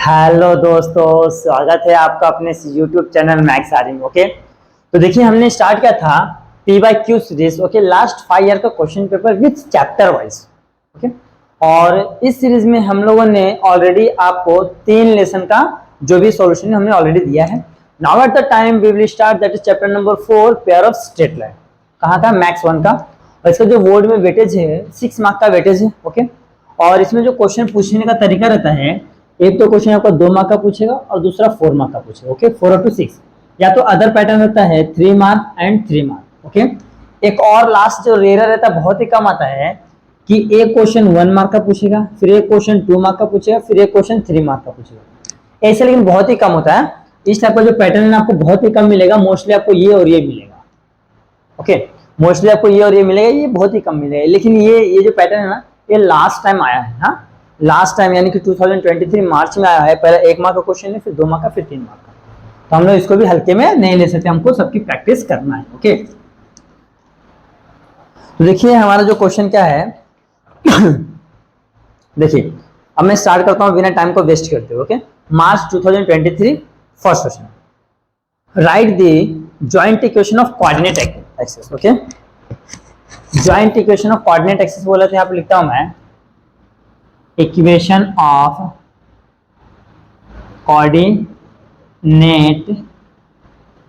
Hello दोस्तों, स्वागत है आपका अपने YouTube channel Max Aryan. Okay, तो देखिए हमने स्टार्ट किया था P by Q series. Okay, last 5 year का question paper with chapter wise. Okay, और इस सीरीज में हम लोगों ने ऑलरेडी आपको 3 लेसन का जो भी सॉल्यूशन हमने ऑलरेडी दिया है। Now at the time we will start that is chapter number 4 pair of straight line. कहाँ का? मैक्स 1 का। और इसका जो बोर्ड में वेटेज है 6 मार्क का वेटेज है। ओके, और इसमें जो क्वेश्चन पूछने का तरीका रहता है, एक तो क्वेश्चन आपका 2 मार्क का पूछेगा और दूसरा 4 मार्क का पूछेगा। ओके, 4 to 6, या तो अदर पैटर्न रहता है 3 मार्क एंड 3 मार्क। ओके, एक और लास्ट जो रेयर रहता है, बहुत ही कम आता है कि एक क्वेश्चन 1 मार्क का पूछेगा, फिर एक क्वेश्चन 2 मार्क का पूछेगा, फिर एक क्वेश्चन 3 मार्क का पूछेगा। ऐसे लेकिन बहुत ही कम होता है। इस टाइप का जो पैटर्न है आपको बहुत ही कम मिलेगा। मोस्टली आपको ये और ये मिलेगा। ओके, मोस्टली आपको ये और ये मिलेगा, ये बहुत ही कम मिलेगा। लेकिन ये जो पैटर्न है ना, ये लास्ट टाइम आया है। हाँ, लास्ट टाइम यानी कि 2023 मार्च में आया है। पहले 1 मार्क का क्वेश्चन है, फिर 2 मार्क का, फिर 3 मार्क का। तो हम लोग इसको भी हल्के में नहीं ले सकते, हमको सबकी प्रैक्टिस करना है। ओके, तो देखिए हमारा जो क्वेश्चन क्या है देखिए अब मैं स्टार्ट करता हूं बिना टाइम को वेस्ट करते हुए। Okay, March 2023 first question, right the joint equation of coordinate axis. Okay, joint equation of coordinate axis बोला था, यहाँ पे लिखता हूं मैं इक्वेशन ऑफ कोऑर्डिनेट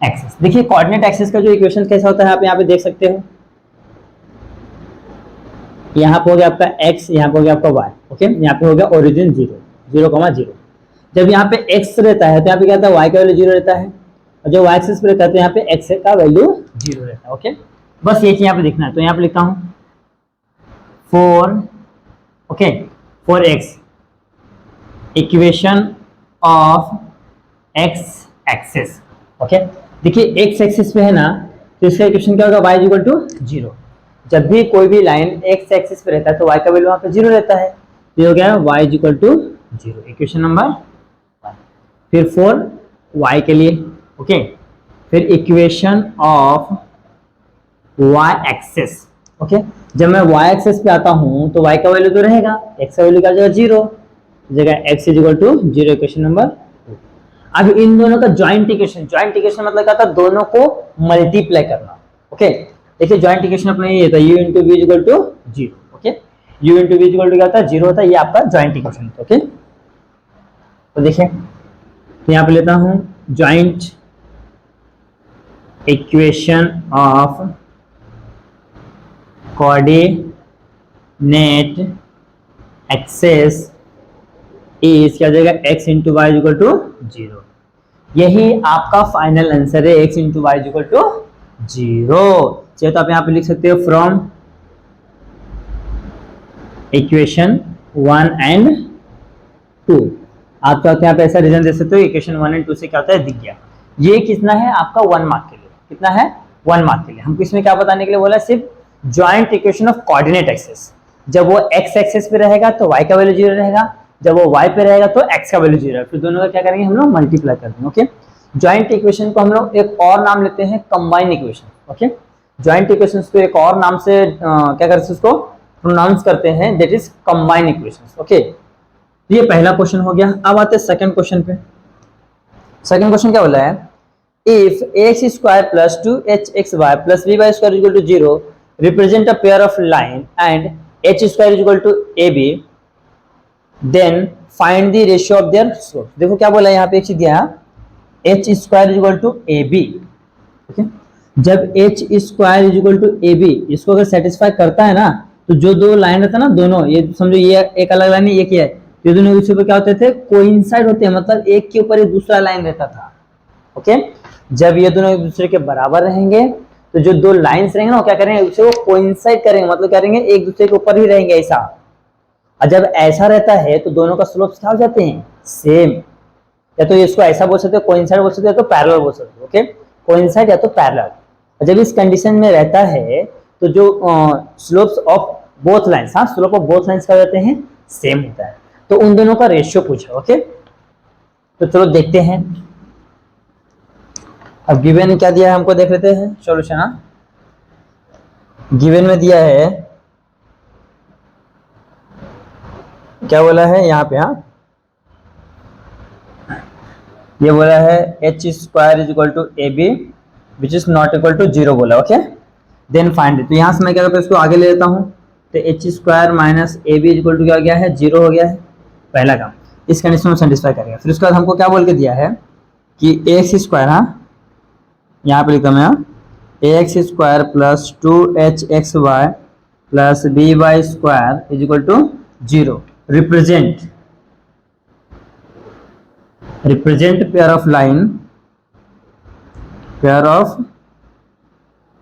एक्सिस। देखिए कोऑर्डिनेट एक्सिस का जो इक्वेशन कैसा होता है आप यहाँ पे देख सकते हो। यहाँ पे हो गया आपका x, यहाँ पे हो गया आपका y। ओके, यहाँ पे हो गया ओरिजिन 0,0। जब यहाँ पे x रहता है तो यहाँ पे क्या होता है, y का वैल्यू 0 रहता है, और जो y एक्सिस पे रहता है तो यहाँ पे x का वैल्यू 0 रहता है। ओके, बस ये चीज यहाँ पे दिखना है। तो यहाँ पे लिखता हूँ 4, okay, 4x equation of x axis. Okay, देखिए x एक्सिस पे है ना, तो इसका इक्वेशन क्या होगा, y इक्वल टू 0। जब भी कोई भी लाइन x एक्सिस पे रहता है तो y का वैल्यू वहां पे 0 रहता है। ये हो गया y equal to 0, equation number 1। फिर 4 y के लिए। ओके, फिर equation of y axis. Okay, जब मैं y एक्सिस पे आता हूं तो y का वैल्यू तो रहेगा, x का वैल्यू क्या जाएगा 0, जगह x equal to 0, equation number 2। अब इन दोनों का ज्वाइंट इक्वेशन, ज्वाइंट इक्वेशन मतलब क्या था, दोनों को मल्टीप्लाई करना। ओके, देखिए ज्वाइंट इक्वेशन अपना ये था u into v equal to 0। Okay, u into v equal to क्या होता है, 0 होता है। ये आपका ज्वाइंट इक्वेशन। ओके, तो देखिए यहाँ पे लेता हूं joint equation of coordinate axis is क्या जाएगा, x into y equal to 0। यही आपका फाइनल आंसर है, x into y equal to 0। चाहे तो आप यहाँ पे लिख सकते हो फ्रॉम इक्वेशन 1 एंड 2। आप तो यहाँ पे ऐसा रीजन दे सकते हो, इक्वेशन 1 एंड 2 से क्या होता है, दिख गया। ये कितना है आपका 1 मार्क के लिए, कितना है 1 मार्क के लिए। हमको इसमें क्या बताने के लिए बोला, सिर्फ joint equation of coordinate axis. जब वो x एक्सिस पे रहेगा तो y का वैल्यू 0 रहेगा, जब वो y पे रहेगा तो x का वैल्यू 0 है। फिर दोनों का क्या करेंगे हम लोग, मल्टीप्लाई कर देंगे। ओके, ज्वाइंट इक्वेशन को हम लोग एक और नाम लेते हैं combine equation. Okay, joint equations को एक और नाम से क्या करते हैं, उसको प्रोनाउंस करते हैं, that is combine equations. Okay, ये पहला क्वेश्चन हो गया। अब आते हैं सेकंड क्वेश्चन पे। सेकंड क्वेश्चन क्या बोला है, if x square plus 2hxy plus by square equal to 0 represent a pair of line and h square equal to ab, then find the ratio of their slope. देखो क्या बोला है यहाँ पे, एक चीज दिया h square equal to ab। Okay, जब h square equal to ab इसको अगर सेटिस्फाई करता है ना, तो जो दो लाइन रहता है ना, दोनों ये समझो, ये एक अलग लाइन है, ये क्या है, ये दोनों एक दूसरे पर क्या होते थे, कोइंसाइड होते हैं, मतलब एक के ऊपर एक दूसरा लाइन रहता था। ओके, जब ये दोनों एक दूसरे के बराबर रहेंगे तो जो दो लाइंस रहेंगे ना, वो क्या करेंगे, एक दूसरे को कोइंसाइड करेंगे, मतलब क्या करेंगे, एक दूसरे के ऊपर ही रहेंगे ऐसा। और जब ऐसा रहता है तो दोनों का स्लोप क्या हो जाते हैं, सेम। या तो इसको ऐसा बोल सकते हो, कोइंसाइड बोल सकते हो, या तो पैरेलल बोल सकते हो। ओके, कोइंसाइड या तो पैरेलल। जब इस कंडीशन में रहता है तो जो स्लोप्स ऑफ बोथ लाइंस, हाँ, स्लोप ऑफ बोथ लाइंस क्या होते हैं, सेम होता है। तो उन दोनों का रेशियो पूछा। ओके, तो चलो देखते हैं। अब गिवन क्या दिया है हमको, देख लेते हैं सॉल्यूशन। हाँ, गिवन में दिया है, क्या बोला है यहाँ पे, हाँ, ये बोला है h square is equal to a b which is not equal to 0 बोला, ओके। देन फाइंड इट, तो यहाँ से मैं क्या करता हूँ, इसको आगे ले लेता हूँ, तो h square minus A b is equal to क्या हो गया है, 0 हो गया है, पहला काम इस कंडीशन में सेटिस्फाई करेगा। फिर उसके बाद हमको क्या बोल के दिया है कि ए एक्स स्क्वायर, हाँ यहाँ पे लिखता मैं, a x square plus 2hxy plus b y square is equal to 0। Represent pair of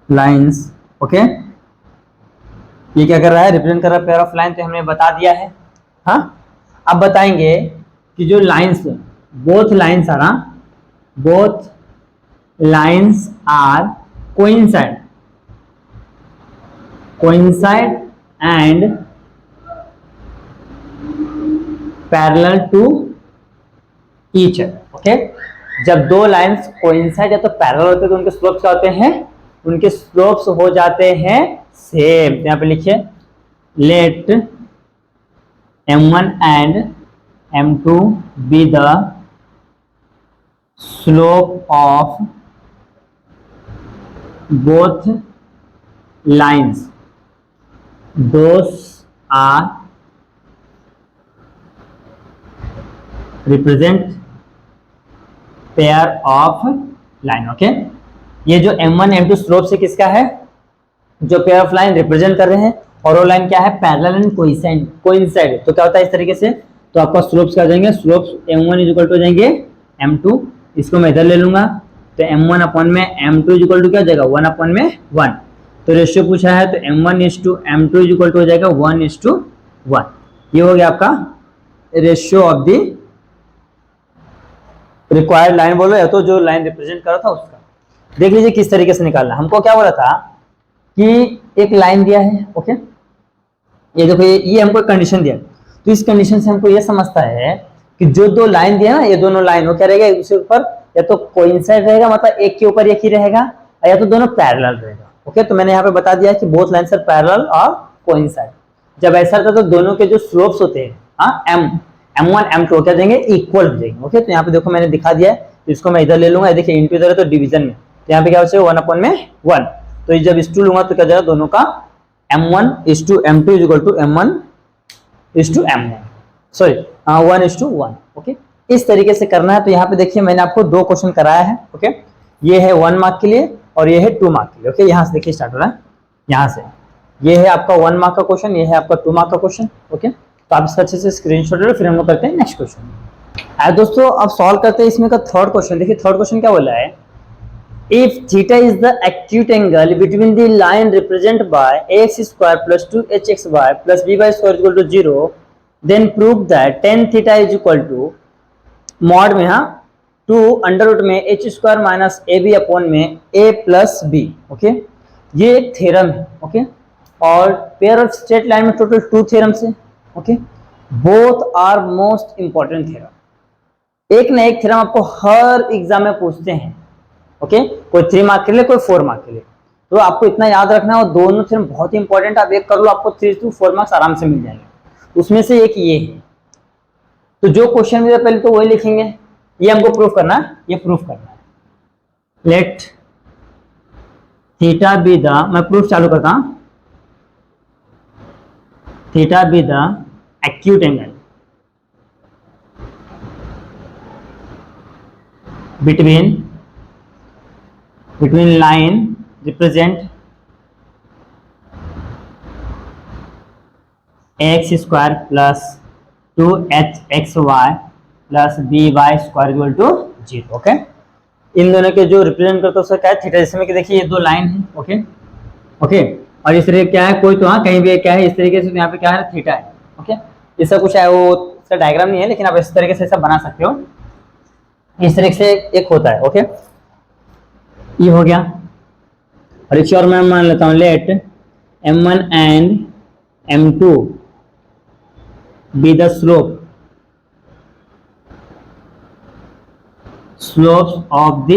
lines, okay. ये क्या कर रहा है, रिप्रेजेंट कर रहा है पेयर ऑफ लाइन, तो हमने बता दिया है। हाँ, अब बताएंगे कि जो lines, both lines are coincide and parallel to each other, okay. जब दो लाइंस कोइंसाइड या तो पैरेलल होते हैं तो उनके स्लोप्स क्या होते हैं, उनके स्लोप्स हो जाते हैं सेम। यहाँ पे लिखिए, let m1 and m2 be the slope of both lines, those are represent pair of line, okay. ये जो m1 m2 स्लोप से किसका है, जो पेयर ऑफ लाइन रिप्रेजेंट कर रहे हैं, और वो लाइन क्या है, पैरेलल एंड कोइंसाइड। तो क्या होता है इस तरीके से, तो आपका स्लोप्स क्या हो जाएंगे, slopes m1 is equal to हो जाएंगे m2, इसको मैं इधर ले लूंगा, तो m1 अपॉन में m2 इज इक्वल टू क्या हो जाएगा, 1 अपॉन में 1। तो रेशियो पूछा है, तो m1 is to m2 is equal to हो जाएगा 1:1। ये हो गया आपका ratio of the required line, बोलो या तो जो लाइन रिप्रेजेंट कर रहा था उसका। देख लीजिए किस तरीके से निकालना। हमको क्या बोला था कि एक लाइन दिया है, ओके, ये देखो, ये हमको कंडीशन दिया, तो इस कंडीशन से हमको ये समझता है कि जो दो लाइन दिया ना, ये दोनों लाइन वो क्या रहेगा, एक दूसरे के ऊपर या तो कोइंसाइड रहेगा, मतलब एक के ऊपर एक ही रहेगा, या तो दोनों पैरेलल रहेगा, ओके। तो मैंने यहाँ पे बता दिया कि बोथ लाइन्स आर पैरेलल और कोइंसाइड। जब ऐसा रहता तो दोनों के जो स्लोप्स होते हैं, हाँ, m1 m2 क्या देंगे, इक्वल हो जाएंगे, ओके। तो यहाँ पे देखो मैंने दिखा दिया है, इसको मैं इधर ले लूंगा, देखिए इंटू इधर है तो डिवीजन में, तो यहाँ पे क्या हो जाएगा 1 अपॉन में 1। तो जब इस टू लूंगा तो क्या जाएगा, दोनों का m1 is to m2 is equal to m1 is to m1, sorry 1:1, okay. इस तरीके से करना है। तो यहाँ पे देखिए मैंने आपको दो क्वेश्चन कराया है, ओके। ये है 1 मार्क के लिए और ये है 2 मार्क के लिए, ओके। यहाँ से देखिए स्टार्ट हो रहा है, यहाँ से ये है आपका 1 मार्क का क्वेश्चन, ये है आपका 2 मार्क का क्वेश्चन, ओके। तो आप इसका अच्छे से स्क्रीनशॉट ले लो, फिर हम लोग करते हैं नेक्स्ट क्वेश्चन। दोस्तों अब सॉल्व करते हैं इसमें का थर्ड क्वेश्चन। देखिए थर्ड क्वेश्चन क्या बोला है, if theta is the acute angle between the line represented by ax square plus 2hxy plus by square is equal to 0, then prove that tan theta is equal to mod में, हाँ, 2 under root में h square minus A B upon में a plus b, okay. ये एक theorem है, okay. और पेयर of straight लाइन में टोटल 2 थ्योरम्स है, okay. Both are most important theorem. एक ना एक थ्योरम आपको हर एग्जाम में पूछते हैं, ओके। कोई 3 मार्क के लिए, कोई 4 मार्क के लिए। तो आपको इतना याद रखना है, और दोनों थ्योरम बहुत इंपॉर्टेंट, आप एक कर लो, आपको 3 to 4 मार्क्स आराम से मिल जाएंगे। उसमें से एक ये है, तो जो क्वेश्चन में पहले तो वही लिखेंगे, ये हमको प्रूफ करना है, ये प्रूफ करना है। लेट थीटा बी द, मैं प्रूफ चालू करता हूं, theta be the acute angle between line represent ax square plus 2hxy plus by square equal to 0, okay. इन दोनों के जो रिप्रेजेंट करता है उसका क्या है, थीटा। जिसमें कि देखिए ये दो लाइन है, ओके ओके। और इस तरीके क्या है, कोई तो, हाँ, कहीं भी क्या है इस तरीके से, तो यहाँ पे क्या है, थीटा है, ओके। इसका कुछ है, वो इसका डायग्राम नहीं है, लेकिन आप इस तरीके से सब बना सकते हो, इस तरीके से एक होता है, ओके। ये हो गया। और एक और मैं मान लेता हूं, let m1 and m2 be the slopes of the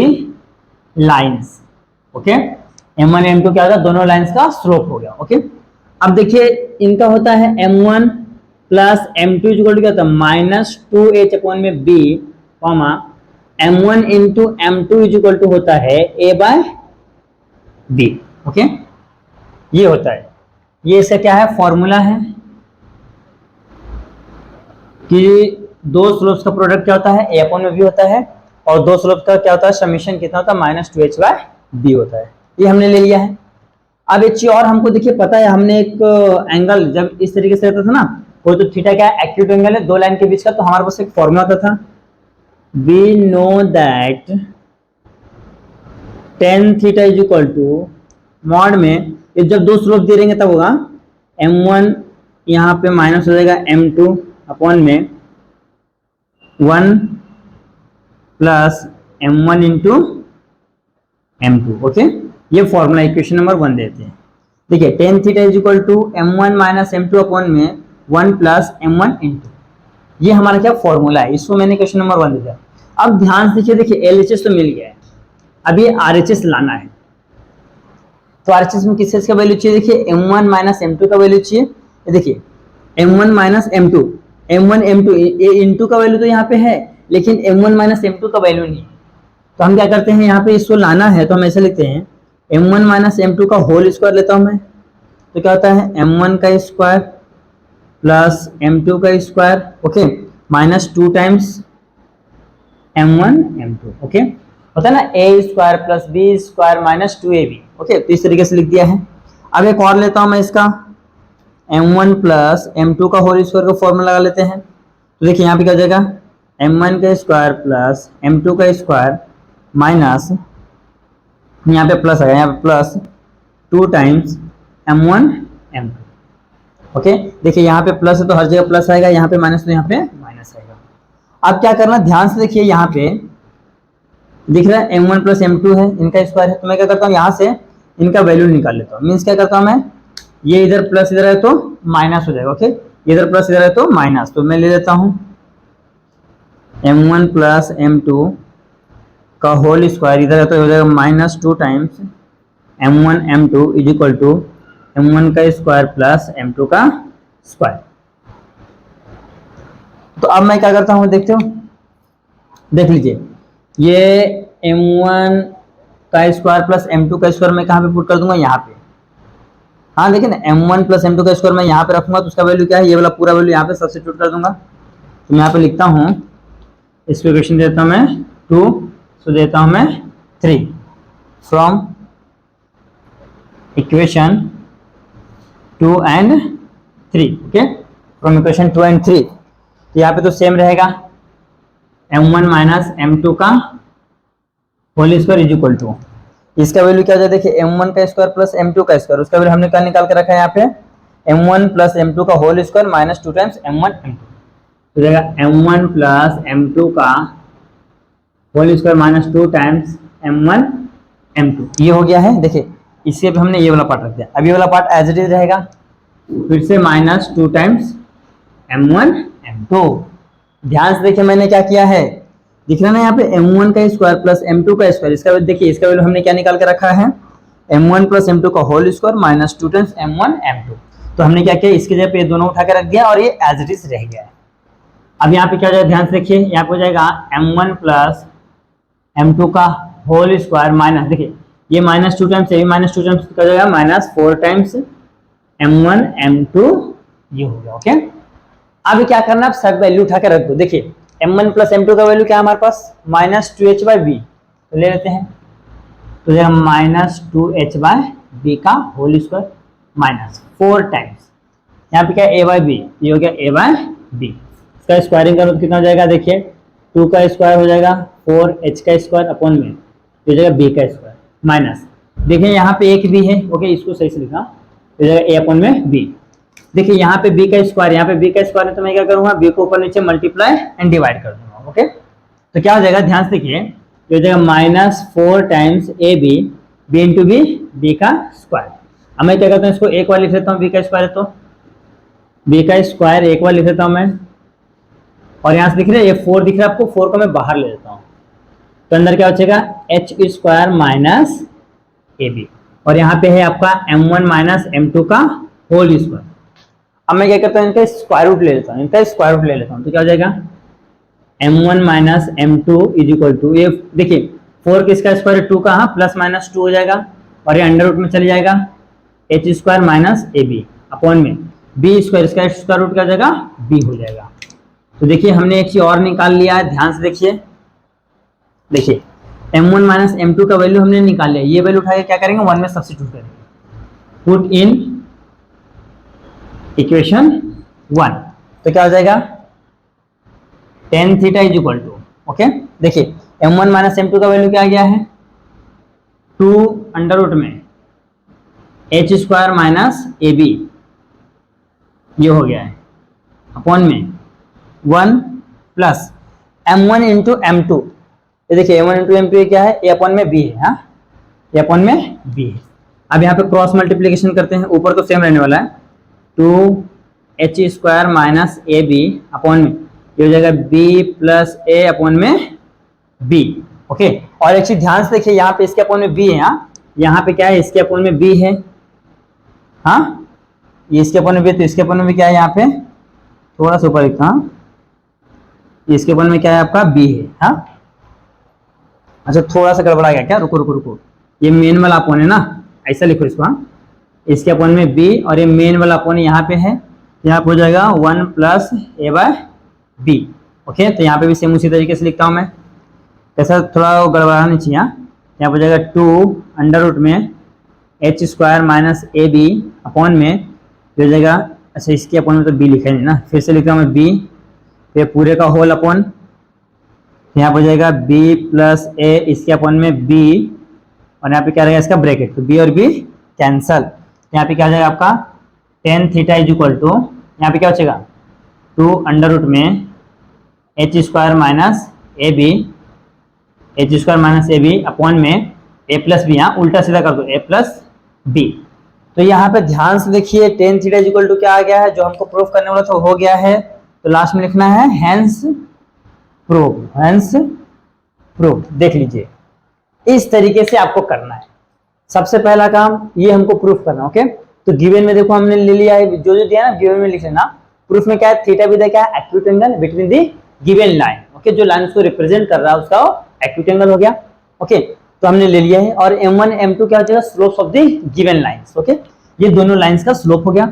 lines, okay. m1 m2 क्या होगा, दोनों लाइंस का स्लोप हो गया, ओके। अब देखिए इनका होता है m1 plus m2 equal to क्या होता है, -2h अपॉन में b, comma m1 into m2 is equal to होता है a बाय b। ओके, ये होता है, ये इसका क्या है फॉर्मूला है कि दो स्लोप्स का प्रोडक्ट क्या होता है a अपॉन में b होता है, और दो स्लोप्स का क्या होता है समीशन कितना होता है माइनस 2h बाय b होता है। ये हमने ले लिया है। अब एक चीज और हमको देखिए पता है, हमने एक एंगल जब इस तरीके से रहता था ना, कोई तो थीटा क्या है एक्यूट एंगल है दो लाइन के बीच का, तो हमारे पास एक फॉर्मूला होता था, we know that tan theta is equal to mod में ये जब दो स्लोप दे रहेंगे तब होगा m1 यहाँ पे माइनस हो जाएगा m2 अपॉन में 1 plus m1 into m2। Okay, ये फॉर्मूला इक्वेशन नंबर 1 देते हैं। देखिए tan theta is equal to m1 minus m2 upon में 1 प्लस m1 इंटू, ये हमारा क्या फॉर्मूला है, इसको मैंने क्वेश्चन नंबर 1 दे दिया। अब ध्यान से देखिए LHS तो मिल गया है, अब ये RHS लाना है। तो RHS में किस चीज का वैल्यू चाहिए, देखिए m1 माइनस m2 का वैल्यू चाहिए। देखिए m1 minus m2, m1 m2 ये इंटू का वैल्यू तो यहाँ पे है, लेकिन m1 माइनस m2 का वैल्यू नहीं है। तो हम क्या करते हैं यहाँ पे इसको लाना है, तो हम ऐसे लिखते हैं m1 माइनस m2 का होल स्क्वायर लेता हूँ मैं, तो क्या होता है m1 का स्क्वायर प्लस m2 का square, okay, minus 2 times m1 m2। Okay, होता है ना a square plus b square minus 2ab। Okay, तो इस तरीके से लिख दिया है। अब एक और लेता हूं मैं इसका m1 प्लस m2 का होल स्क्वायर का फॉर्मूला लगा लेते हैं। तो देखिए यहाँ पे क्या हो जाएगा m1 का स्क्वायर प्लस m2 का स्क्वायर माइनस, यहाँ पे प्लस आएगा, यहाँ पे plus 2 times m1 m2। Okay, देखिए यहाँ पे प्लस है तो हर जगह प्लस आएगा, यहाँ पे माइनस तो यहाँ पे माइनस आएगा। अब क्या करना, ध्यान से देखिए यहाँ पे दिख रहा है m1 प्लस m2 है, इनका स्क्वायर है, तो मैं क्या करता हूँ यहाँ से इनका वैल्यू निकाल लेता हूँ। मीन्स क्या करता हूँ मैं, ये इधर प्लस इधर है तो माइनस हो जाएगा। ओके, इधर प्लस इधर है तो माइनस, तो मैं ले लेता हूँ m1 प्लस m2 का होल स्क्वायर, इधर है तो हो जाएगा minus 2 times m1 m2 is equal to m1 का स्क्वायर प्लस m2 का स्क्वायर। तो अब मैं क्या करता हूँ देखते हो, देख लीजिए ये m1 का स्क्वायर प्लस m2 का स्क्वायर मैं कहाँ पे पुट कर दूंगा, यहाँ पे। हाँ देखिए ना m1 प्लस m2 का स्क्वायर मैं यहाँ पे रखूंगा, तो उसका वैल्यू क्या है, ये वाला पूरा वैल्यू यहाँ पे सब्स्टिट्यूट कर दूंगा। तो मैं यहाँ पे लिखता हूँ, इसको इक्वेशन देता हूँ मैं 2, तो देता हूँ मैं 3 from equation 2 and 3। Okay, from equation 2 and 3। तो यहाँ पे तो सेम रहेगा m1 माइनस m2 का whole square is equal to, इसका वैल्यू क्या हो जाए, देखिए m1 का स्क्वायर प्लस m2 का स्क्वायर, उसका वैल्यू हमने क्या निकाल के रखा है यहाँ पे m1 प्लस m2 का whole square minus 2 times m1 m2। तो जाएगा m1 प्लस m2 का whole square minus 2 times m1 m2, ये हो गया है। देखिए इससे भी हमने ये वाला पार्ट रख दिया, अब ये वाला पार्ट एज इट इज रहेगा, फिर से माइनस 2 टाइम्स m1 m2। ध्यान से देखिए मैंने क्या किया है, दिख रहा है ना यहाँ पे m1 का स्क्वायर प्लस m2 का स्क्वायर, इसका देखिए इसका वैल्यू हमने क्या निकाल के रखा है m1 प्लस m2 का whole square minus 2 times m1 m2। तो हमने क्या किया, इसके जगह पे ये दोनों उठा के रख दिया और ये एज इट इज रह गया है। अब यहाँ पे क्या हो जाएगा, ध्यान से देखिए यहाँ पे हो जाएगा m1 प्लस m2 का होल स्क्वायर माइनस, देखिए ये माइनस 2 टाइम्स, ये माइनस 2 टाइम्स क्या हो जाएगा माइनस 4 टाइम्स m1 m2, ये हो गया। ओके, अब क्या करना है, सब वैल्यू उठा के रख दो। देखिए m1 प्लस m2 का वैल्यू क्या है हमारे पास माइनस 2h बाई बी, तो ले लेते हैं, तो जाएगा माइनस 2h बाई बी का होल स्क्वायर माइनस 4 टाइम्स, यहाँ पे क्या है a बाई बी, ये हो गया a बाई बी। इसका स्क्वायरिंग करो तो कितना हो जाएगा, देखिए 2 का स्क्वायर हो जाएगा 4h का स्क्वायर अपॉन में हो जाएगा b का स्क्वायर माइनस, देखिए यहाँ पे एक b है। ओके, इसको सही से लिखा, हो जाएगा a अपॉन में b। देखिए यहाँ पे b का स्क्वायर, यहाँ पे b का स्क्वायर है, तो मैं क्या करूंगा b को ऊपर नीचे मल्टीप्लाई एंड डिवाइड कर दूंगा। ओके, तो क्या हो जाएगा, ध्यान से देखिए, ये हो जाएगा minus 4 times a b, b into b, b का स्क्वायर। अब मैं क्या करता हूँ, इसको एक बार लिख लेता हूँ, बी का स्क्वायर है तो बी का स्क्वायर एक बार लिख लेता हूँ मैं, और यहाँ से दिख रहा है ये 4 दिख रहा है आपको, 4 को मैं बाहर ले लेता हूँ, तो अंदर क्या बचेगा एच स्क्वायर माइनस ए बी, और यहाँ पे है आपका m1 माइनस m2 का होल स्क्वायर। अब मैं क्या करता हूँ, इनका स्क्वायर रूट ले लेता हूँ, इनका स्क्वायर रूट ले लेता हूँ, तो क्या हो जाएगा m1 minus m2 is equal to, ये देखिए 4 किसका स्क्वायर है 2 का, हाँ प्लस माइनस 2 हो जाएगा और ये अंडर रूट में चले जाएगा h square minus A B upon में b स्क्वायर, इसका स्क्वायर रूट क्या हो जाएगा b हो जाएगा। तो देखिए हमने एक चीज और निकाल लिया है, ध्यान से देखिए m1 माइनस m2 का वैल्यू हमने निकाल लिया, ये वैल्यू उठा के क्या करेंगे 1 में सब्स्टिट्यूट करेंगे, पुट इन इक्वेशन 1, तो क्या हो जाएगा tan theta is equal to, okay देखिए m1 माइनस m2 का वैल्यू क्या आ गया है 2 अंडर रूट में h square minus A B, ये हो गया है अपॉन में 1 प्लस m1 इंटू m2, ये देखिए m1 इंटू m2 क्या है, a अपॉन में b है, हाँ a अपॉन में b है। अब यहाँ पे क्रॉस मल्टीप्लीकेशन करते हैं, ऊपर तो सेम रहने वाला है 2h square minus A B upon में ये हो जाएगा b प्लस a अपॉन में b, ओके। और एक चीज ध्यान से देखिए यहाँ पे इसके अपॉन में b है, हाँ यहाँ पे क्या है इसके अपॉन में b है, हाँ ये इसके अपॉन में b, तो इसके अपॉन में भी क्या है यहाँ पे थोड़ा सा ऊपर लिखता, हाँ इसके अपॉन में क्या है आपका b है, हाँ अच्छा थोड़ा सा गड़बड़ा गया क्या, रुको रुको रुको, ये मेन वाला अपॉन है ना, ऐसा लिखो इसको, हाँ इसके अपॉन में b और ये मेन वाला अपॉन यहाँ पे है, यहाँ पे हो जाएगा 1 plus a by b, okay. तो यहाँ पे भी सेम उसी तरीके से लिखता हूँ मैं, ऐसा थोड़ा गड़बड़ाना नहीं चाहिए, यहाँ पे हो जाएगा 2 अंडर रूट में h square minus A B upon में ये हो जाएगा, अच्छा इसके अपॉन में तो b लिखा है ना, फिर से लिखता हूँ मैं b, फिर पूरे का होल अपॉन, यहाँ पे हो जाएगा b प्लस a इसके अपॉन में b और यहाँ पे क्या रहेगा इसका ब्रैकेट, तो b और b कैंसल, यहाँ पे क्या हो जाएगा आपका tan theta is equal to, यहाँ पे क्या हो जाएगा 2 अंडर रूट में h square minus A b, h square minus A B upon में a प्लस बी, यहाँ उल्टा सीधा कर दो a प्लस बी। तो यहाँ पे ध्यान से देखिए tan theta is equal to क्या आ गया है, जो हमको प्रूफ करने वाला था हो गया है, तो लास्ट में लिखना है हैंस प्रूफ, देख लीजिए इस तरीके से आपको करना है। सबसे पहला काम ये हमको प्रूफ करना, ओके। तो गिवन में देखो हमने ले लिया है, जो दिया ना गिवन में लिख लेना, प्रूफ में क्या है थीटा विद क्या है acute angle between the given line, okay, जो लाइन उसको रिप्रेजेंट कर रहा है उसका एक्यूट एंगल हो गया, ओके। तो हमने ले लिया है और m1 m2 क्या हो जाएगा slopes of the given lines, okay, ये दोनों लाइंस का स्लोप हो गया।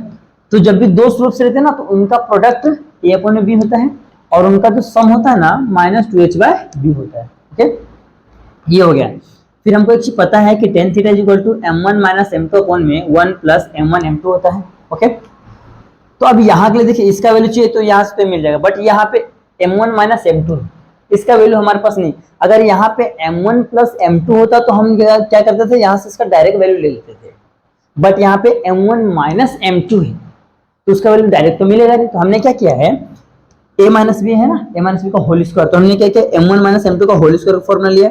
तो जब भी दो स्लोप्स रहते हैं ना तो उनका प्रोडक्ट a अपॉन b होता है और उनका जो सम होता है ना -2h बाय b होता है, ओके, ये हो गया। फिर हमको एक चीज पता है कि tan theta is equal to m1 minus m2 upon में 1 प्लस m1 m2 होता है, ओके। तो अब यहाँ के लिए देखिए इसका वैल्यू चाहिए तो यहाँ से तो मिल जाएगा, बट यहाँ पे m1 माइनस m2 इसका वैल्यू हमारे पास नहीं, अगर यहाँ पे m1 प्लस m2 होता तो हम क्या करते थे यहाँ से इसका डायरेक्ट वैल्यू ले लेते थे, बट यहाँ पे m1 माइनस m2 है तो उसका वैल्यू डायरेक्ट तो मिलेगा नहीं। तो हमने क्या किया है a माइनस बी है ना, a माइनस बी का होल स्क्वायर, तो हमने क्या किया m1 माइनस m2 का होल स्क्वायर का फॉर्मूला लिया,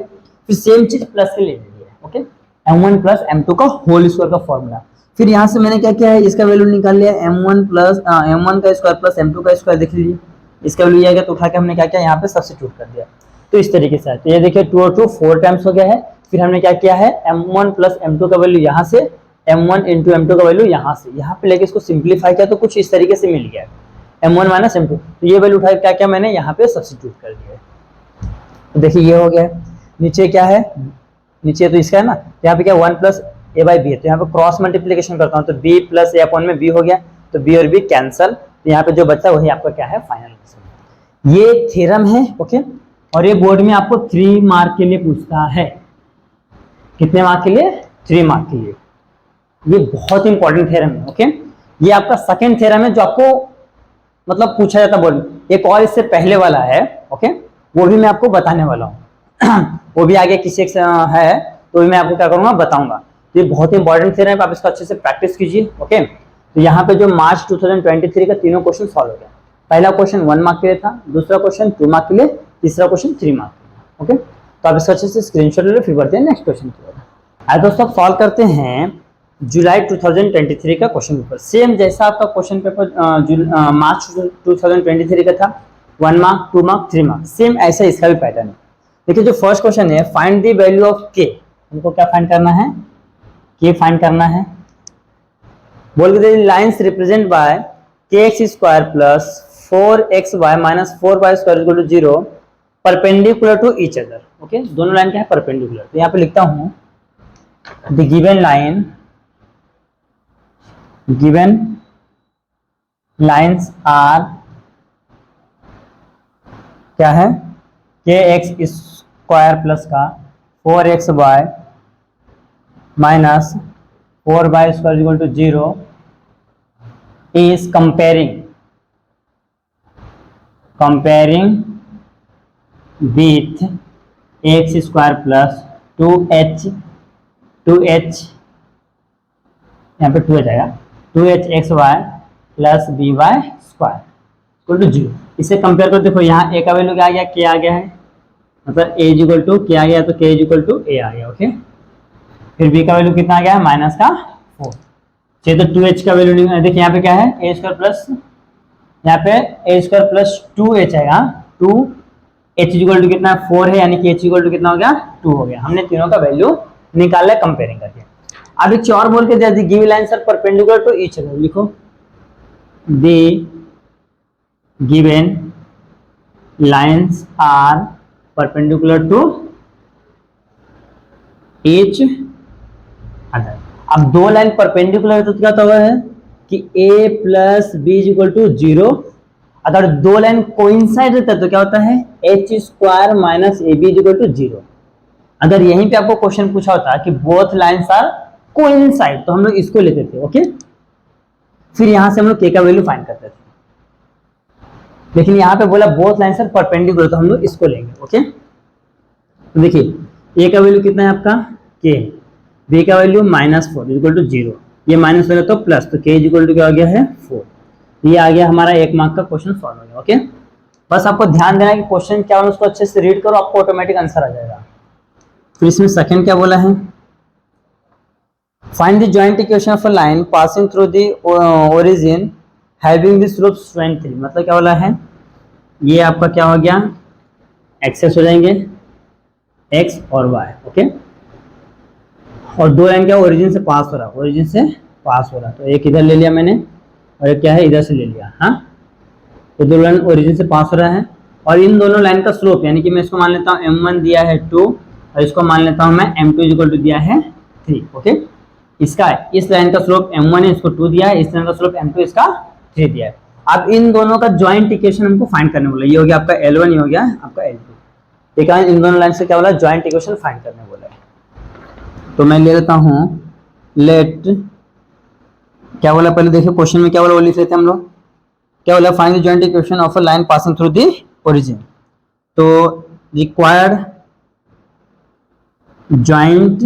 फिर सेम चीज प्लस से ले लिया, ओके, m1 प्लस m2 का होल स्क्वायर का फॉर्मूला। फिर यहाँ से मैंने क्या किया है इसका वैल्यू निकाल लिया m1 का स्क्वायर प्लस m2 का स्क्वायर, देख लीजिए इसका वैल्यू आएगा, तो उठा के हमने क्या किया यहाँ पे सब्स्टिट्यूट कर दिया। तो इस तरीके से तो ये देखिए 2 और 2 4 टाइम्स हो गया है। फिर हमने क्या किया है m1 प्लस m2 का वैल्यू यहाँ से, m1 इंटू m2 का वैल्यू यहाँ से, यहाँ पे लेके इसको सिंप्लीफाई किया तो कुछ इस तरीके से मिल गया m1 माइनस m2, तो ये वैल्यू उठा के क्या किया मैंने यहाँ पे सब्स्टिट्यूट कर दिया। तो देखिए ये हो गया। नीचे क्या है, नीचे तो इसका है ना, यहाँ पे क्या 1 प्लस a बाई बी है, तो यहाँ पे क्रॉस मल्टीप्लीकेशन करता हूँ तो b प्लस a अपॉन में b हो गया, तो b और b कैंसल, तो यहाँ पे जो बचा वही आपका क्या है फाइनल आंसर। ये थ्योरम है, ओके, और ये बोर्ड में आपको 3 मार्क के लिए पूछता है। कितने मार्क के लिए? 3 मार्क के लिए। ये बहुत इंपॉर्टेंट थ्योरम है, ओके। ये आपका सेकंड थ्योरम है जो आपको मतलब पूछा जाता बोर्ड में। एक और इससे पहले वाला है, ओके, वो भी मैं आपको बताने वाला हूँ वो भी आगे किसी है तो भी मैं आपको क्या करूंगा बताऊंगा। ये बहुत ही इंपॉर्टेंट थ्योरम है, आप इसको अच्छे से प्रैक्टिस कीजिए, ओके। तो यहाँ पे जो मार्च 2023 का तीनों क्वेश्चन सॉल्व हो गया। पहला क्वेश्चन 1 मार्क के लिए था, दूसरा क्वेश्चन 2 मार्क के लिए, तीसरा क्वेश्चन 3 मार्क के लिए, ओके। तो आप इसको अच्छे से स्क्रीनशॉट ले लो, फिर बढ़ते हैं नेक्स्ट क्वेश्चन की ओर। आज दोस्तों सॉल्व करते हैं जुलाई 2023 का क्वेश्चन पेपर। सेम जैसा आपका क्वेश्चन पेपर मार्च 2023 का था, 1 मार्क 2 मार्क 3 मार्क, सेम ऐसा इसका भी पैटर्न है। देखिए जो फर्स्ट क्वेश्चन है, फाइंड द वैल्यू ऑफ के, हमको क्या फाइंड करना है? के फाइंड करना है। बोल के lines represent by kx square plus 4xy minus 4y square equal to 0 perpendicular to each other. Okay, दोनों लाइन क्या है, परपेंडिकुलर। तो यहाँ पे लिखता हूं द गिवन लाइन्स आर क्या है, के एक्स स्क्वायर प्लस का 4xy minus 4y square equal to 0 is comparing with x square plus 2h यहाँ पे 2h आएगा, 2hxy plus by square equal to 0। इसे कंपेयर कर देखो, यहाँ a का वैल्यू क्या आ गया, k आ गया है, मतलब a इक्वल टू k आ गया तो k इक्वल टू a आ गया। ओके, फिर b का वैल्यू कितना आ गया है, माइनस का 4। चलिए तो 2h का वैल्यू देखिए, यहाँ पे क्या है, a स्क्वायर प्लस, यहाँ पे a स्क्वायर प्लस 2h आएगा, 2h इक्वल टू कितना 4 है, यानी कि h इक्वल टू कितना हो गया, 2 हो गया। हमने तीनों का वैल्यू निकाला है कंपेयरिंग करके। अब एक और बोल के जैसे given lines are perpendicular to each other, लिखो the given lines are perpendicular to each other. अब दो लाइन परपेंडिकुलर है तो क्या होता है कि a plus b equal to 0। अगर दो लाइन कोइंसाइड रहता है तो क्या होता है, h square minus A b equal to 0। अगर यहीं पे आपको क्वेश्चन पूछा होता कि बोथ लाइन्स आर कोइंसाइड तो हम लोग इसको लेते थे। ओके, फिर यहां से हम लोग k का वैल्यू फाइंड करते थे, लेकिन यहाँ पे बोला बोथ लाइन्स आर परपेंडिकुलर तो हम लोग इसको लेंगे। ओके, तो देखिए a का वैल्यू कितना है आपका k, b का वैल्यू -4 इक्वल टू 0, ये माइनस होगा तो प्लस, तो k इक्वल टू क्या हो गया है 4। ये आ गया हमारा 1 मार्क का क्वेश्चन सॉल्व हो गया। ओके, बस आपको ध्यान देना है कि क्वेश्चन क्या है उसको अच्छे से रीड करो, आपको ऑटोमेटिक आंसर आ जाएगा। फिर इसमें सेकंड क्या बोला है, find the joint equation of a line passing through the origin having the slopes 23। मतलब क्या बोला है, ये आपका क्या हो गया, एक्सेस हो जाएंगे x और y। ओके, और दो लाइन क्या ओरिजिन से पास हो रहा है, ओरिजिन से पास हो रहा है, तो एक इधर ले लिया मैंने और एक क्या है इधर से ले लिया। हाँ, तो दो लाइन ओरिजिन से पास हो रहा है और इन दोनों लाइन का स्लोप, यानी कि मैं इसको मान लेता हूँ m1 दिया है 2 और इसको मान लेता हूँ मैं m2 इक्वल टू दिया है 3। ओके, इसका इस लाइन का स्लोप m1 है, इसको 2 दिया है, इस लाइन का स्लोप m2 इसका 3 दिया है। अब इन दोनों का ज्वाइंट इक्वेशन हमको फाइंड करने बोला, ये हो गया आपका L1, ये हो गया आपका L2। देखा इन दोनों लाइन से क्या बोला, ज्वाइंट इक्वेशन फाइंड करने बोला है। तो मैं ले लेता हूँ लेट, क्या बोला पहले देखिए क्वेश्चन में क्या बोला, वो लिख लेते हैं हम लोग, क्या बोला, find the joint equation of a line passing through the origin. तो required joint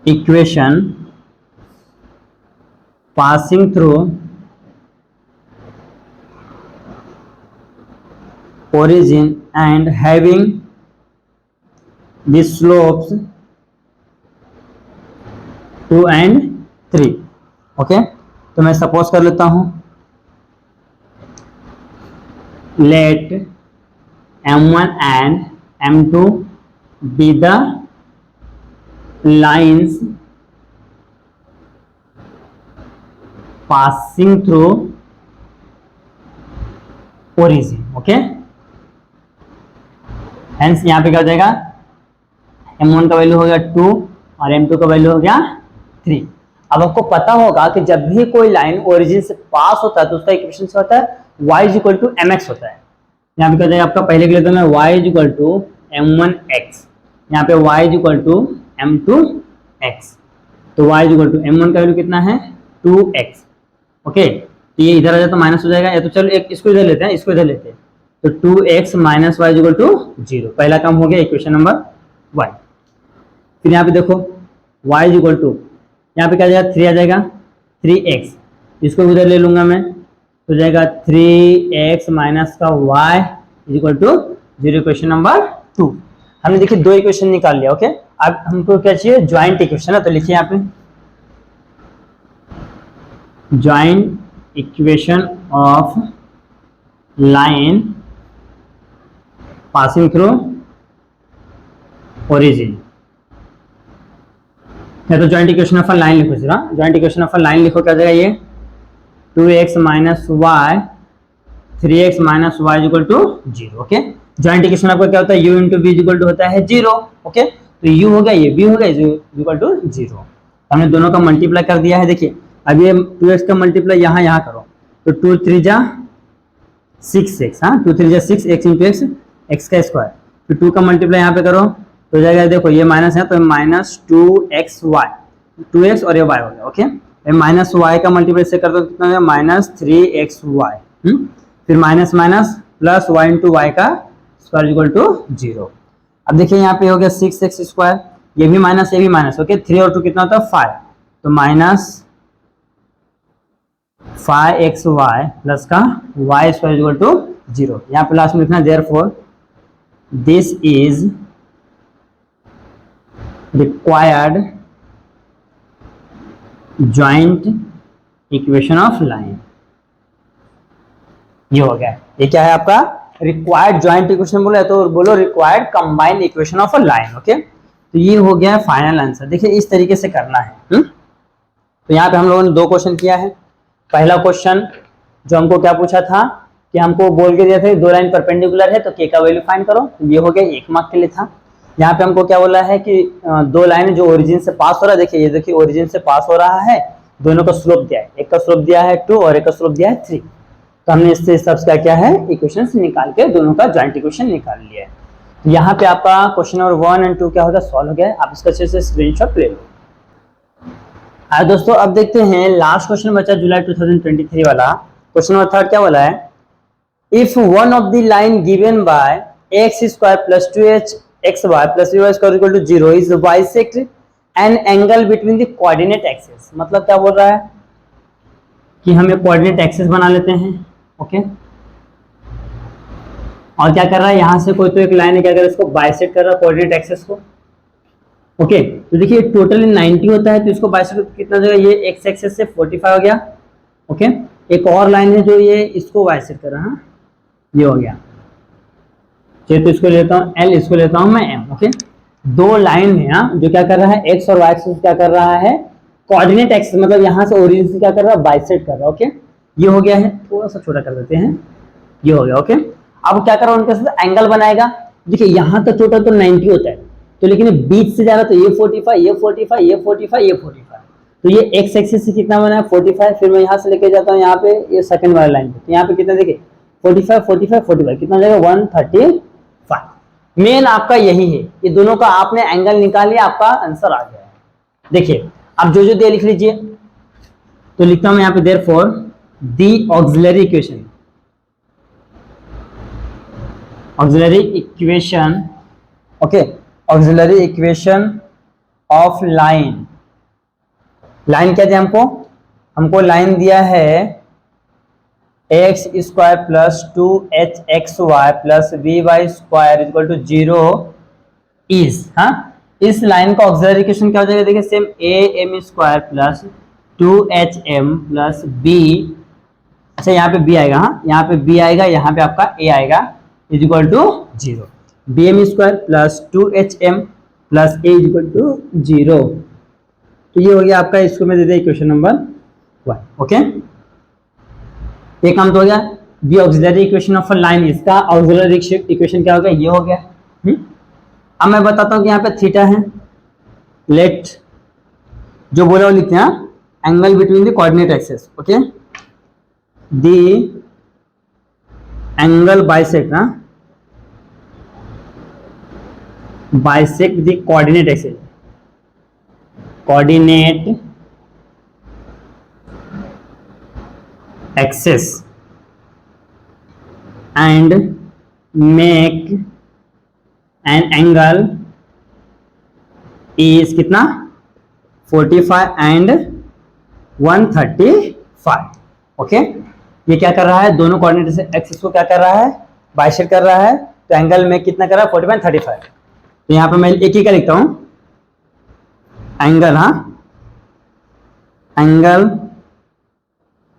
equation passing through origin and having the slopes 2 and 3। Okay, तो मैं सपोज कर लेता हूं let m1 and m2 be the lines passing through origin। Okay, hence यहाँ पे क्या हो जाएगा, m1 का वैल्यू हो गया 2 और m2 का वैल्यू हो गया 3। अब आपको पता होगा कि जब भी कोई लाइन ओरिजिन से पास होता है तो उसका इक्वेशन से होता है y इक्वल टू mx होता है। यहाँ पे क्या हो जाएगा आपका, पहले के लिए तो मैं y इक्वल टू m1x, यहाँ पे y इक्वल टू m2x, तो y इक्वल टू m1 का वैल्यू कितना है 2x। ओके, तो ये इधर आ जाए तो माइनस हो जाएगा, या तो चलो एक इसको इधर लेते हैं, इसको इधर लेते हैं, तो 2x minus Y equal to 0, पहला काम हो गया इक्वेशन नंबर 1। फिर यहाँ पे देखो y इक्वल टू, यहाँ पे क्या आ जाएगा 3 आ जाएगा 3x, इसको उधर ले लूंगा मैं तो जाएगा 3x माइनस का y equal to 0, equation number 2। हमने देखिए दो इक्वेशन निकाल लिया। ओके, अब हमको क्या चाहिए, ज्वाइंट इक्वेशन है, तो लिखिए यहाँ पे joint equation of line passing through origin, या तो joint equation of a line लिखो, जरा joint equation of a line लिखो, क्या जाएगा ये 2x minus y 3x minus y is equal to 0। Okay, joint equation आपका क्या होता है, u into v is equal to होता है 0। ओके, तो u हो गया, ये v हो गया, इज इक्वल टू 0। हमने दोनों का मल्टीप्लाई कर दिया है। देखिए अब ये 2x का मल्टीप्लाई यहाँ करो, तो 2 3 जा 6x, हाँ 2 3 जा 6 x इंटू एक्स, एक्स का स्क्वायर, फिर 2 का मल्टीप्लाई यहाँ पे करो तो जाएगा, देखो ये माइनस है तो माइनस 2xy, 2x और ये y हो गया। ओके, माइनस वाई का मल्टीप्लाई से कर दो, कितना हो गया, माइनस 3xy, फिर minus minus plus y into y का स्क्वायर इक्वल टू 0। अब देखिए यहाँ पे हो गया 6x स्क्वायर, ये भी माइनस ये भी माइनस। ओके, 3 और 2 कितना होता है 5, तो माइनस 5xy प्लस का y स्क्वायर इक्वल टू 0। यहाँ पे लास्ट में लिखना therefore this is required joint equation of line. ये हो गया, ये क्या है आपका रिक्वायर्ड ज्वाइंट इक्वेशन बोला है, तो बोलो required combined equation of a line. Okay, तो ये हो गया फाइनल आंसर। देखिए इस तरीके से करना है। तो यहाँ पे हम लोगों ने 2 क्वेश्चन किया है। पहला क्वेश्चन जो हमको क्या पूछा था कि हमको बोल के दिया था 2 लाइन परपेंडिकुलर है तो k का वैल्यू फाइंड करो, ये हो गया 1 मार्क के लिए था। यहाँ पे हमको क्या बोला है कि 2 लाइन जो ओरिजिन से पास हो रहा है, देखिए ये देखिए ओरिजिन से पास हो रहा है, दोनों का स्लोप दिया है, एक का स्लोप दिया है 2 और एक का स्लोप दिया है 3। तो हमने इससे हिसाब से क्या किया है, इक्वेशन निकाल के दोनों का ज्वाइंट इक्वेशन निकाल लिया है। तो यहाँ पे आपका क्वेश्चन नंबर 1 और 2 क्या होगा, सॉल्व हो गया है। आप इसका अच्छे से स्क्रीनशॉट ले लो। दोस्तों अब देखते हैं लास्ट क्वेश्चन बचा जुलाई 2023 वाला। क्वेश्चन नंबर 3 क्या बोला है, if one of the line given by x square plus 2hxy plus y square equal to 0 is bisect an angle between the coordinate axis. मतलब क्या बोल रहा है कि हमें कोऑर्डिनेट एक्सिस बना लेते हैं। ओके, और क्या कर रहा है, यहां से कोई तो एक लाइन है, क्या कर रहा है, इसको बाइसेक्ट कर रहा है कोऑर्डिनेट एक्सिस को। ओके, तो देखिए टोटली 90 होता है, तो इसको बाइसेक्ट कितना देगा, ये एक्स एक्सिस से 45 हो गया। ओके, एक और लाइन है जो ये इसको बाइसेक्ट कर रहा है, ये हो गया। चलिए तो इसको लेता हूँ L, इसको लेता हूँ मैं M। ओके, 2 लाइन है यहाँ जो क्या कर रहा है, एक्स और वाई एक्सिस क्या कर रहा है, कोऑर्डिनेट एक्सिस, मतलब यहाँ से ओरिजिन से क्या कर रहा है, बाइसेक्ट कर रहा है। ओके, ये हो गया है, थोड़ा सा छोटा कर देते हैं, ये हो गया। ओके, अब क्या कर रहा है, उनके साथ एंगल बनाएगा। देखिए यहाँ तक टोटल तो 90 होता है, तो लेकिन बीच से जा रहा तो ये 45, ये 45, ये 45, ये 45, तो ये एक्स एक्सिस से कितना बना है 45। फिर मैं यहाँ से लेके जाता हूँ यहाँ पे ये सेकंड वाला लाइन पे, तो यहाँ पे कितना देखिए 45 45 45 कितना जाएगा 135। मेन आपका यही है, ये दोनों का आपने एंगल निकाल लिया, आपका आंसर आ गया है। देखिए अब जो दे लिख लीजिए, तो लिखता हूं मैं यहाँ पे therefore the auxiliary equation, auxiliary equation, okay, auxiliary equation of line. Line क्या दिया हमको लाइन दिया है x square plus 2hxy plus vy square equal to 0 is, हाँ, इस लाइन का ऑक्सिलरी इक्वेशन क्या हो जाएगा, देखिए same am square plus 2hm plus b, अच्छा यहाँ पे b आएगा, हाँ यहाँ पे b आएगा, यहाँ पे आपका a आएगा, is equal to 0, bm square plus 2hm plus a is equal to 0। तो ये हो गया आपका, इसको मैं दे दिया इक्वेशन नंबर 1। ओके, ये काम तो हो गया। The auxiliary equation of a line, इसका ऑक्सिलरी इक्वेशन क्या हो गया, ये हो गया। अब मैं बताता हूँ कि यहाँ पे थीटा है, लेट जो बोला वो लिखते हैं, angle between the coordinate axis. Okay, the angle bisect, ना bisect the coordinate axis, coordinate axis and make an angle is कितना 45 and 135। ओके, ये क्या कर रहा है, दोनों कोऑर्डिनेट एक्सिस को क्या कर रहा है, बाइसेक्ट कर रहा है, तो एंगल में कितना कर रहा है 45 35। तो यहाँ पे मैं एक ही का लिखता हूं, एंगल, हाँ angle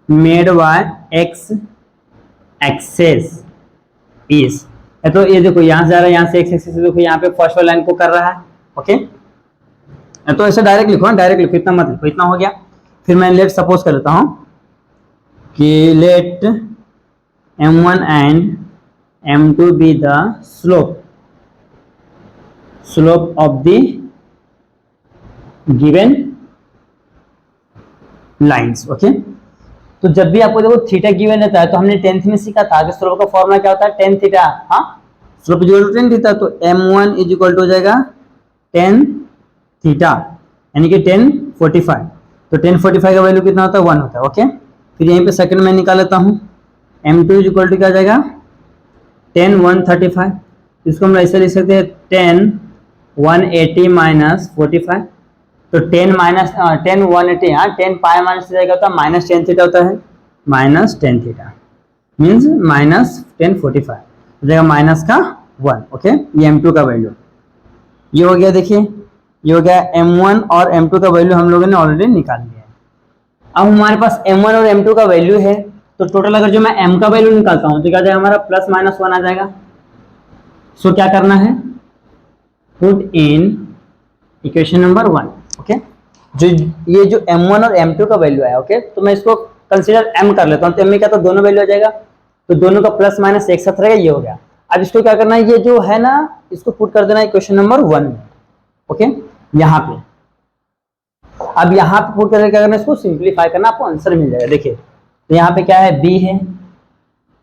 made by x axes is, तो ये देखो यहाँ से जा रहा है, यहाँ से एक्स एक्सेस, देखो यहाँ पे फर्स्ट वाला लाइन को कर रहा है। ओके, तो ऐसे डायरेक्ट लिखो, डायरेक्ट लिखो, इतना मत लिखो, इतना हो गया। फिर मैं लेट सपोज कर लेता हूँ कि late m1 and m2 be the slope of the given lines. Okay, तो जब भी आपको देखो थीटा गिवन रहता है तो हमने 10th में सीखा था कि स्लोप का फॉर्मूला क्या होता है, tan थीटा. हाँ, slope is equal to tan theta, तो m1 इज इक्वल टू हो जाएगा tan थीटा यानी कि 1045. तो 1045 का वैल्यू कितना होता है, 1 होता है. ओके, फिर यहीं पे सेकंड में निकाल लेता हूँ. m2 इज इक्वल टू क्या हो जाएगा, tan 135. इसको हम ऐसे लिख सकते हैं tan 180 माइनस 45. तो 10 माइनस 10 180, हाँ 10 पाई माइनस जाएगा तो माइनस टेन थीटा होता है, minus tan theta means minus 1045 हो जाएगा माइनस का 1. ओके, ये m2 का वैल्यू ये हो गया. देखिए ये हो गया m1 और m2 का वैल्यू हम लोगों ने ऑलरेडी निकाल लिया है. अब हमारे पास m1 और m2 का वैल्यू है, तो टोटल अगर जो मैं m का वैल्यू निकालता हूँ तो क्या जाएगा हमारा प्लस माइनस 1 आ जाएगा. सो क्या करना है, put in equation number 1. Okay, जो ये जो m1 और m2 का वैल्यू है, ओके, तो मैं इसको कंसीडर m कर लेता हूँ. तो m में क्या, तो दोनों वैल्यू आ जाएगा, तो दोनों का प्लस माइनस एक साथ रहेगा. ये हो गया. अब इसको क्या करना है, ये जो है ना इसको पुट कर देना है इक्वेशन नंबर 1 में. ओके, यहाँ पे अब यहाँ पे पुट करके क्या करना है, इसको सिंप्लीफाई करना, आपको आंसर मिल जाएगा. देखिए तो यहाँ पे क्या है, b है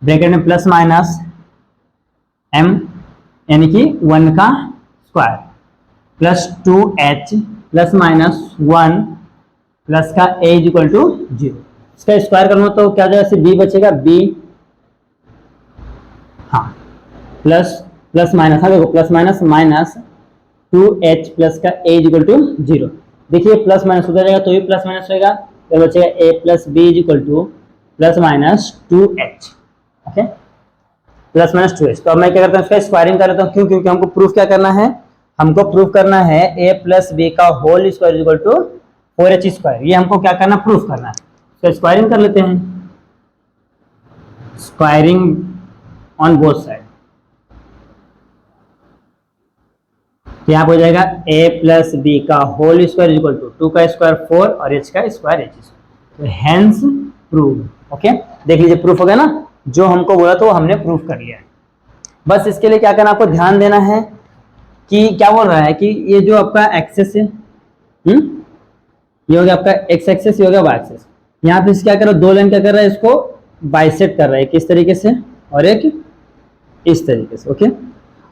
ब्रैकेट में प्लस माइनस m यानी कि 1 का square plus 2h plus minus 1 plus का a इज इक्वल टू 0. इसका स्क्वायर करना तो क्या जाएगा, b बचेगा, b हाँ प्लस प्लस माइनस, हाँ देखो plus minus minus 2h plus का a इज इक्वल टू 0. देखिए प्लस माइनस उधर जाएगा तो भी प्लस माइनस होगा, तो बचेगा a plus b is equal two plus minus 2h. Okay, plus minus 2h. तो अब मैं क्या करता हूँ, इसका स्क्वायरिंग कर लेता हूँ. क्यों, क्योंकि हमको प्रूफ क्या करना है, हमको प्रूफ करना है a प्लस बी का whole square equal to 4h square. ये हमको क्या करना, प्रूफ करना है. तो स्क्वायरिंग कर लेते हैं, स्क्वायरिंग ऑन बोथ साइड. तो यहाँ हो जाएगा a प्लस बी का होल स्क्वायर इक्वल टू 2 का स्क्वायर 4 और h का स्क्वायर h. तो हेंस प्रूव. ओके, देख लीजिए प्रूफ हो गया ना, जो हमको बोला तो हमने प्रूफ कर लिया है. बस इसके लिए क्या करना, आपको ध्यान देना है कि क्या बोल रहा है कि ये जो आपका एक्सेस है, ये हो गया आपका एक्स एक्सेस, ये हो गया वाई एक्सेस. यहाँ पे क्या कर रहा है, दो लाइन क्या कर रहा है, इसको बाइसेक्ट कर रहा है किस तरीके से और एक इस तरीके से. ओके,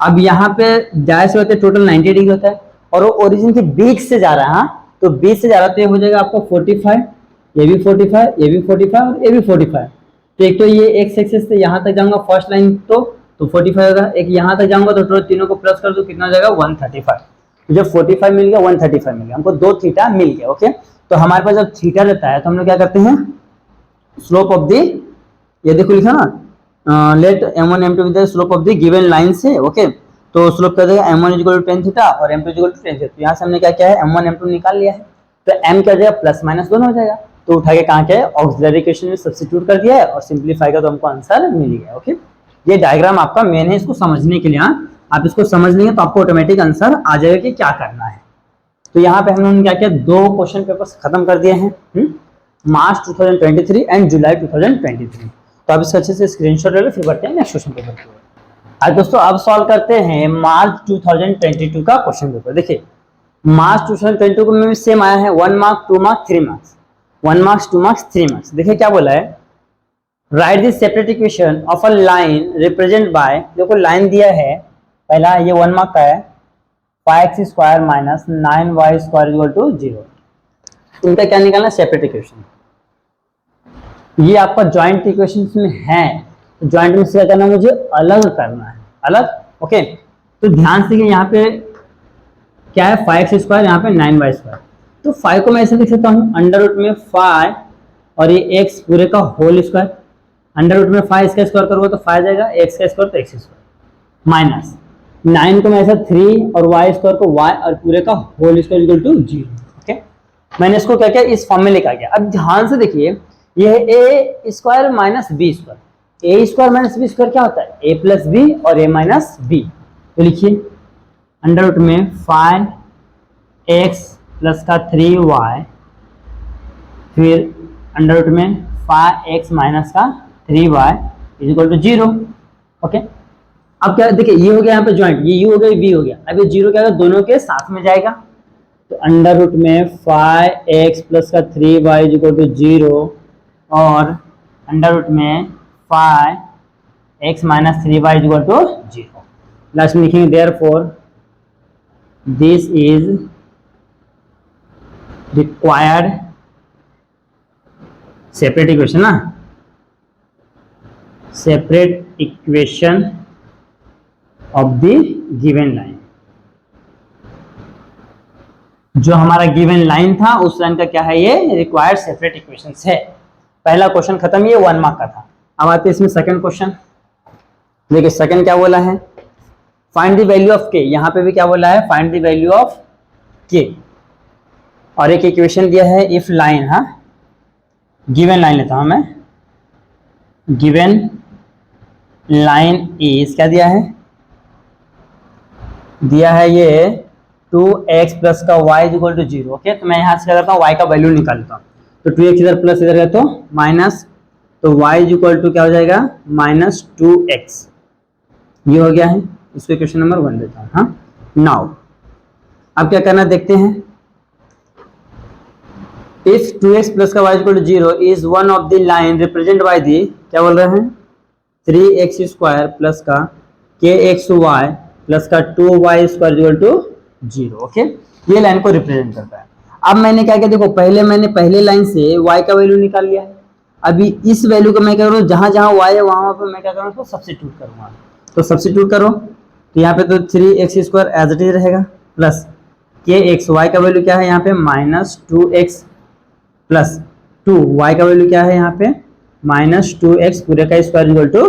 अब यहाँ पे जाहिर से होते टोटल 90 डिग्री होता है और वो ओरिजिन के बीच से जा रहा है. हाँ, तो बीच से जा रहा है तो ये हो जाएगा आपको 45, ये भी 45, ये भी 45 और ये भी 45. तो एक तो ये एक्स एक्सेस से यहाँ तक जाऊंगा फर्स्ट लाइन तो 45 होगा, एक यहाँ तक जाऊंगा तो टोटल तीनों को प्लस कर दो, कितना हो जाएगा 135. तो जब 45 मिल गया 135 मिल गया, हमको 2 थीटा मिल गया. ओके, तो हमारे पास जब थीटा रहता है तो हम लोग क्या करते हैं, स्लोप ऑफ द, ये देखो लिखा ना, let m1 m2 with the slope of the given line से. ओके, तो स्लोप कर देगा m1 is equal to tan theta और m2 is equal to tan theta. तो यहाँ से हमने क्या किया है, m1 m2 निकाल लिया है, तो m क्या हो जाएगा, प्लस माइनस दोनों हो जाएगा. तो उठा के कहाँ के ऑक्सिलरी इक्वेशन में सब्स्टिट्यूट कर दिया है और सिंपलीफाई का तो हमको आंसर मिल गया. ओके, ये डायग्राम आपका मेन है, इसको समझने के लिए. हाँ, आप इसको समझ लेंगे तो आपको ऑटोमेटिक आंसर आ जाएगा कि क्या करना है. तो यहाँ पे हमने क्या किया, 2 क्वेश्चन पेपर्स खत्म कर दिए हैं, मार्च 2023 एंड जुलाई 2023. तो आप इसका अच्छे से स्क्रीनशॉट ले लो, फिर बढ़ते हैं नेक्स्ट क्वेश्चन पेपर की ओर. आज दोस्तों अब सॉल्व करते हैं मार्च 2022 का क्वेश्चन पेपर. देखिए मार्च 2022 में भी सेम आया है, 1 mark 2 mark 3 marks, 1 marks 2 marks 3 marks. देखिए क्या बोला है, write this separate equation of a line represent by, देखो लाइन दिया है, पहला ये 1 मार्क का है, 5x square minus 9y square equal to 0. इनका क्या निकालना है, सेपरेट इक्वेशन. ये आपका ज्वाइंट इक्वेशन में है, तो ज्वाइंट में से क्या करना है, मुझे अलग करना है, अलग. ओके, तो ध्यान से यहाँ पे क्या है, 5x स्क्वायर, यहाँ पे 9y स्क्वायर. तो 5 को मैं ऐसे लिख सकता हूँ अंडर रूट में 5 और ये x पूरे का होल स्क्वायर. अंडर रूट में 5 इसका स्क्वायर करोगे तो 5 जाएगा, x का स्क्वायर तो x स्क्वायर माइनस 9 को मैं ऐसा 3 और y स्क्वायर को y और पूरे का whole square equal to 0. Okay, मैंने इसको क्या किया, इस फॉर्म में लिखा गया. अब ध्यान से देखिए, ये है a square minus b square. a square minus b square क्या होता है, a प्लस b और a माइनस b. तो लिखिए अंडर रूट में 5x प्लस का 3y, फिर अंडर रूट में 5x माइनस का 3y is equal to 0। Okay, अब क्या देखिए, ये हो गया यहाँ पे ज्वाइंट, ये यू हो गया, वी हो गया। अब ये 0 क्या होगा, दोनों के साथ में जाएगा, तो अंडर रूट में 5x प्लस का 3y इज इक्वल टू 0 और अंडर रूट में 5x minus 3y is equal to 0। Last में लिखेंगे therefore this is required separate equation ना, separate equation of the given line. जो हमारा गिवन लाइन था उस लाइन का क्या है, ये रिक्वायर्ड सेपरेट इक्वेशंस है। पहला क्वेश्चन खत्म, ये 1 मार्क का था। अब आते हैं इसमें सेकंड क्वेश्चन। देखिए सेकंड क्या बोला है, फाइंड द वैल्यू ऑफ के। यहाँ पे भी क्या बोला है, फाइंड द वैल्यू ऑफ के, और एक इक्वेशन दिया है इफ लाइन, हाँ गिवन लाइन लेता हूं मैं, गिवन लाइन इज क्या दिया है, दिया है ये 2x प्लस का y is equal to 0। Okay, तो मैं यहाँ से क्या करता हूँ, y का वैल्यू निकालता हूँ, तो 2x इधर प्लस इधर है तो माइनस, तो y इज इक्वल टू क्या हो जाएगा, माइनस 2x। ये हो गया है, इसको क्वेश्चन नंबर 1 देता हूँ। हाँ, नाउ अब क्या करना देखते हैं, इफ 2x प्लस का y is equal to 0 is one of the line represent by the, क्या बोल रहे हैं, 3x स्क्वायर प्लस का kxy प्लस का 2y square equal to 0। Okay, ये लाइन को रिप्रेजेंट करता है। अब मैंने क्या किया, देखो पहले मैंने पहले लाइन से y का वैल्यू निकाल लिया है। अभी इस वैल्यू को मैं क्या करूँ, जहां जहां y है वहां पर मैं क्या करूँ, उसको सब्स्टिट्यूट करूंगा। तो सब्स्टिट्यूट करो, तो यहाँ पे तो 3x square as it is रहेगा, प्लस kxy का वैल्यू क्या है यहाँ पे, माइनस 2x प्लस 2y का वैल्यू क्या है यहाँ पे, माइनस 2x पूरे का स्क्वायर इक्वल टू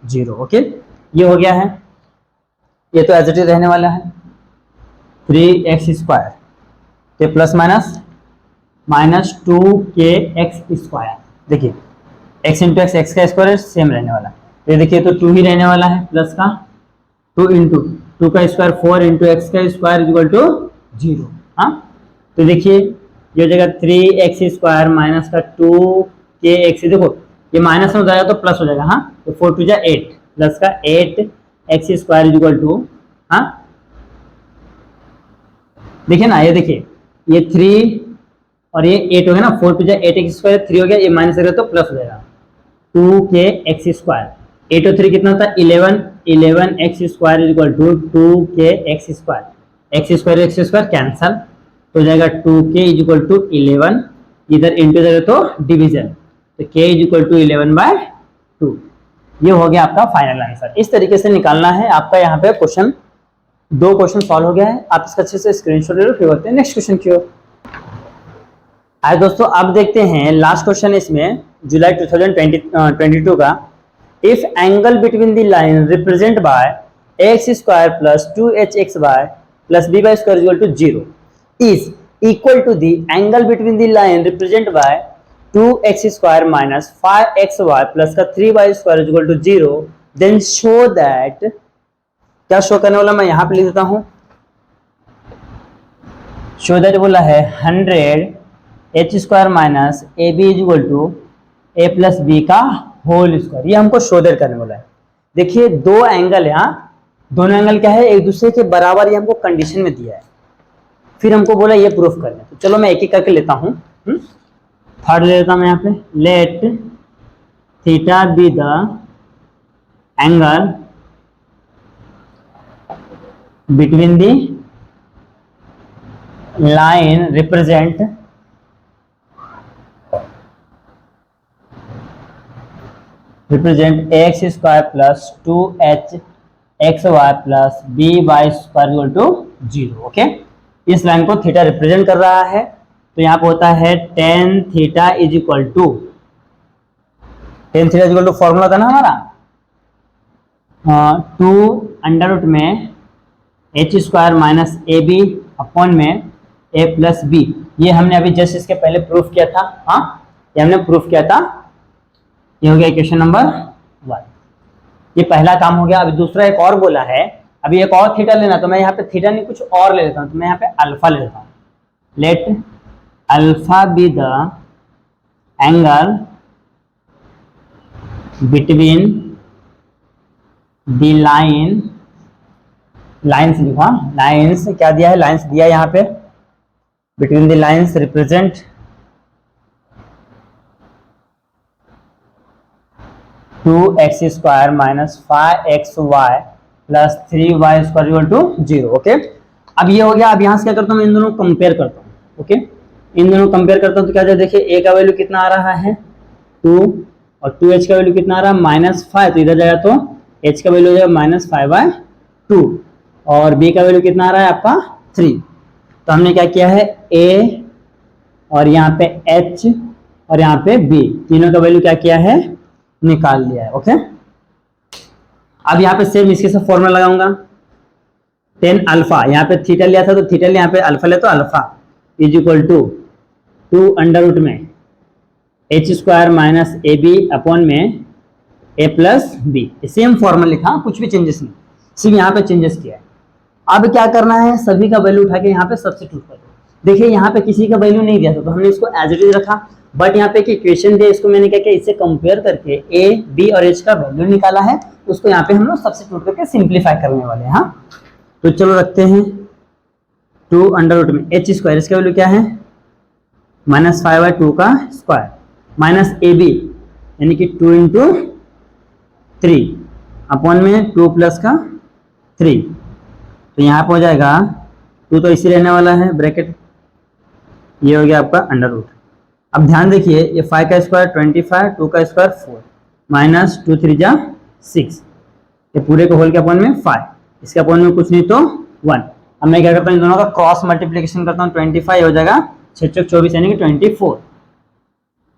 0। ओके, ये हो गया है, ये तो एज इट इज रहने वाला है 3x स्क्वायर, तो plus minus minus 2kx square. देखिए x इंटू एक्स, एक्स का स्क्वायर सेम रहने वाला है, ये देखिए तो 2 ही रहने वाला है, प्लस का 2 इंटू 2 का स्क्वायर 4 इंटू एक्स का स्क्वायर इक्वल टू 0। हाँ, तो देखिए ये हो जाएगा 3x स्क्वायर माइनस का 2kx, देखो ये माइनस में हो जाएगा तो प्लस हो जाएगा। हाँ, तो 4 टू जा 8 प्लस का 8x स्क्वायर इक्वल टू, हाँ देखिए ना, ये देखिए ये 3 और ये 8 हो गया ना, 4 टू जा 8x स्क्वायर, 3 हो गया, ये माइनस करेगा तो प्लस हो जाएगा 2kx स्क्वायर, 8 और 3 कितना होता है 11, 11x square is equal to 2kx square, x square cancel तो हो जाएगा 2k इज इक्वल टू 11, इधर इंटू जाएगा तो डिवीजन, तो k इज इक्वल टू 11/2। ये हो गया आपका फाइनल आंसर। इस तरीके से निकालना है आपका। यहाँ पे क्वेश्चन 2 क्वेश्चन सॉल्व हो गया है, आप इसका अच्छे से स्क्रीनशॉट ले लो, फिर होते हैं नेक्स्ट क्वेश्चन की ओर। आइए दोस्तों, अब देखते हैं लास्ट क्वेश्चन इसमें, जुलाई 2022 का। If angle between the line represent by x square plus 2hxy plus by square equal to 0 is equal to the angle between the line represented by 2x square minus 5xy plus का 3y square is equal to 0, then show that, क्या show करने वाला मैं यहाँ पे लिख देता हूँ, show that बोला है 100 h square minus A b is equal to a plus B का होल स्क्वायर। ये हमको शो दैट करने वाला है। देखिए 2 एंगल यहाँ, दोनों एंगल क्या है, एक दूसरे के बराबर, ये हमको कंडीशन में दिया है, फिर हमको बोला ये प्रूफ करना। तो चलो मैं एक एक करके लेता हूँ। थर्ड ले लेता हूँ मैं यहाँ पे, let theta be the angle between the line represent x square plus 2hxy plus by square equal to 0। Okay, इस लाइन को थीटा रिप्रेजेंट कर रहा है, तो यहाँ पे होता है tan theta is equal to, tan theta is equal to formula था ना हमारा 2 अंडर रूट में h square minus A B upon में a प्लस बी। ये हमने अभी जस्ट इसके पहले प्रूफ किया था। हाँ, ये हमने प्रूफ किया था। ये हो गया इक्वेशन नंबर 1, ये पहला काम हो गया। अभी दूसरा एक और बोला है, अभी एक और थीटा लेना, तो मैं यहाँ पे थीटा नहीं कुछ और ले लेता हूँ, तो मैं यहाँ पे अल्फा ले लेता हूँ। Let alpha be the angle between the line, lines लिखा, लाइन्स क्या दिया है, लाइन्स दिया है यहाँ पे, between the lines represent 2x² minus 5xy plus 3y square equal to 0। Okay, अब ये हो गया। अब यहाँ से क्या करता हूँ, इन दोनों को कंपेयर करता हूँ। ओके, इन दोनों कंपेयर करता हूँ तो क्या देखिए, a का वैल्यू कितना आ रहा है 2 और 2h का वैल्यू कितना आ रहा है -5, तो इधर जाएगा तो h का वैल्यू हो जाएगा -5/2 और b का वैल्यू कितना आ रहा है आपका 3। तो हमने क्या किया है, a और यहाँ पे h और यहाँ पे b, तीनों का वैल्यू क्या किया है, निकाल लिया है। ओके, अब यहाँ पे सेम इसके साथ फॉर्मूला लगाऊंगा, tan अल्फा, यहाँ पे थीटा लिया था तो थीटा लिया, यहाँ पे अल्फा ले तो alpha is equal to 2 under root में h² माइनस ab अपॉन में a plus b. Same formula लिखा, कुछ भी चेंजेस नहीं, सिर्फ यहाँ पे चेंजेस किया है। अब क्या करना है, सभी का वैल्यू उठा के यहाँ पे सब्स्टिट्यूट कर दो। देखिए यहाँ पे किसी का वैल्यू नहीं दिया था तो हमने इसको एज इट इज रखा, बट यहाँ पे एक इक्वेशन दिया, इसको मैंने क्या किया, इससे कंपेयर करके a b और h का वैल्यू निकाला है, उसको यहाँ पे हम लोग सब्स्टिट्यूट करके सिंप्लीफाई करने वाले हैं। हाँ, तो चलो रखते हैं 2 अंडर रूट में h स्क्वायर, इसका वैल्यू क्या है -5/2 का स्क्वायर माइनस ab यानी कि 2 इंटू 3 अपॉन में 2 प्लस का 3, तो यहाँ पे हो जाएगा 2 तो इसी रहने वाला है ब्रैकेट, ये हो गया आपका अंडर रूट। अब ध्यान देखिए, ये 5 का स्क्वायर 25, 2 का स्क्वायर 4 माइनस 2 3 जा 6, ये पूरे को होल के अपॉन में 5, इसके अपॉन में कुछ नहीं तो 1। अब मैं क्या करता हूँ, इन दोनों का क्रॉस मल्टीप्लिकेशन करता हूँ, 25 हो जाएगा 6 चौक 24 यानी कि 24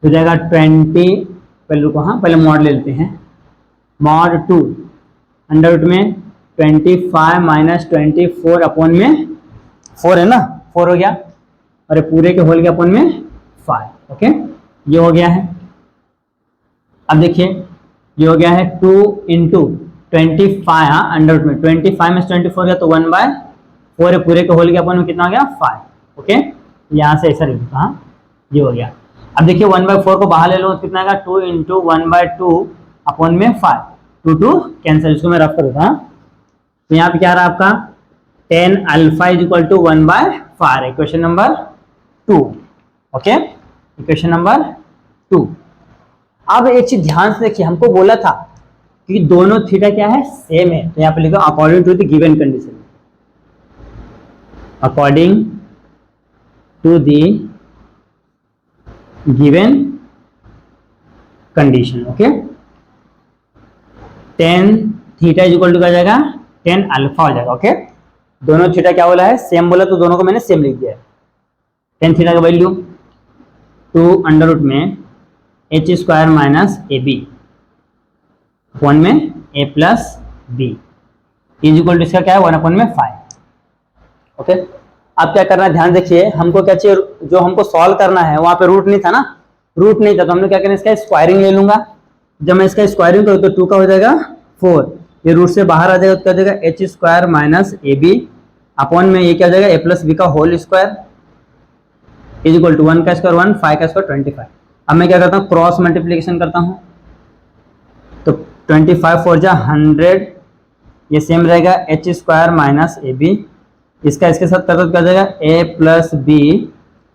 हो जाएगा 20, पहले को, हाँ पहले मॉड ले लेते हैं, मॉड 2 अंडर रूट में 25 माइनस 24 अपॉन में 4 है ना, 4 हो गया, और पूरे के होल के अपॉन में 5। ओके, ये हो गया है। अब देखिए ये हो गया है 2 इंटू 25, हाँ अंडर रूट में 25 में 24 गया तो 1/4 है, पूरे के होल के अपॉन में कितना हो गया 5। ओके, यहाँ से ऐसा लिखा, हाँ ये हो गया। अब देखिए 1/4 को बाहर ले लो, कितना आएगा 2 इंटू 1/2 अपॉन में 5, 2 कैंसिल, इसको मैं रफ कर देता हूँ। तो यहाँ पे क्या रहा आपका tan alpha is equal to 1/5, equation number 2। Okay, equation number 2। अब एक चीज ध्यान से देखिए, हमको बोला था कि दोनों थीटा क्या है, सेम है, तो यहाँ पे लिखो according to the given condition, according to the given condition. Okay, tan theta is equal to क्या जाएगा, tan अल्फा हो जाएगा। ओके, दोनों थीटा क्या बोला है, सेम बोला, तो दोनों को मैंने सेम लिख दिया है। tan थीटा का वैल्यू 2 अंडर रूट में h² माइनस ab अपॉन में a plus b is equal to इसका क्या है 1/5। ओके, अब क्या करना है, ध्यान देखिए, हमको क्या चाहिए, जो हमको सॉल्व करना है वहां पे रूट नहीं था ना, रूट नहीं था तो हमने क्या करना है, इसका स्क्वायरिंग ले लूंगा। जब मैं इसका स्क्वायरिंग करूँ तो 2 का हो जाएगा 4, ये रूट से बाहर आ जाएगा तो क्या हो जाएगा h² माइनस ab अपॉन में ये क्या हो जाएगा a प्लस b का whole square is equal to 1 का स्क्वायर 1, 5 का स्क्वायर 25। अब मैं क्या करता हूँ, क्रॉस मल्टीप्लिकेशन करता हूँ, तो 25 4 जा 100, ये सेम रहेगा h² माइनस ab, इसका इसके साथ करता क्या हो जाएगा a प्लस b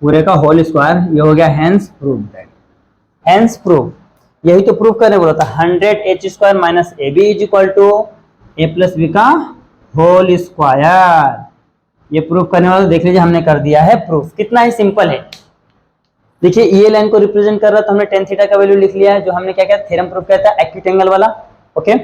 पूरे का होल स्क्वायर, ये हो गया हैंस प्रूव। हैंस प्रूव, यही तो प्रूव करने बोला था, 100h² minus ab is equal to a plus b का होल स्क्वायर। ये प्रूफ करने वाला देख लीजिए, हमने कर दिया है प्रूफ, कितना ही सिंपल है। देखिए ये लाइन को रिप्रेजेंट कर रहा है तो हमने tan थीटा का वैल्यू लिख लिया है, जो हमने क्या किया थ्योरम प्रूफ किया था एक्यूट एंगल वाला। ओके,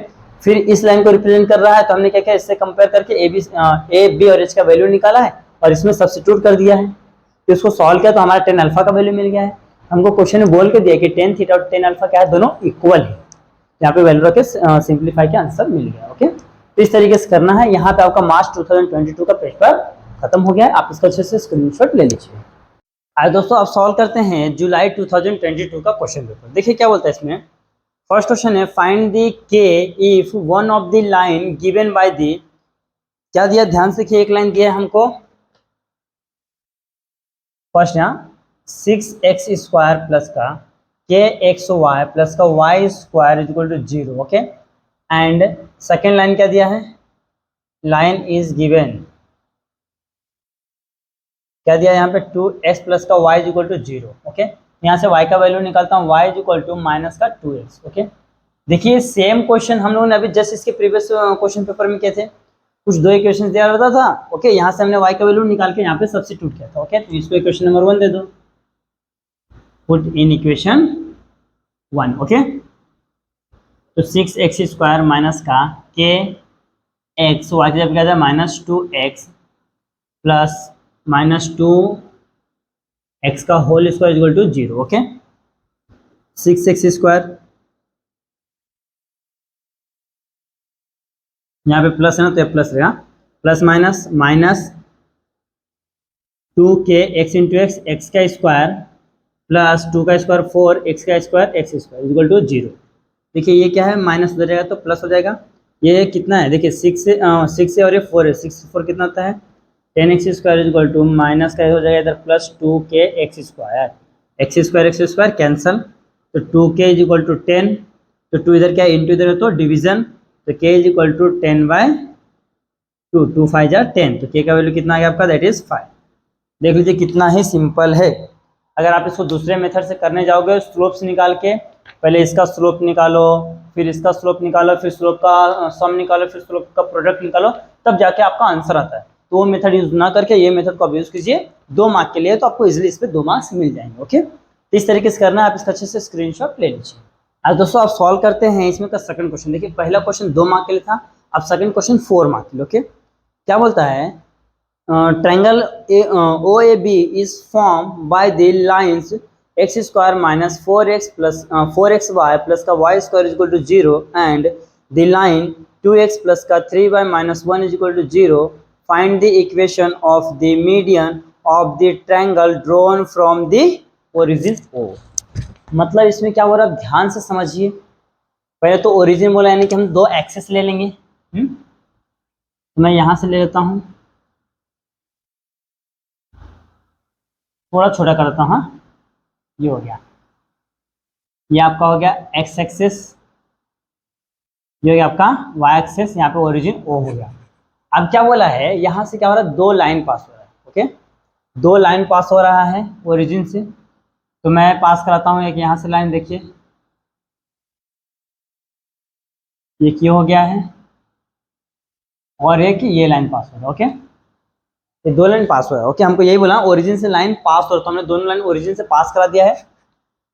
फिर इस लाइन को रिप्रेजेंट कर रहा है तो हमने क्या किया, इससे कंपेयर करके ए बी और एच का वैल्यू निकाला है और इसमें सब्स्टिट्यूट कर दिया है, तो इसको सॉल्व किया तो हमारा tan अल्फा का वैल्यू मिल गया है। हमको क्वेश्चन में बोल के दिया कि tan थीटा और tan अल्फा क्या है, दोनों इक्वल है, यहाँ पे वैल्यू रख के सिंप्लीफाई के आंसर मिल गया। ओके, तो इस तरीके से करना है। यहाँ पे आपका मार्च 2022 का पेपर खत्म हो गया है, आप इसका अच्छे से स्क्रीनशॉट ले लीजिए। आइए दोस्तों, अब सॉल्व करते हैं जुलाई 2022 का क्वेश्चन पेपर। देखिए क्या बोलता है इसमें, फर्स्ट क्वेश्चन है फाइंड द के if one of the line given by the, क्या दिया ध्यान से देखिए, एक लाइन दिया है हमको, फर्स्ट यहाँ 6x² प्लस का kxy प्लस का y² is equal to 0। Okay, and second line क्या दिया है, लाइन इज गिवन, क्या दिया है यहाँ पे 2x प्लस का y is equal to 0। Okay, यहाँ से y का वैल्यू निकालता हूँ, y is equal to minus का 2x। ओके, देखिए सेम क्वेश्चन हम लोगों ने अभी जस्ट इसके प्रीवियस क्वेश्चन पेपर में किए थे, कुछ दो इक्वेशन दिया रहता था। ओके, यहाँ से हमने y का वैल्यू निकाल के यहाँ पे सब्स्टिट्यूट किया था। ओके, तो इसको इक्वेशन नंबर 1 दे दो, पुट इन इक्वेशन 1। ओके, तो 6x स्क्वायर माइनस का k x y की जब क्या था minus 2x plus minus 2x का whole square equal to 0। Okay, 6x square, यहाँ पे प्लस है ना तो ये प्लस रहेगा, plus minus minus 2k x into x, x का स्क्वायर प्लस 2 का स्क्वायर 4 x का square x square equal to 0। देखिए ये क्या है, माइनस हो जाएगा तो प्लस हो जाएगा। ये कितना है, देखिए 6 से और ये 4 है, 6 4 कितना होता है 10x square equal to minus का हो जाएगा इधर plus 2k x square, x square cancel, तो 2k इज इक्वल टू 10, तो 2 इधर क्या है इंटू इधर है तो डिवीजन, तो k इज इक्वल टू 10/2, 2 5 जा 10, तो k का वैल्यू कितना आ गया आपका, दैट इज 5। देख लीजिए कितना ही सिंपल है। अगर आप इसको दूसरे मेथड से करने जाओगे स्लोप्स निकाल के, पहले इसका स्लोप निकालो, फिर इसका स्लोप निकालो, फिर स्लोप का सम निकालो, फिर स्लोप का प्रोडक्ट निकालो, तब जाके आपका आंसर आता है। तो वो मेथड यूज ना करके ये मेथड को आप यूज कीजिए 2 मार्क के लिए, तो आपको इजीली इस पे 2 मार्क्स मिल जाएंगे। ओके, तो इस तरीके से करना है, आप इसका अच्छे से स्क्रीनशॉट ले लीजिए। आज दोस्तों आप सॉल्व करते हैं इसमें का सेकंड क्वेश्चन। देखिए पहला क्वेश्चन 2 मार्क के लिए था, अब सेकंड क्वेश्चन 4 मार्क के लिए। ओके, क्या बोलता है, triangle OAB is form by the lines x square minus 4x plus 4xy plus का y square is equal to 0 and the line 2x plus का 3y minus 1 is equal to 0। Find the equation of the median of the triangle drawn from the origin O। मतलब इसमें क्या हो रहा है, ध्यान से समझिए। पहले तो ओरिजिन बोला यानी कि हम 2 एक्सेस ले लेंगे। तो मैं यहां से ले लेता हूं, थोड़ा छोटा कर देता हूं। हाँ, ये हो गया, ये आपका हो गया x एक्सेस, ये हो गया आपका y एक्सेस, यहाँ पे ओरिजिन O हो गया। अब क्या बोला है, यहां से क्या हो रहा है, 2 लाइन पास हो रहा है। ओके, 2 लाइन पास हो रहा है ओरिजिन से, तो मैं पास कराता हूं एक यहां से लाइन। देखिए ये क्यों हो गया है, और एक ये लाइन पास हो रहा है। ओके, ये 2 लाइन पास हो रहा है। ओके, हमको यही बोला ओरिजिन से लाइन पास हो रहा है, तो हमने दोनों लाइन ओरिजिन से पास करा दिया है।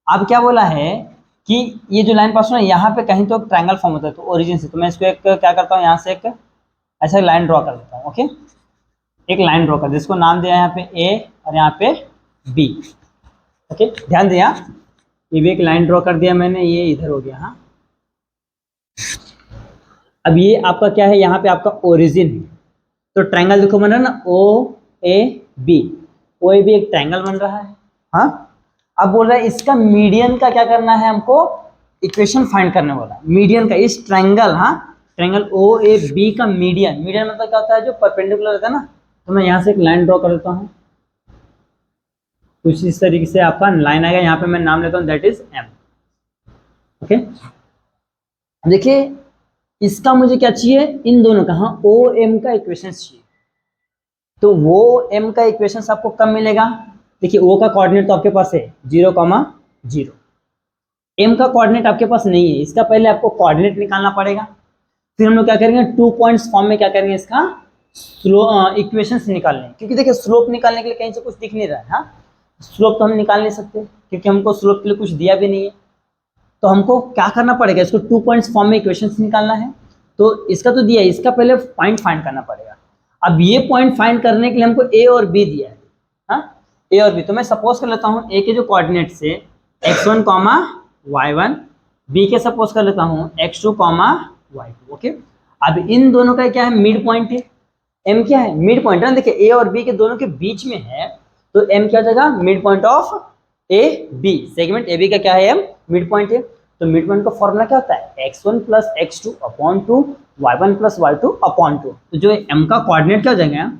अब क्या बोला है कि ये जो लाइन पास हो रहा है यहाँ पे कहीं तो ट्रायंगल फॉर्म होता है, तो ओरिजिन से, तो मैं इसको एक क्या करता हूँ, यहाँ से एक ऐसा लाइन ड्रॉ कर देता हूँ। ओके, एक लाइन ड्रॉ कर, जिसको नाम दिया है यहाँ पे A और यहाँ पे B। ओके, ध्यान दिया, ये भी एक लाइन ड्रॉ कर दिया मैंने, ये इधर हो गया। हाँ, अब ये आपका क्या है, यहाँ पे आपका ओरिजिन है, तो ट्रायंगल देखो बन रहा है ना OAB, OAB एक ट्रायंगल बन रहा है। हाँ, अब बोल रहा है इसका मीडियन का क्या करना है, हमको इक्वेशन फाइंड करने वाला मीडियन का, इस ट्रायंगल, हाँ ट्रायंगल OAB का मीडियन। मीडियन मतलब क्या होता है, जो परपेंडिकुलर रहता है ना। तो मैं यहाँ से एक लाइन ड्रॉ कर देता हूँ, कुछ इस तरीके से आपका लाइन आएगा, यहाँ पे मैं नाम लेता हूँ दैट इज M। ओके, देखिए इसका मुझे क्या चाहिए, इन दोनों का, हाँ OM का इक्वेशन चाहिए। तो वो M का इक्वेशन आपको कब मिलेगा, देखिए O का कोऑर्डिनेट तो आपके पास है 0,0, M का कोऑर्डिनेट आपके पास नहीं है, इसका पहले आपको कोऑर्डिनेट निकालना पड़ेगा। फिर हम लोग क्या करेंगे, 2 पॉइंट्स फॉर्म में क्या करेंगे, इसका इक्वेशंस निकालने, क्योंकि देखिए स्लोप निकालने के लिए कहीं से कुछ दिख नहीं रहा है। हाँ, स्लोप तो हम निकाल नहीं सकते क्योंकि हमको स्लोप के लिए कुछ दिया भी नहीं है, तो हमको क्या करना पड़ेगा, इसको 2 पॉइंट्स फॉर्म में इक्वेशंस निकालना है। तो इसका तो दिया है, इसका पहले पॉइंट फाइंड करना पड़ेगा। अब ये पॉइंट फाइंड करने के लिए हमको A और B दिया है। हाँ, A और B, तो मैं सपोज कर लेता हूँ A के जो कोऑर्डिनेट से x1, y1, B के सपोज कर लेता हूँ x2, y2। ओके, अब इन दोनों का क्या है, मिड पॉइंट है। M क्या है, मिड पॉइंट है ना। देखिए A और B के दोनों के बीच में है, तो M क्या हो जाएगा, mid point of AB, segment AB का क्या है, M मिड पॉइंट है। तो मिड पॉइंट का फॉर्मूला क्या होता है, x1 plus x2 upon 2, y1 plus y2 upon 2। तो जो M का कोऑर्डिनेट क्या हो जाएगा,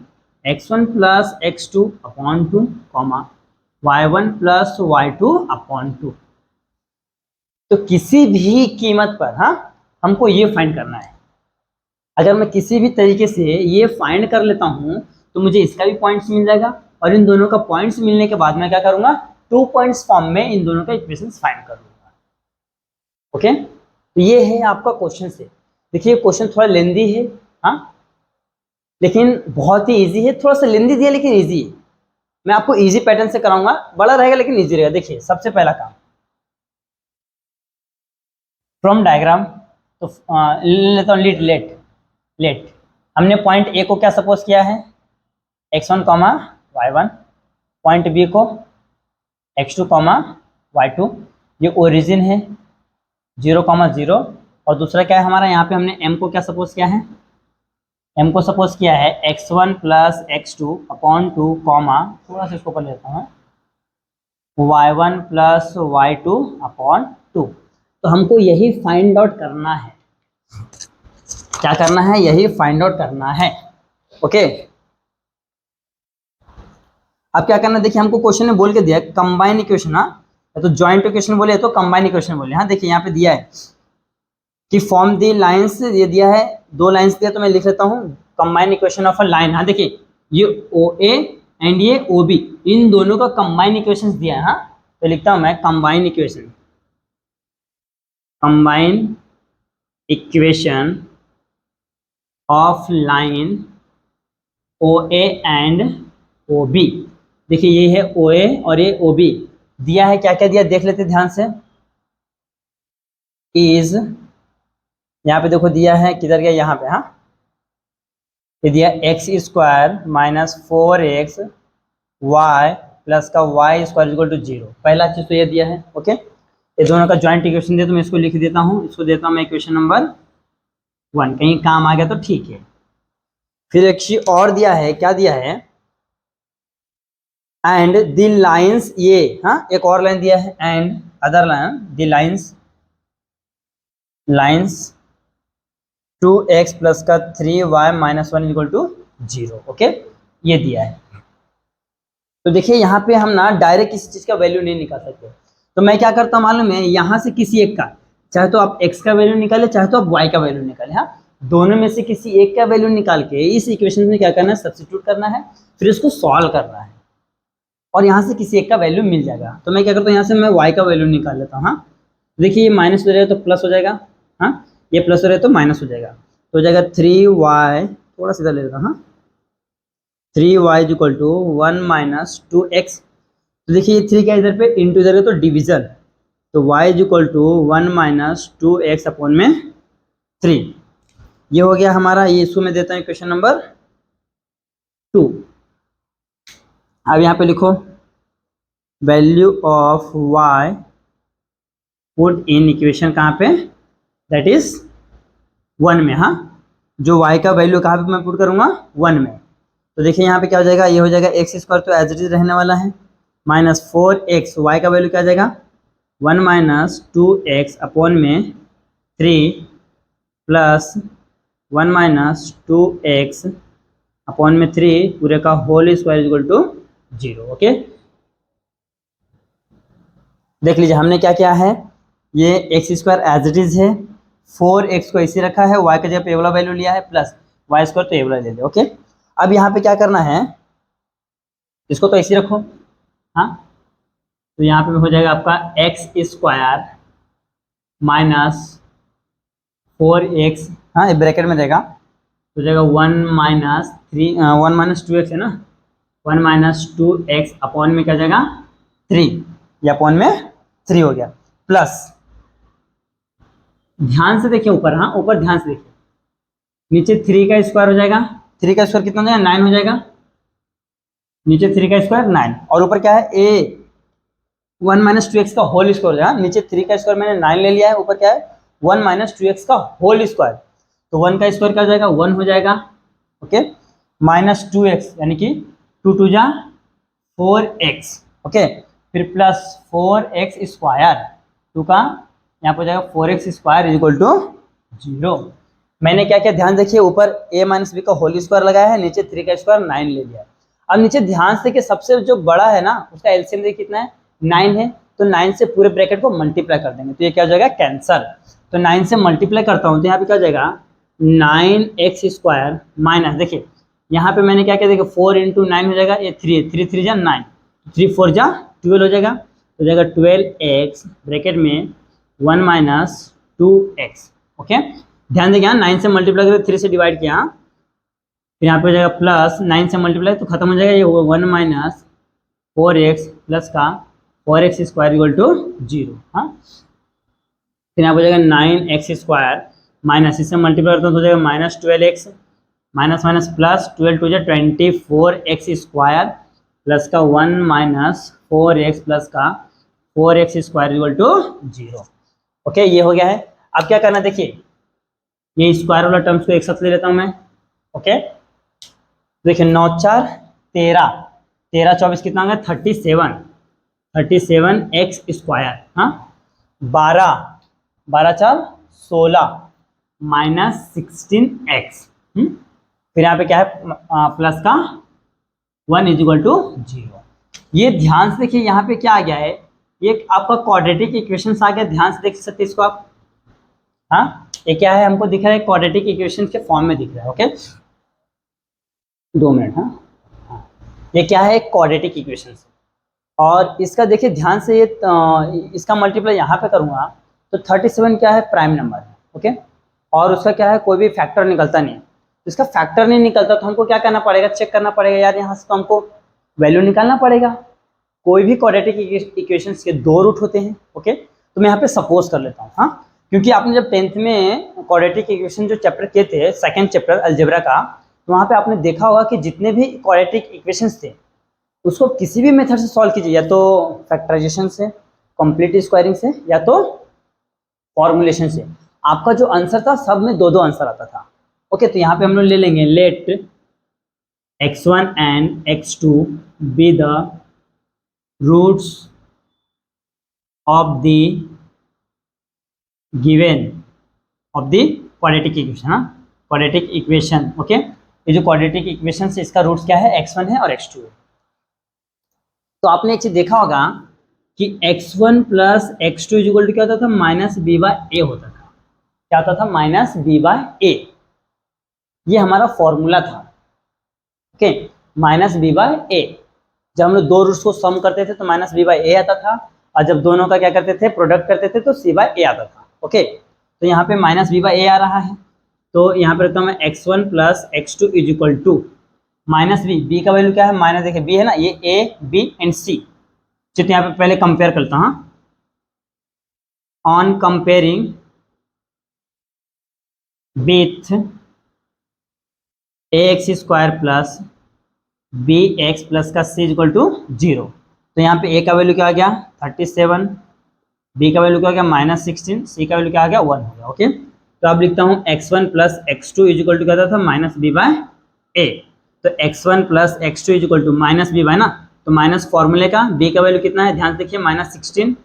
x1 plus x2 upon 2, y1 plus y2 upon 2। तो किसी भी कीमत पर, हाँ हमको ये फाइंड करना है, अगर मैं किसी भी तरीके से ये फाइंड कर लेता हूँ तो मुझे इसका भी पॉइंट्स मिल जाएगा, और इन दोनों का पॉइंट्स मिलने के बाद मैं क्या करूंगा, 2 पॉइंट्स फॉर्म में इन दोनों का इक्वेशन फाइंड कर लूंगा। ओके, तो ये है आपका क्वेश्चन से। देखिए क्वेश्चन थोड़ा लेंदी है, हाँ, लेकिन बहुत ही इजी है। थोड़ा सा लेंदी दिया लेकिन इजी है। मैं आपको इजी पैटर्न से कराऊंगा, बड़ा रहेगा लेकिन इजी रहेगा। देखिए सबसे पहला काम फ्रॉम डायग्राम, तो लेता हूँ लेट लेट हमने पॉइंट ए को क्या सपोज किया है, x1 comma y1, point B को x2 कॉमा y2, ये ओरिजिन है 0,0, और दूसरा क्या है हमारा, यहाँ पे हमने m को क्या सपोज किया है, m को सपोज किया है x1 plus x2 upon 2 comma, थोड़ा सा इसको पढ़ लेता हूँ, y1 प्लस y2 अपॉन 2। तो हमको यही फाइंड आउट करना है। क्या करना है, यही फाइंड आउट करना है। ओके, अब क्या करना है, देखिए हमको क्वेश्चन में बोल के दिया है कंबाइन इक्वेशन, हाँ, तो जॉइंट इक्वेशन बोले तो कंबाइन इक्वेशन बोले। हाँ देखिए यहाँ पे दिया है कि फॉर्म दी लाइंस, ये दिया है 2 लाइंस दिया, तो मैं लिख लेता हूँ combine equation of a line. हाँ देखिए ये OA एंड ये OB, इन दोनों का कंबाइन इक्वेशन दिया है। हाँ तो लिखता हूँ मैं combine equation, combine equation of line OA and OB। देखिए ये है OA और ये OB, दिया है क्या क्या दिया, देख लेते ध्यान से। इज, यहाँ पे देखो दिया है, किधर गया, यहाँ पे, हाँ, ये दिया x² minus 4x y plus का y² इक्वल टू 0। पहला चीज तो ये दिया है। ओके, ये दोनों का ज्वाइंट इक्वेशन दिया, तो मैं इसको लिख देता हूँ, इसको देता हूँ मैं इक्वेशन नंबर 1, कहीं काम आ गया तो ठीक है। फिर एक चीज और दिया है, क्या दिया है, एंड द लाइंस, ये, हाँ, एक और लाइन दिया है, and other line the lines 2x plus का 3y minus 1 equal to 0। Okay, ये दिया है। तो देखिए यहाँ पे हम ना डायरेक्ट किसी चीज का वैल्यू नहीं निकाल सकते, तो मैं क्या करता हूँ मालूम है, यहाँ से किसी एक का, चाहे तो आप x का वैल्यू निकाले, चाहे तो आप y का वैल्यू निकाले, हाँ, दोनों में से किसी एक का वैल्यू निकाल के इस इक्वेशन में क्या करना है, सब्स्टिट्यूट करना है, फिर इसको सॉल्व करना है, और यहाँ से किसी एक का वैल्यू मिल जाएगा। तो मैं क्या करता हूँ, यहाँ से मैं y का वैल्यू निकाल लेता हूँ। हाँ देखिए ये माइनस हो जाएगा तो प्लस हो जाएगा, हाँ, ये प्लस हो जाएगा तो माइनस हो जाएगा, तो हो जाएगा 3y, थोड़ा सीधा ले लेता हूँ, हाँ, 3y equal to 1 minus 2x। तो देखिए ये 3 क्या इधर पे इंटू इधर है तो डिवीजन, तो y equal to 1 minus 2x upon में 3। ये हो गया हमारा, ये इसको मैं देता हूँ इक्वेशन नंबर 2। अब यहाँ पे लिखो value of y put in equation, कहाँ पे, दैट इज 1 में। हाँ, जो y का वैल्यू कहाँ पे मैं पुट करूँगा, 1 में। तो देखिए यहाँ पे क्या हो जाएगा, ये हो जाएगा x² तो एज इट इज रहने वाला है, माइनस 4x, y का वैल्यू क्या आ जाएगा 1 माइनस 2x अपॉन में 3 प्लस 1 माइनस 2x अपॉन में 3 पूरे का whole square equal to 0। Okay, देख लीजिए हमने क्या किया है, ये x² एज इट इज है, 4x को इसी रखा है, y का जगह पे ये वाला वैल्यू लिया है, प्लस y² तो ये वाला ले लिया। ओके, अब यहाँ पे क्या करना है, इसको तो इसी रखो, हाँ, तो यहाँ पे हो जाएगा आपका x² माइनस 4x, हाँ, ये ब्रैकेट में रहेगा, तो हो जाएगा 1 माइनस 2x है ना, 1 माइनस 2x अपॉन में क्या जाएगा 3, ये अपॉन में 3 हो गया, प्लस ध्यान से देखिए ऊपर, हाँ ऊपर ध्यान से देखिए, नीचे 3 का स्क्वायर हो जाएगा, 3 का स्क्वायर कितना हो जाएगा 9 हो जाएगा, नीचे 3 का स्क्वायर 9, और ऊपर क्या है a 1 माइनस 2x का होल स्क्वायर हो जाएगा, नीचे 3 का स्क्वायर मैंने 9 ले लिया है, ऊपर क्या है 1 माइनस 2x का होल स्क्वायर, तो 1 का स्क्वायर क्या हो जाएगा 1 हो जाएगा। ओके, माइनस 2x यानी कि 2 2 जा 4x। ओके, फिर प्लस 4x स्क्वायर, 2 का यहाँ पर हो जाएगा 4x स्क्वायर इक्वल टू 0। मैंने क्या क्या ध्यान देखिए, ऊपर a माइनस बी का होल स्क्वायर लगाया है, नीचे 3 का स्क्वायर 9 ले लिया। अब नीचे ध्यान से देखिए, सबसे जो बड़ा है ना उसका एलसीएम देखिए कितना है 9 है, तो 9 से पूरे ब्रैकेट को मल्टीप्लाई कर देंगे, तो ये क्या हो जाएगा कैंसल। तो 9 से मल्टीप्लाई करता हूँ तो यहाँ पे क्या हो जाएगा 9x² माइनस, देखिए यहाँ पे मैंने क्या किया, देखिए 4 × 9 हो जाएगा, ये 3 3 3 जा 9, 3 4 जा 12 हो जाएगा, हो जाएगा 12x ब्रैकेट में 1 - 2x। ओके, ध्यान देंगे, यहाँ 9 से मल्टीप्लाई करके 3 से डिवाइड किया, फिर यहाँ पे हो जाएगा प्लस 9 से मल्टीप्लाई तो खत्म हो जाएगा, ये 1 - 4x प्लस का 4x² = 0। हाँ, फिर यहाँ पे हो जाएगा 9x² माइनस, इससे मल्टीप्लाई करते हैं तो हो जाएगा -12x माइनस माइनस प्लस 12 2 जा 24x² प्लस का 1 - 4x प्लस का 4x² = 0। ओके, ये हो गया है। अब क्या करना है, देखिए ये स्क्वायर वाला टर्म्स को एक साथ ले लेता हूँ मैं। ओके, देखिए 9 4 13, 13 24 कितना होगा 37, 37x²। हाँ, 12 12 4 16 -16x। फिर यहाँ पे क्या है, प्लस का 1 = 0। ये ध्यान से देखिए, यहाँ पे क्या आ गया है, ये आपका क्वाड्रेटिक इक्वेशंस आ गया, ध्यान से देख सकते हैं इसको आप। हाँ, ये क्या है, हमको दिख रहा है क्वाड्रेटिक इक्वेशन के फॉर्म में दिख रहा है। Okay, 2 minute. हाँ, ये क्या है, क्वाड्रेटिक इक्वेशन, और इसका देखिए ध्यान से, ये इसका मल्टीप्लाई यहाँ पे करूँगा तो 37 क्या है, प्राइम नंबर है। ओके, और उसका क्या है, कोई भी फैक्टर निकलता नहीं है, तो इसका फैक्टर नहीं निकलता तो हमको क्या करना पड़ेगा, चेक करना पड़ेगा यार, यहाँ से तो हमको वैल्यू निकालना पड़ेगा। कोई भी क्वाड्रेटिक इक्वेशंस के 2 रूट होते हैं। ओके, तो मैं यहाँ पे सपोज कर लेता हूँ। हाँ, क्योंकि आपने जब 10th में क्वाड्रेटिक इक्वेशन जो चैप्टर किए थे, सेकेंड चैप्टर अलजेब्रा का, तो वहाँ पे आपने देखा होगा कि जितने भी क्वाड्रेटिक इक्वेशंस थे उसको किसी भी मेथड से सॉल्व कीजिए, या तो फैक्टराइजेशन से, कंप्लीट स्क्वायरिंग से, या तो फॉर्मुलेशन से, आपका जो आंसर था सब में 2 आंसर आता था। ओके, तो यहाँ पे हम लोग ले लेंगे, late x1 and x2 be the roots of the given of the quadratic equation। हाँ, क्वाड्रेटिक इक्वेशन। ओके, ये जो क्वाड्रेटिक इक्वेशन है इसका रूट्स क्या है, x1 है और x2 है। तो आपने एक चीज देखा होगा कि x1 + x2 = क्या होता था, -b/a होता था। क्या होता था, -b/a। ये हमारा फॉर्मूला था। Okay, -b/a। जब हम लोग 2 रूट्स को सम करते थे तो -b/a आता था, और जब दोनों का क्या करते थे, प्रोडक्ट करते थे, तो c/a आता था। ओके, तो यहाँ पे -b/a आ रहा है, तो यहाँ पे रखता हूँ मैं x1 + x2 = -b। b का वैल्यू क्या है, माइनस, देखिए b है ना, ये a b एंड c। चलिए यहाँ पे पहले कंपेयर करता हूँ। On comparing with ax² + bx plus का c = 0, तो यहाँ पे a का वैल्यू क्या आ गया 37, b का वैल्यू क्या आ गया -16, c का वैल्यू क्या आ गया 1 हो गया। ओके, तो अब लिखता हूँ x1 + x2 = क्या था, -b/a। तो x1 + x2 = -b/, ना, तो माइनस फॉर्मूले का b का वैल्यू कितना है, ध्यान से देखिए -16,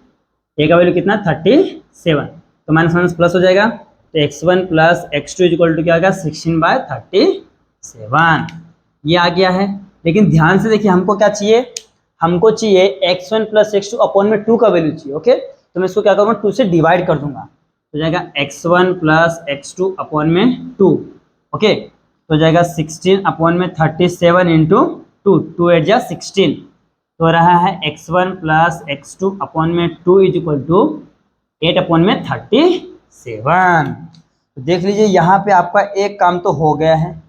a का वैल्यू कितना 37, तो माइनस माइनस प्लस हो जाएगा, तो x1 + x2 = क्या आ गया 16/37, ये आ गया है। लेकिन ध्यान से देखिए, हमको क्या चाहिए, हमको चाहिए x1 + x2 अपॉन में 2 का वैल्यू चाहिए। ओके, तो मैं इसको क्या करूँगा, 2 से डिवाइड कर दूंगा, तो जाएगा x1 + x2 अपॉन में 2। ओके, तो जाएगा 16 अपॉन में 37 × 2, 2 8 जा 16, तो रहा है x1 + x2 अपॉन में 2 = 8 अपॉन में 37। तो देख लीजिए, यहाँ पे आपका एक काम तो हो गया है,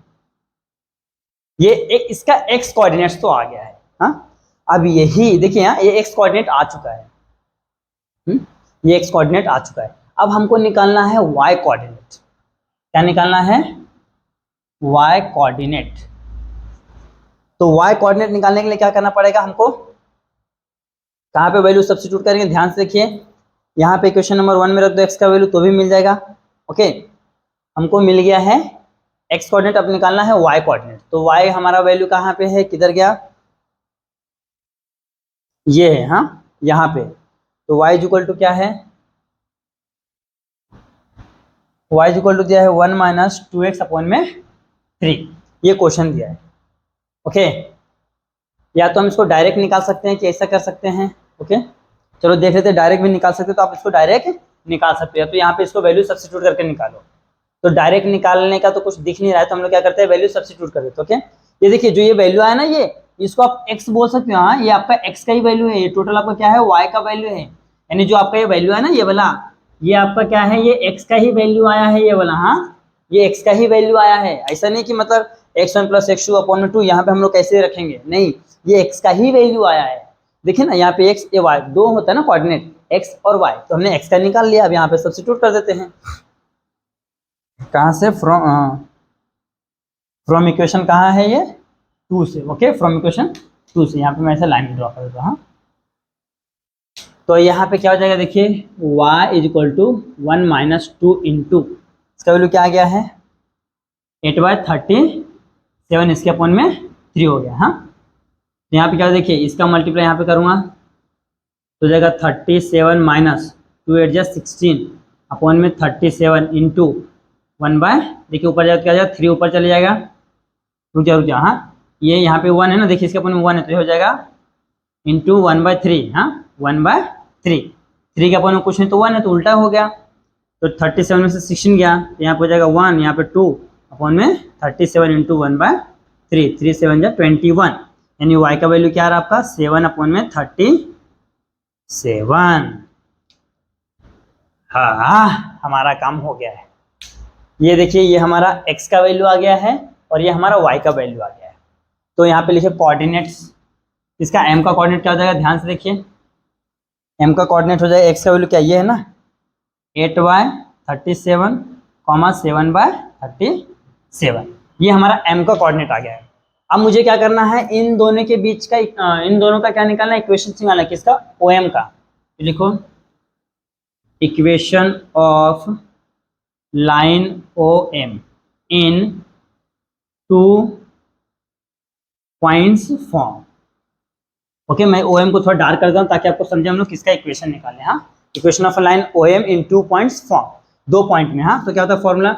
ये एक इसका x कोऑर्डिनेट्स तो आ गया है। हाँ, अब यही देखिए, यहाँ ये x कोऑर्डिनेट आ चुका है। ये x कोऑर्डिनेट आ चुका है। अब हमको निकालना है y कोऑर्डिनेट। क्या निकालना है, y कोऑर्डिनेट। तो y कोऑर्डिनेट निकालने के लिए क्या करना पड़ेगा हमको, कहाँ पे वैल्यू सब्स्टिट्यूट करेंगे, ध्यान से देखिए, यहाँ पे इक्वेशन नंबर 1 में रख दो x का वैल्यू तो भी मिल जाएगा। ओके, हमको मिल गया है x कोऑर्डिनेट, अब निकालना है y कोऑर्डिनेट। तो y हमारा वैल्यू कहाँ पे है, किधर गया, ये है, हाँ, यहाँ पे। तो y = क्या है, y = दिया है 1 - 2x अपॉन में 3, ये क्वेश्चन दिया है। ओके, या तो हम इसको डायरेक्ट निकाल सकते हैं कि ऐसा कर सकते हैं। ओके, चलो देख लेते हैं, डायरेक्ट भी निकाल सकते हैं, तो आप इसको डायरेक्ट निकाल सकते हैं, तो यहाँ पे इसको वैल्यू सब्स्टिट्यूट करके निकालो। तो डायरेक्ट निकालने का तो कुछ दिख नहीं रहा है, तो हम लोग क्या करते हैं, वैल्यू सब्स्टिट्यूट कर देते हैं। ओके, ये देखिए जो ये वैल्यू आया ना, ये इसको आप x बोल सकते हो। हाँ, ये आपका x का ही वैल्यू है, ये टोटल आपका क्या है, y का वैल्यू है। यानी जो आपका ये वैल्यू है ना, ये वाला, ये आपका क्या है, ये x का ही वैल्यू आया है, ये वाला। हाँ, ये x का ही वैल्यू आया है। ऐसा नहीं कि मतलब x1 + x2 अपॉन 2 यहाँ पे हम लोग कैसे रखेंगे, नहीं, ये x का ही वैल्यू आया है। देखिए ना, यहाँ पे x ये y दो होता है ना कोऑर्डिनेट, x और y, तो हमने x का निकाल लिया। अब यहाँ पे सब्स्टिट्यूट कर देते हैं। कहाँ से, फ्रॉम इक्वेशन कहाँ है ये, 2 से। ओके, फ्रॉम इक्वेशन 2 से। यहाँ पे मैं ऐसे लाइन ड्रॉ कर देता हूँ। तो यहाँ पे क्या हो जाएगा, देखिए y = 1 - 2 इंटू, इसका वैल्यू क्या आ गया है, 8/37, इसके अपॉन में 3 हो गया। हाँ, तो यहाँ पे क्या, देखिए इसका मल्टीप्लाई यहाँ पे करूँगा तो हो जाएगा 37 - 2 8 16 अपॉन में 37 इंटू 1/, देखिए ऊपर जाएगा क्या जाएगा, 3 ऊपर चले जाएगा, रुक जा। हाँ, ये यहाँ पे 1 है ना, देखिए इसके अपन में 1 है, तो ये हो जाएगा इंटू 1/3। हाँ, 1/3, 3 के अपन में कुछ नहीं तो 1 है, तो उल्टा हो गया। तो 37 में से 16 गया, तो यहाँ पे हो जाएगा 1, यहाँ पे 2 अपॉन में 37 इंटू 1/3, 3 7 जा 21, यानी y का वैल्यू क्या आ रहा है आपका, 7 अपॉन में 37। हाँ, हमारा काम हो गया है। ये देखिए, ये हमारा x का वैल्यू आ गया है और ये हमारा y का वैल्यू आ गया है। तो यहाँ पे लिखे कोऑर्डिनेट्स, इसका m का कोऑर्डिनेट क्या हो जाएगा, ध्यान से देखिए, m का कोऑर्डिनेट हो जाएगा, x का वैल्यू क्या ये है ना, 8/37, 7/37, ये हमारा m का कोऑर्डिनेट आ गया है। अब मुझे क्या करना है, इन दोनों के बीच का, इन दोनों का क्या निकालना है, इक्वेशन निकालना है, किसका, OM का। तो लिखो equation of line OM in 2 points form. Okay, मैं OM को थोड़ा डार्क कर दूं ताकि आपको समझे हम लोग किसका इक्वेशन निकालें। हाँ, equation of line OM in 2 points form, 2 point में। हाँ, तो क्या होता है फॉर्मूला,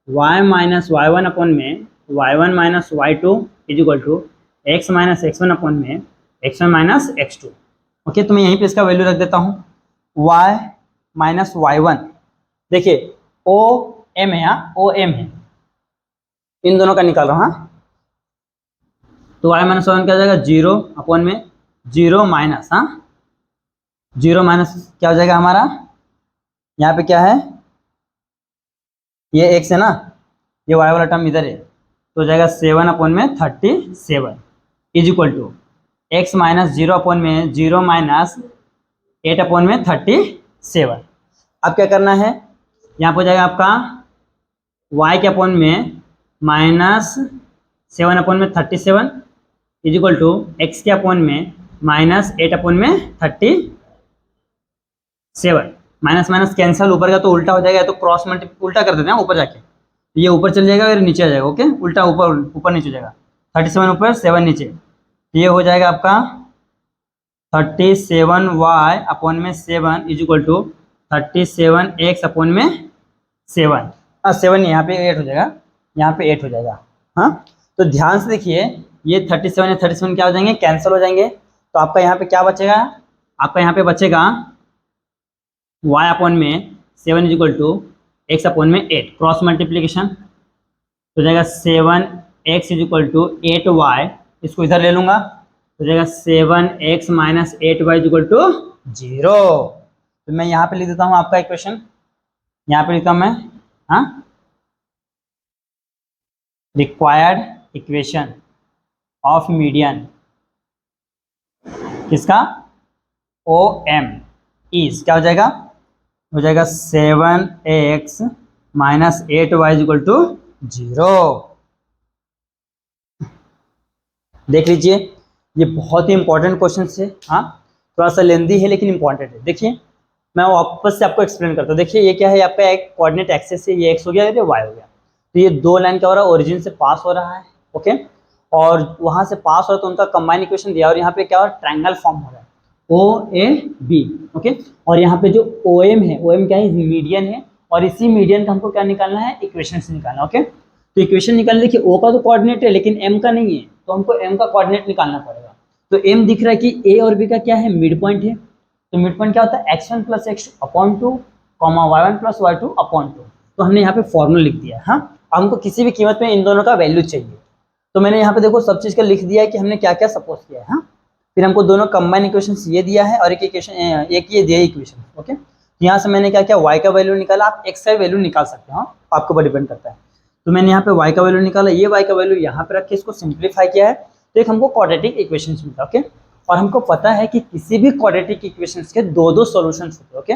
y - y1 अपॉन में y1 - y2 = x - x1 upon में x1 - x2। ओके, तो मैं यहीं पे इसका वैल्यू रख देता हूँ, y - y1, देखिए OM है, यहाँ OM है, इन दोनों का निकाल रहा हूँ। हाँ, तो y - y1 क्या हो जाएगा, 0 अपॉन में 0 माइनस, हाँ 0 माइनस क्या हो जाएगा हमारा, यहाँ पे क्या है, ये x है ना, ये y वाला टर्म इधर है, तो हो जाएगा 7 अपॉन में 37 = x - 0 अपॉन में 0 माइनस 8 अपॉन में 37। अब क्या करना है, यहाँ पर हो जाएगा आपका y के अपॉन में -7 अपॉन में 37 = x के अपॉन में -8 अपॉन में 37। माइनस माइनस कैंसल, ऊपर का तो उल्टा हो जाएगा, तो क्रॉस मल्टीप्लाई उल्टा कर देते हैं ऊपर जाके, ये ऊपर चल जाएगा और नीचे आ जाएगा। ओके, उल्टा ऊपर ऊपर नीचे हो जाएगा, 37 ऊपर 7 नीचे, ये हो जाएगा आपका 37y अपॉन में 7 = 37x अपॉन में 7। हाँ, 7 यहाँ पे 8 हो जाएगा, यहाँ पे 8 हो जाएगा। हाँ, तो ध्यान से देखिए, ये 37 या 37 क्या हो जाएंगे, कैंसिल हो जाएंगे, तो आपका यहाँ पे क्या बचेगा, आपका यहाँ पे बचेगा y अपॉन में 7 = x अपॉन में 8, क्रॉस मल्टीप्लीकेशन तो जाएगा 7x = 8y, इसको इधर ले लूंगा तो जाएगा 7x - 8y = 0। तो मैं यहाँ पे लिख देता हूँ आपका इक्वेशन, यहाँ पे लिखता हूँ मैं, हाँ, रिक्वायर्ड इक्वेशन ऑफ मीडियन किसका, OM इज क्या हो जाएगा, 7x - 8y = 0। देख लीजिए, ये बहुत ही इंपॉर्टेंट क्वेश्चन है। हाँ, थोड़ा सा लेंदी है लेकिन इंपॉर्टेंट है। देखिए, मैं वापस से आपको एक्सप्लेन करता हूँ। देखिए, ये क्या है, आपका एक कोऑर्डिनेट एक्सिस है, ये x हो गया, ये y हो गया, तो ये दो लाइन क्या हो रहा है, ओरिजिन से पास हो रहा है। ओके, और वहां से पास हो रहा है तो उनका कंबाइन इक्वेशन दिया, और यहाँ पे क्या हो रहा है, ट्रायंगल फॉर्म हो रहा है OAB। ओके, और यहाँ पे जो OM है, OM क्या है, मीडियन है, और इसी मीडियन का हमको क्या निकालना है, इक्वेशन से निकालना। ओके, तो इक्वेशन निकालने, देखिए O का तो कोऑर्डिनेट है लेकिन M का नहीं है, तो हमको M का कोऑर्डिनेट निकालना पड़ेगा। तो M दिख रहा है कि A और B का क्या है, मिड पॉइंट है, तो मिड पॉइंट क्या होता है, x1 + x2 upon 2, y1 + y2 upon 2। तो हमने यहाँ पे फॉर्मूला लिख दिया है। हाँ, हमको किसी भी कीमत में इन दोनों का वैल्यू चाहिए, तो मैंने यहाँ पे देखो सब चीज़ का लिख दिया है कि हमने क्या क्या सपोज किया है। हाँ, फिर हमको दोनों कंबाइन इक्वेशन ये दिया है और एक इक्वेशन एक ये दिया इक्वेशन। ओके, यहाँ से मैंने क्या किया, y का वैल्यू निकाला, आप x का वैल्यू निकाल सकते हो, आपके ऊपर डिपेंड करता है। तो मैंने यहाँ पे y का वैल्यू निकाला, ये y का वैल्यू यहाँ पे रख के इसको सिंप्लीफाई किया है, तो एक हमको क्वाड्रेटिक इक्वेशन मिलता है। ओके, और हमको पता है कि किसी भी क्वाड्रेटिक इक्वेशन के दो सॉल्यूशंस होते हैं। ओके,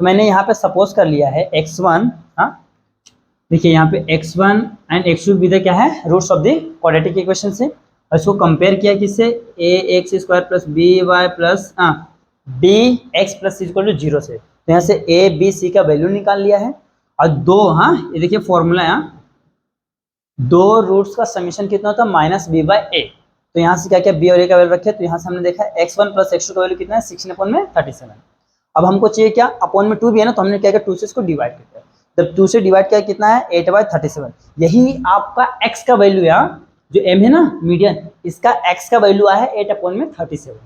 तो मैंने यहाँ पे सपोज कर लिया है x1, हाँ देखिए यहाँ पे x1 एंड x2 भी क्या है, roots of the quadratic equation से, और इसको कंपेयर किया किससे, ax² plus by plus bx plus equal to 0 से। तो यहाँ से a b c का वैल्यू निकाल लिया है, और दो, हाँ ये देखिए फॉर्मूला है, दो रूट्स का समीशन कितना होता है, -b/a। तो यहाँ से क्या क्या b और a का वैल्यू रखे, तो यहाँ से हमने देखा x1 प्लस x2 का वैल्यू कितना है, 16/37। अब हमको चाहिए क्या, अपॉन में 2 भी है ना, तो हमने क्या किया, 2 से इसको डिवाइड किया, जब 2 से डिवाइड किया कितना है, 8/37। यही आपका x का वैल्यू है, जो m है ना मीडियन, इसका x का वैल्यू आया है 8/37।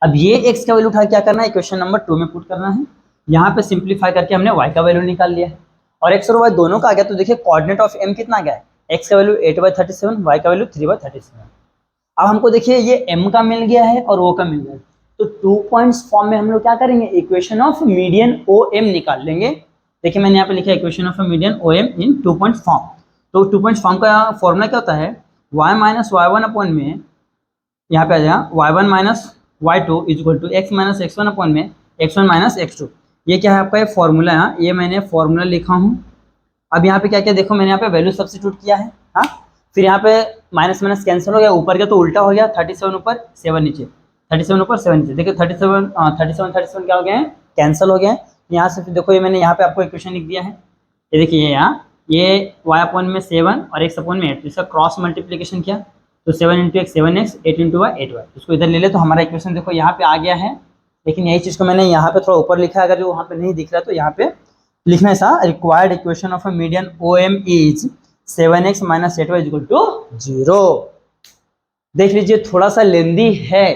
अब ये x का वैल्यू उठा क्या करना है, इक्वेशन नंबर 2 में पुट करना है। यहाँ पे सिंप्लीफाई करके हमने y का वैल्यू निकाल लिया है, और x और y दोनों का आ गया। तो देखिए कोऑर्डिनेट ऑफ m कितना आ गया है, x का वैल्यू 8/37, y का वैल्यू 3/37। अब हमको देखिए ये m का मिल गया है और o का मिल गया है, तो 2 पॉइंट्स फॉर्म में हम लोग क्या करेंगे, इक्वेशन ऑफ मीडियन OM निकाल लेंगे। देखिए मैंने यहाँ पे लिखा है equation of median OM in 2 points form. तो 2 पॉइंट्स फॉर्म का फॉर्मूला क्या होता है, y माइनस y1 अपॉन में, यहाँ पे आ जाएगा y1 minus y2 equal to x minus x1 upon में x1 माइनस x2। ये क्या है आपका, ये फॉर्मूला है, ये मैंने फॉर्मूला लिखा हूँ। अब यहाँ पे क्या क्या देखो, मैंने यहाँ पे वैल्यू सब्स्टिट्यूट किया है। हाँ, फिर यहाँ पे माइनस माइनस कैंसिल हो गया, ऊपर का तो उल्टा हो गया, 37 ऊपर 7 नीचे, 37 ऊपर 7 नीचे। देखिए 37 क्या हो गए हैं, कैंसिल हो गए हैं। यहाँ से फिर देखो, ये मैंने यहाँ पे आपको इक्वेशन लिख दिया है, ये देखिए यहाँ ये y अपॉन में 7 और x अपॉन में 8, तो इसका क्रॉस मल्टीप्लिकेशन किया, तो 7 into x 7x, 8 into Y 8y, इसको इधर ले ले तो हमारा इक्वेशन देखो यहाँ पे आ गया है। लेकिन यही चीज़ को मैंने यहाँ पे थोड़ा ऊपर लिखा है, अगर जो वहाँ पे नहीं दिख रहा तो यहाँ पे लिखना है, सा required equation of a median OM is 7x minus 8y equal to 0। देख लीजिए थोड़ा सा लेंदी है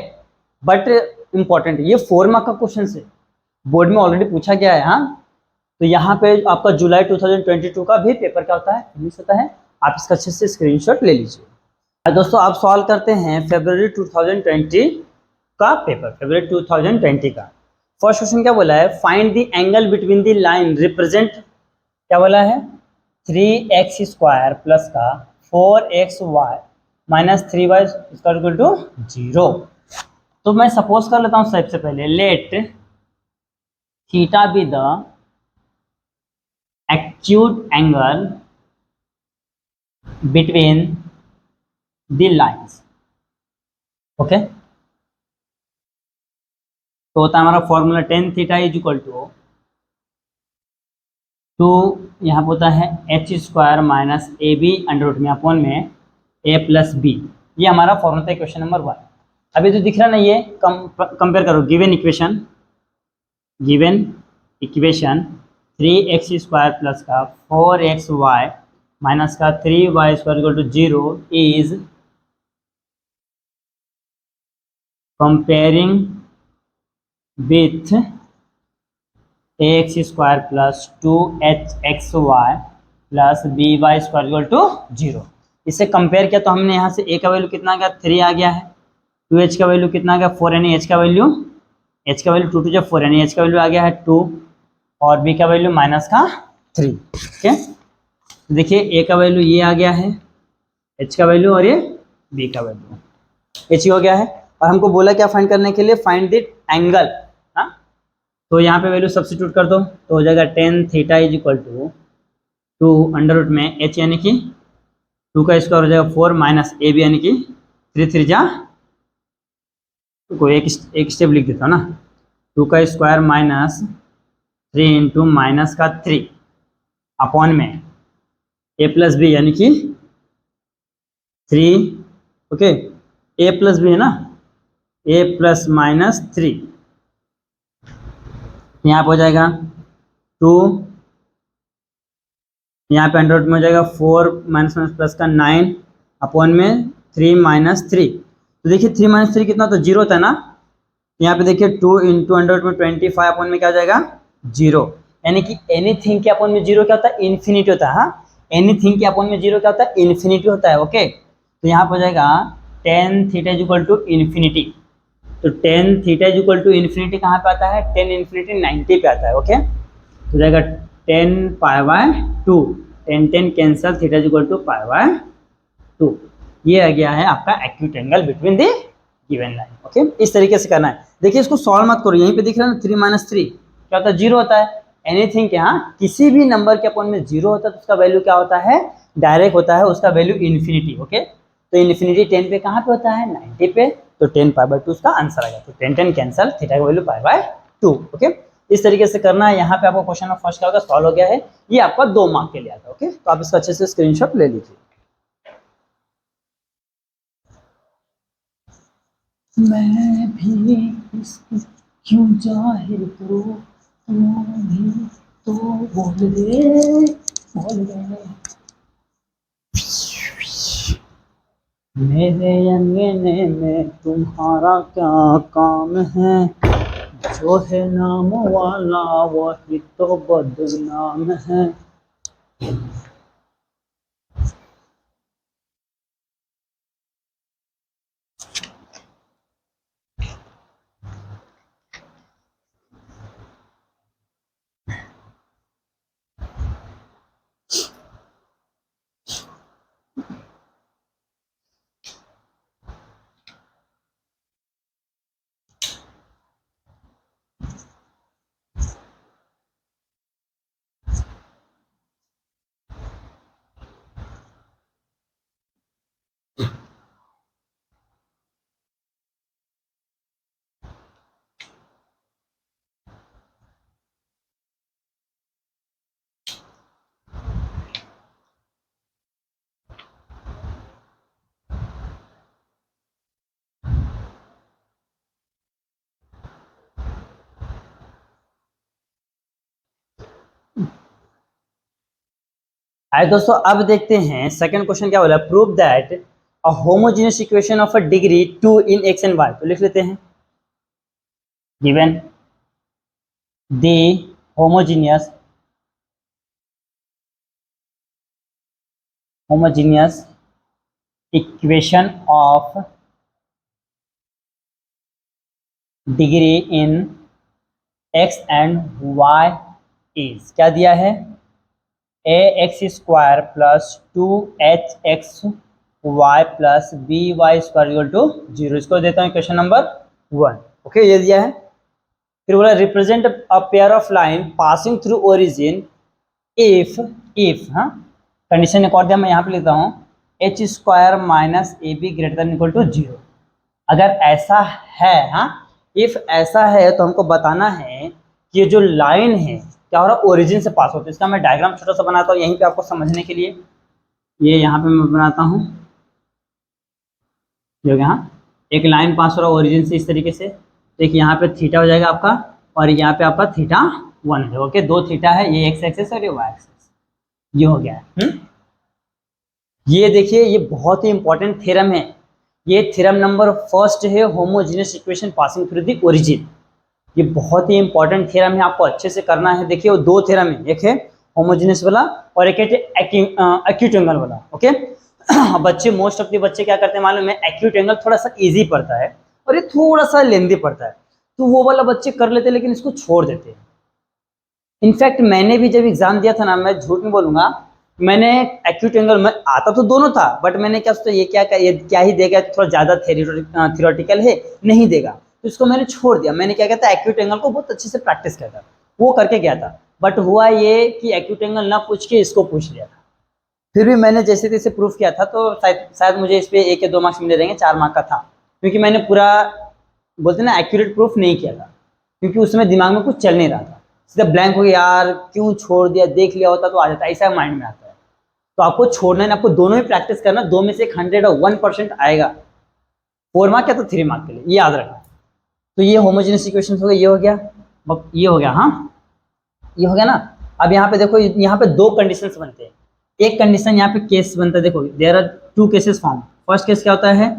बट इम्पॉर्टेंट, ये 4 मार्क का क्वेश्चन है, बोर्ड में ऑलरेडी पूछा गया है। हाँ, तो यहाँ पे आपका जुलाई 2022 का भी पेपर क्या होता है, इंग्लिश होता है, आप इसका अच्छे से स्क्रीनशॉट ले लीजिए। दोस्तों आप सॉल्व करते हैं फरवरी 2020 का पेपर, फरवरी 2020 का। फर्स्ट क्वेश्चन क्या बोला है, find the angle between the line represent, क्या बोला है, 3x² प्लस का 4xy minus 3y equal to 0। तो मैं सपोज कर लेता हूँ सबसे पहले, let theta be the acute angle between the lines. Okay, तो होता है हमारा formula tan theta is equal to यहाँ पे होता है h² minus AB under root में अपॉन में a प्लस b। ये हमारा फॉर्मूला था इक्वेशन नंबर 1। अभी तो दिख रहा ना, ये कंपेयर करो, गिवन इक्वेशन 3x² प्लस का 4xy माइनस का 3y² equal to 0 is comparing with ax² plus 2hxy plus by² equal to 0। इससे कंपेयर किया तो हमने यहाँ से a का वैल्यू कितना आ गया, 3 आ गया है, 2h का वैल्यू कितना आ गया 4, यानी h का वैल्यू 2 2 4, यानी h का वैल्यू आ गया है 2 और b का वैल्यू माइनस का 3। ठीक है, देखिए a का वैल्यू ये आ गया है, h का वैल्यू और ये b का वैल्यू h हो गया है। और हमको बोला क्या फाइंड करने के लिए, फाइंड द एंगल। हाँ, तो यहाँ पे वैल्यू सब्स्टिट्यूट कर दो तो हो जाएगा tan theta is equal to under root में h यानी कि 2 का स्क्वायर हो जाएगा 4 माइनस ए बी यानी कि 3 3 जा, को एक स्टेप लिख देता हूँ ना, 2 का स्क्वायर माइनस 3 इंटू माइनस का 3 अपॉन में a प्लस बी यानी कि 3, ओके, a प्लस बी है ना, a प्लस माइनस 3, यहाँ पे हो जाएगा 2, यहाँ पे अंडर रूट में हो जाएगा 4 माइनस माइनस प्लस का 9 अपॉन में 3 माइनस 3। तो देखिए 3 माइनस 3 कितना, तो 0 होता है ना, यहाँ पे देखिए 2 इंटू अंडर रूट में 25 अपॉन में क्या हो जाएगा 0। यानी कि एनीथिंग के अपॉन में जीरो क्या होता है, इन्फिनिटी होता है। हाँ, एनीथिंग के अपॉन में जीरो क्या होता है, इन्फिनिटी होता है। ओके, तो यहाँ पर हो जाएगा tan theta is equal to infinity. तो tan theta is equal to infinity कहाँ पे आता है, टेन इन्फिनिटी 90 पे आता है। ओके, तो हो जाएगा tan pi by two, tan tan cancel, theta is equal to pi by two. ये आ गया है आपका acute angle between the given line. Okay, इस तरीके से करना है। देखिए इसको सॉल्व मत करो, यहीं पे दिख रहा है ना, 3 माइनस 3 क्या होता है, जीरो होता है। एनीथिंग के यहाँ किसी भी नंबर के अपॉन में जीरो होता है तो उसका वैल्यू क्या होता है, डायरेक्ट होता है उसका वैल्यू इन्फिनिटी। ओके, तो इन्फिनिटी 10 पे कहाँ पे होता है, 90 पे, तो 10 पाई बाय टू उसका आंसर आ गया। तो 10 10 कैंसल, थीटा का value pi by to. Okay, इस तरीके से करना है। यहाँ पे आपको क्वेश्चन नंबर फर्स्ट का सॉल्व हो गया है, ये आपका 2 मार्क के लिए आता है। ओके, तो आप इसका अच्छे से स्क्रीनशॉट ले लीजिए। मैं भी इसकी क्यों जाहिर करूं, तुम भी तो बोल दे, बोल दे। मेरे अंगने में तुम्हारा क्या काम है, जो है नाम वाला वही तो बदनाम है। आइए दोस्तों, अब देखते हैं सेकंड क्वेश्चन क्या बोला, prove that a homogeneous equation of a degree 2 in x and y. तो लिख लेते हैं, given the homogeneous equation of degree in x and y is, क्या दिया है, a x square plus 2hx y plus b y square equal to 0। इसको देता हूँ क्वेश्चन नंबर 1। ओके, ये दिया है। फिर बोला represent a pair of line passing through origin if हाँ, कंडीशन एक और दिया, मैं यहाँ पे लिखता हूँ h square minus A b greater than equal to 0। अगर ऐसा है, हाँ, इफ ऐसा है तो हमको बताना है कि ये जो लाइन है क्या हो रहा है, ओरिजिन से पास होता है। इसका मैं डायग्राम छोटा सा बनाता हूँ यहीं पे आपको समझने के लिए। ये यहाँ पे मैं बनाता हूँ, जो यहाँ एक लाइन पास हो रहा है ओरिजिन से इस तरीके से। देखिए यहाँ पे थीटा हो जाएगा आपका, और यहाँ पे आपका थीटा 1 है। ओके, 2 थीटा है, ये एक्स एक्सिस और ये वाई एक्सिस, ये हो गया है। ये देखिए, ये बहुत ही इंपॉर्टेंट थ्योरम है। ये थ्योरम नंबर फर्स्ट है, homogeneous equation passing through the origin. ये बहुत ही इंपॉर्टेंट थ्योरम है, आपको अच्छे से करना है। देखिए वो 2 थ्योरम है, एक है होमोजेनियस वाला और एक है एक्यूट एंगल वाला। ओके, बच्चे मोस्ट ऑफ द बच्चे क्या करते हैं मालूम है, एक्यूट एंगल थोड़ा सा इजी पड़ता है और ये थोड़ा सा लेंदी पड़ता है, तो वो वाला बच्चे कर लेते हैं लेकिन इसको छोड़ देते हैं। इनफैक्ट मैंने भी जब एग्जाम दिया था ना, मैं झूठ नहीं बोलूंगा, मैंने एक्यूट एंगल में आता तो दोनों था, बट मैंने क्या सोचा ये क्या ही देगा, थोड़ा ज्यादा थियोरेटिकल है, नहीं देगा, तो इसको मैंने छोड़ दिया। मैंने क्या कहता है, एक्यूट एंगल को बहुत अच्छे से प्रैक्टिस किया था, वो करके गया था। बट हुआ ये कि एक्यूट एंगल ना पूछ के इसको पूछ लिया था। फिर भी मैंने जैसे तैसे प्रूफ किया था, तो शायद मुझे इस पे 1 या 2 मार्क्स मिले रहेंगे, 4 मार्क का था, क्योंकि मैंने पूरा बोलते ना एक्यूरेट प्रूफ नहीं किया था, क्योंकि उस समय दिमाग में कुछ चल नहीं रहा था, सीधा ब्लैंक हो गया, यार क्यों छोड़ दिया, देख लिया होता तो आ जाता, ऐसा माइंड में आता है। तो आपको छोड़ना है, आपको दोनों ही प्रैक्टिस करना, 2 में से 101% आएगा। 4 मार्क या तो 3 मार्क के लिए, ये याद रखना। तो ये होमोजेनियस इक्वेशन हो गया, ये हो गया, ये हो गया, हाँ ये हो गया ना। अब यहाँ पे देखो, यहाँ पे 2 कंडीशंस बनते हैं। एक कंडीशन यहाँ पे केस बनता है, देखो there are 2 cases form. First case क्या होता है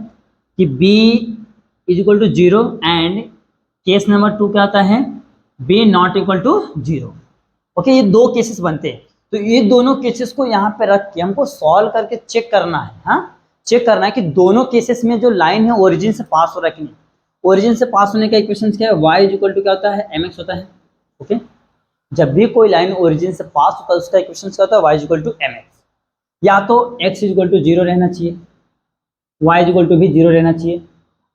कि b is equal to 0 and case number 2 क्या होता है, b not equal to 0। Okay, ये दो केसेस बनते हैं, तो ये दोनों केसेस को यहाँ पे रख के हमको सॉल्व करके चेक करना है। हाँ, चेक करना है कि दोनों केसेस में जो लाइन है ओरिजिन से पास हो रहा है कि नहीं। ओरिजिन से पास होने का इक्वेशन क्या है, y इज इक्वल टू क्या होता है, mx होता है। ओके, जब भी कोई लाइन ओरिजिन से पास होता है उसका इक्वेशन क्या होता है, y is equal to mx। या तो x इज इक्वल टू 0 रहना चाहिए, y इज इक्वल टू भी 0 रहना चाहिए।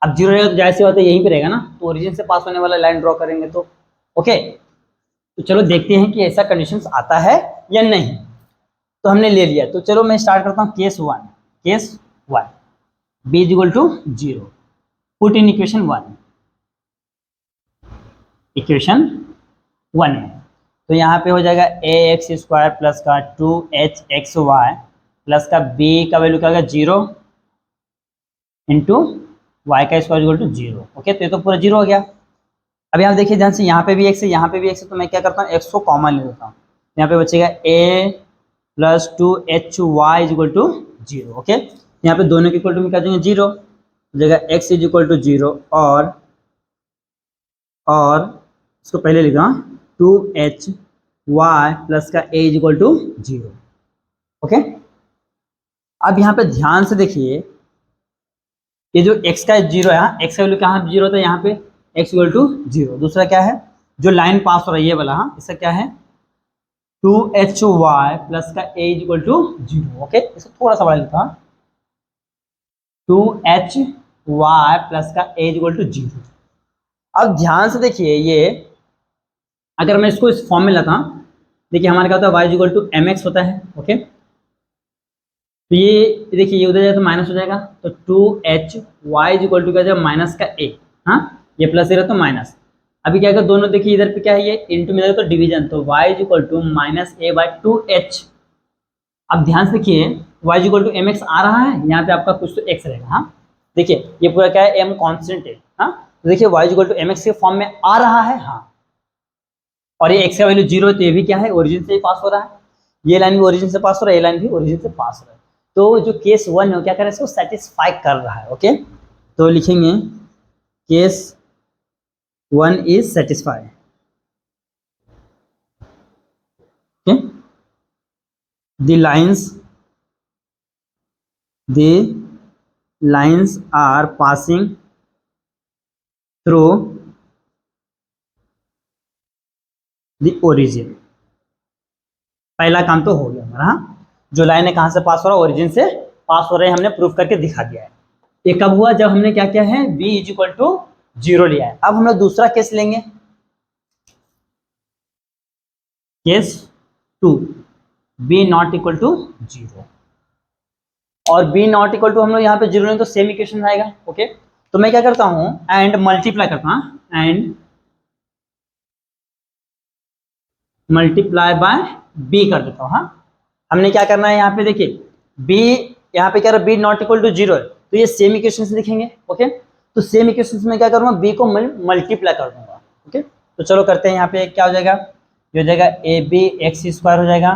अब 0 रहेगा तो जैसे होता है यहीं पे रहेगा ना, तो ओरिजिन से पास होने वाला लाइन ड्रॉ करेंगे तो। ओके, तो चलो देखते हैं कि ऐसा कंडीशंस आता है या नहीं। तो हमने ले लिया, तो चलो मैं स्टार्ट करता हूँ case 1। Case 1, b is equal to 0, put in equation 1। Equation 1 में तो यहाँ पे हो जाएगा ए एक्स स्क्वायर प्लस का 2hxy प्लस का b का वैल्यू क्या होगा 0 इंटू वाई का स्क्वायर इक्वल टू 0। ओके, तो ये तो पूरा 0 हो गया। अब यहाँ देखिए ध्यान से, यहाँ पे भी x है, यहाँ पे भी x है, तो मैं क्या करता हूँ x को कॉमन ले लेता हूँ। यहाँ पे बचेगा a plus 2hy is equal to 0। Okay, यहाँ पे दोनों के इक्वल टू में क्या देंगे 0, जगह x इज इक्वल टू 0 और इसको पहले लिखा 2hy प्लस का a is equal to 0। Okay, अब यहाँ पे ध्यान से देखिए, ये जो x का 0 है, x का वैल्यू कहाँ 0 होता है, यहाँ पे x इक्वल टू 0। दूसरा क्या है, जो लाइन पास हो रहा है ये वाला, हाँ, इसका क्या है 2hy प्लस का a is equal to 0। Okay, इसको थोड़ा सा बड़ा लिखा 2hy प्लस का a इज इक्वल टू 0। अब ध्यान से देखिए, ये अगर मैं इसको इस फॉर्म में लाता हूँ, देखिए हमारे क्या होता है y is equal to mx होता है। ओके, तो ये देखिए ये उधर जाए तो माइनस हो जाएगा, तो 2hy इज इक्वल टू क्या जाएगा माइनस का a। हाँ, ये प्लस इधर तो माइनस। अभी क्या होगा, दोनों देखिए इधर पे क्या है, ये इंटू में तो डिवीजन, तो y is equal to minus a by 2h। अब ध्यान से देखिए y is equal to mx आ रहा है, यहाँ पे आपका कुछ तो x रहेगा। हाँ, देखिए ये पूरा क्या है, m कांस्टेंट है। हाँ, तो देखिए y is equal to mx के फॉर्म में आ रहा है। हाँ, और ये x का वैल्यू 0 है, तो ये भी क्या है ओरिजिन से ही पास हो रहा है। ये लाइन भी ओरिजिन से पास हो रहा है, ये लाइन भी ओरिजिन से पास हो रहा है। तो जो केस 1 है क्या कर रहा है, इसको सेटिस्फाई कर रहा है। ओके, तो लिखेंगे case 1 is satisfied. Okay, the lines are passing through the origin। पहला काम तो हो गया हमारा। हाँ, जो लाइन है कहां से पास हो रहा है, ओरिजिन से पास हो रहे हैं, हमने प्रूफ करके दिखा दिया है। ये कब हुआ, जब हमने क्या किया है, b इज इक्वल टू 0 लिया है। अब हम लोग दूसरा केस लेंगे, case 2, b not equal to 0। और b नॉट इक्वल टू हम लोग यहाँ पे 0 लें तो सेम इक्वेशन आएगा। ओके, तो मैं क्या करता हूँ, एंड मल्टीप्लाई करता हूँ, एंड मल्टीप्लाई बाय b कर देता हूँ। हाँ, हमने क्या करना है, यहाँ पे देखिए b, यहाँ पे क्या रहा b नॉट इक्वल टू 0 है, तो ये सेम इक्वेशन से लिखेंगे। ओके, तो सेम इक्वेशन में क्या करूँगा, b को मल्टीप्लाई कर दूंगा। ओके, तो चलो करते हैं, यहाँ पे क्या हो जाएगा, ये हो जाएगा ए बी एक्स स्क्वायर हो जाएगा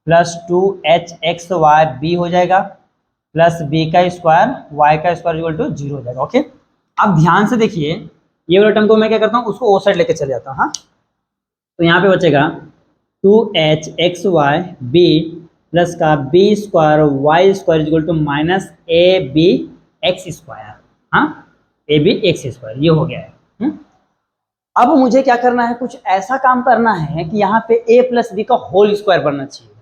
प्लस 2hxy b हो जाएगा प्लस b का स्क्वायर y का स्क्वायर इक्वल टू 0 हो जाएगा। ओके, अब ध्यान से देखिए, ये वाला टर्म को मैं क्या करता हूँ, उसको ओ साइड लेके चले जाता हूँ। हाँ, तो यहाँ पे बचेगा 2hxy b प्लस का b square y square equal to minus A B X square. हाँ, ए बी एक्स स्क्वायर, ये हो गया है। अब मुझे क्या करना है, कुछ ऐसा काम करना है कि यहाँ पे a प्लस बी का होल स्क्वायर बनना चाहिए।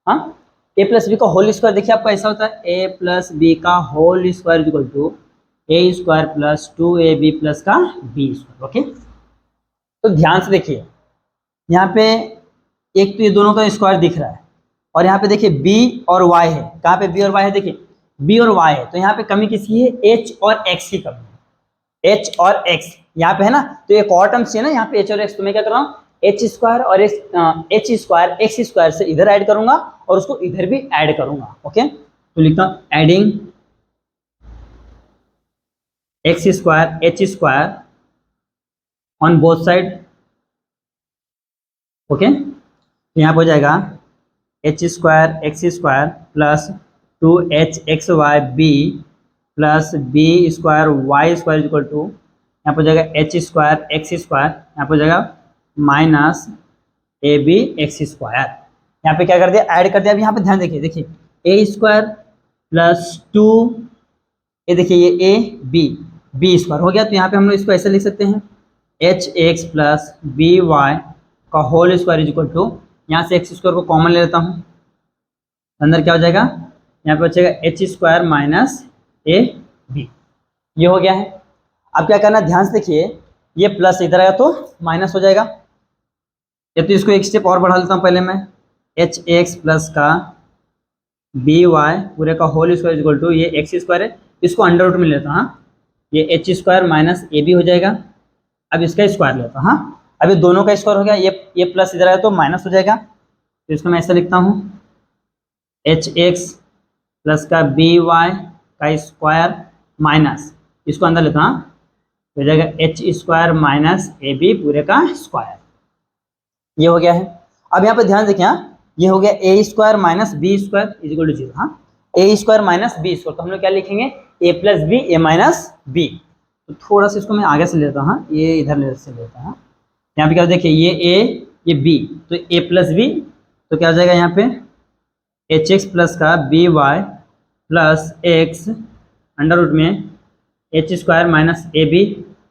हाँ, a प्लस बी का होल स्क्वायर देखिए आपका ऐसा होता है, a प्लस बी का whole square equal to a square plus 2ab plus का b स्क्वायर। ओके, तो ध्यान से देखिए, यहाँ पे एक तो ये दोनों का स्क्वायर दिख रहा है, और यहाँ पे देखिए b और y है। कहाँ पे b और y है, देखिए b और y है, तो यहाँ पे कमी किसकी है, h और x की कमी है। h और x यहाँ पे है ना, तो एक और टर्म चाहिए ना यहाँ पे h और x, तो मैं क्या कर रहा हूँ, h स्क्वायर और h स्क्वायर x स्क्वायर से इधर ऐड करूंगा और उसको इधर भी ऐड करूंगा। ओके, तो लिखता हूँ adding x square h square on both side. Okay, तो यहाँ पे हो जाएगा h square x square plus 2hxy b plus b square y square equal to, यहाँ पर हो जाएगा h स्क्वायर x स्क्वायर, यहाँ पर हो जाएगा माइनस ए बी एक्स स्क्वायर। यहाँ पे क्या कर दिया, ऐड कर दिया। अब यहाँ पे ध्यान देखिए, देखिए ए स्क्वायर प्लस 2, ये देखिए ये ए बी स्क्वायर हो गया। तो यहाँ पे हम लोग इसको ऐसे लिख सकते हैं, h x plus b Y का whole square is equal to, यहाँ से एक्स स्क्वायर को कॉमन ले लेता हूँ, अंदर क्या हो जाएगा, यहाँ पे बचेगा H square minus A B. ये हो गया है। अब क्या करना है, ध्यान से देखिए, ये प्लस इधर आया तो माइनस हो जाएगा। या तो इसको एक स्टेप और बढ़ा लेता हूँ पहले मैं, एच एक्स प्लस का बी वाई पूरे का होल स्क्वायर इक्वल टू, ये एक्स स्क्वायर है, इसको अंडर रूट में लेता हूँ, हाँ, ये एच स्क्वायर माइनस ए बी हो जाएगा। अब इसका स्क्वायर लेता हूँ, हाँ, अब ये दोनों का स्क्वायर हो गया, ये प्लस इधर आया तो माइनस हो जाएगा। तो इसको मैं ऐसा लिखता हूँ, एच एक्स प्लस का बी वाई का स्क्वायर माइनस, इसको अंदर लेता हूँ, हो जाएगा एच स्क्वायर माइनस ए बी पूरे का स्क्वायर। ये हो गया है। अब यहाँ पे ध्यान देखिए, हाँ, ये हो गया a square minus b square is equal to 0, हाँ, a square minus b square, तो हम लोग क्या लिखेंगे, a plus b a minus b. तो थोड़ा सा इसको मैं आगे से लेता हूँ, हाँ, ये इधर से लेता हूँ। यहाँ पे क्या देखिए, ये ए ये बी, तो ए प्लस बी, तो क्या हो जाएगा यहाँ पे एच एक्स प्लस का B y plus x under root में H square minus A B,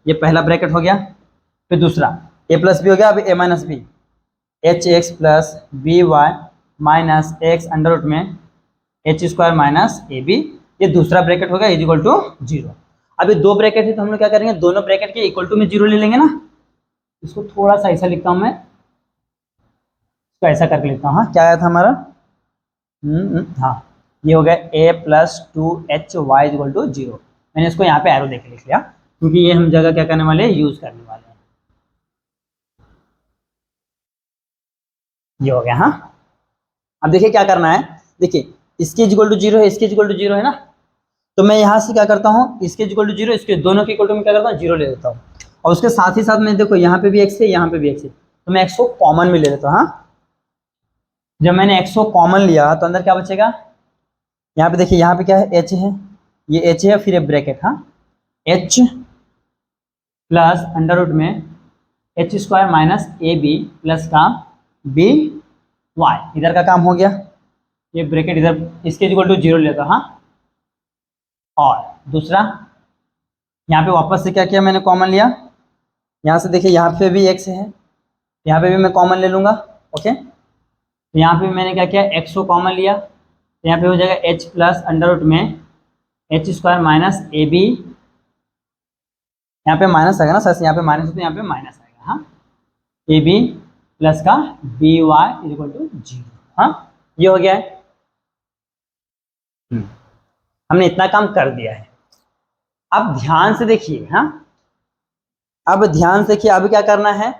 ये पहला ब्रैकेट हो गया। फिर दूसरा ए प्लस बी हो गया, अब a minus b, h x plus b y minus x under root में H square minus A B, ये दूसरा ब्रैकेट हो गया इज इक्वल टू 0। अब ये दो ब्रैकेट है तो हम लोग क्या करेंगे, दोनों ब्रैकेट के इक्वल टू में 0 ले लेंगे ना। इसको थोड़ा सा ऐसा लिखता हूँ मैं, इसको ऐसा करके लिखता हूँ, हाँ, क्या आया था हमारा, हाँ, ये हो गया ए प्लस 2 वाई इक्वल टू 0। मैंने इसको यहाँ पे एरो देके लिख लिया, क्योंकि ये हम जगह क्या करने वाले हैं, यूज करने वाले हैं। ये हो गया, हाँ। अब देखिए क्या करना है, देखिए इसके इक्वल टू 0 है, इसके इक्वल टू 0 है ना, तो मैं यहाँ से क्या करता हूँ, इसके इक्वल टू 0, इसके दोनों के इक्वल टू में क्या करता हूँ, 0 ले लेता हूँ। और उसके साथ ही साथ में देखो यहाँ पे भी x है, यहाँ पे भी x है, तो मैं x को कॉमन में ले लेता हूँ, हाँ। जब मैंने x को कॉमन लिया तो अंदर क्या बचेगा, यहाँ पे देखिए, यहाँ पे क्या है, h है, ये h है, फिर ये ब्रैकेट, हाँ, h प्लस अंडर रूट में H square minus A B plus का बी वाई, इधर का काम हो गया, ये ब्रैकेट इधर, इसके इक्वल टू 0 लेता, हाँ। और दूसरा यहाँ पे वापस से क्या किया, मैंने कॉमन लिया, यहाँ से देखिए यहाँ पे भी x है, यहाँ पे भी मैं कॉमन ले लूँगा, ओके। तो यहाँ पे मैंने क्या किया, x को कॉमन लिया, तो यहाँ पे हो जाएगा h प्लस अंडर रूट में एच स्क्वायर माइनस ए बी, यहाँ पे माइनस आएगा ना सर, यहाँ पे माइनस होता है, यहाँ पे माइनस आएगा, हाँ, ए बी प्लस का बी वाई इक्वल टू 0, हाँ। ये हो गया है, हमने इतना काम कर दिया है। अब ध्यान से देखिए, हाँ, अब ध्यान से देखिए, अब क्या करना है,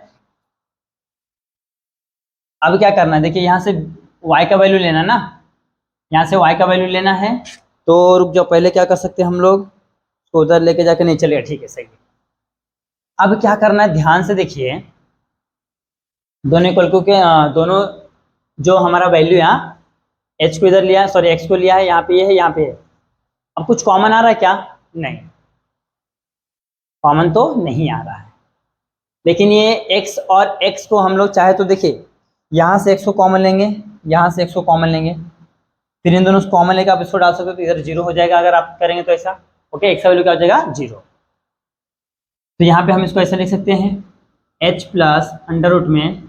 अब क्या करना है, देखिए यहाँ से y का वैल्यू लेना ना, यहाँ से y का वैल्यू लेना है, तो रुक जाओ, पहले क्या कर सकते हैं हम लोग, तो उधर लेके जाके नहीं चलेगा, ठीक है, सही है। अब क्या करना है, ध्यान से देखिए, दोनों इक्वल टू के दोनों जो हमारा वैल्यू यहाँ h को इधर लिया, सॉरी x को लिया है, यहाँ पे ये है, यहाँ पे है। अब कुछ कॉमन आ रहा है क्या, नहीं, कॉमन तो नहीं आ रहा है, लेकिन ये x और x को हम लोग चाहे तो देखिए, यहाँ से x को कॉमन लेंगे, यहाँ से x को कॉमन लेंगे, फिर इन दोनों को कॉमन लेकर आप इसको डाल सकते हो, तो इधर 0 हो जाएगा अगर आप करेंगे तो ऐसा, ओके। x का वैल्यू क्या हो जाएगा, 0। तो यहाँ पे हम इसको ऐसा लिख सकते हैं, h प्लस अंडर रूट में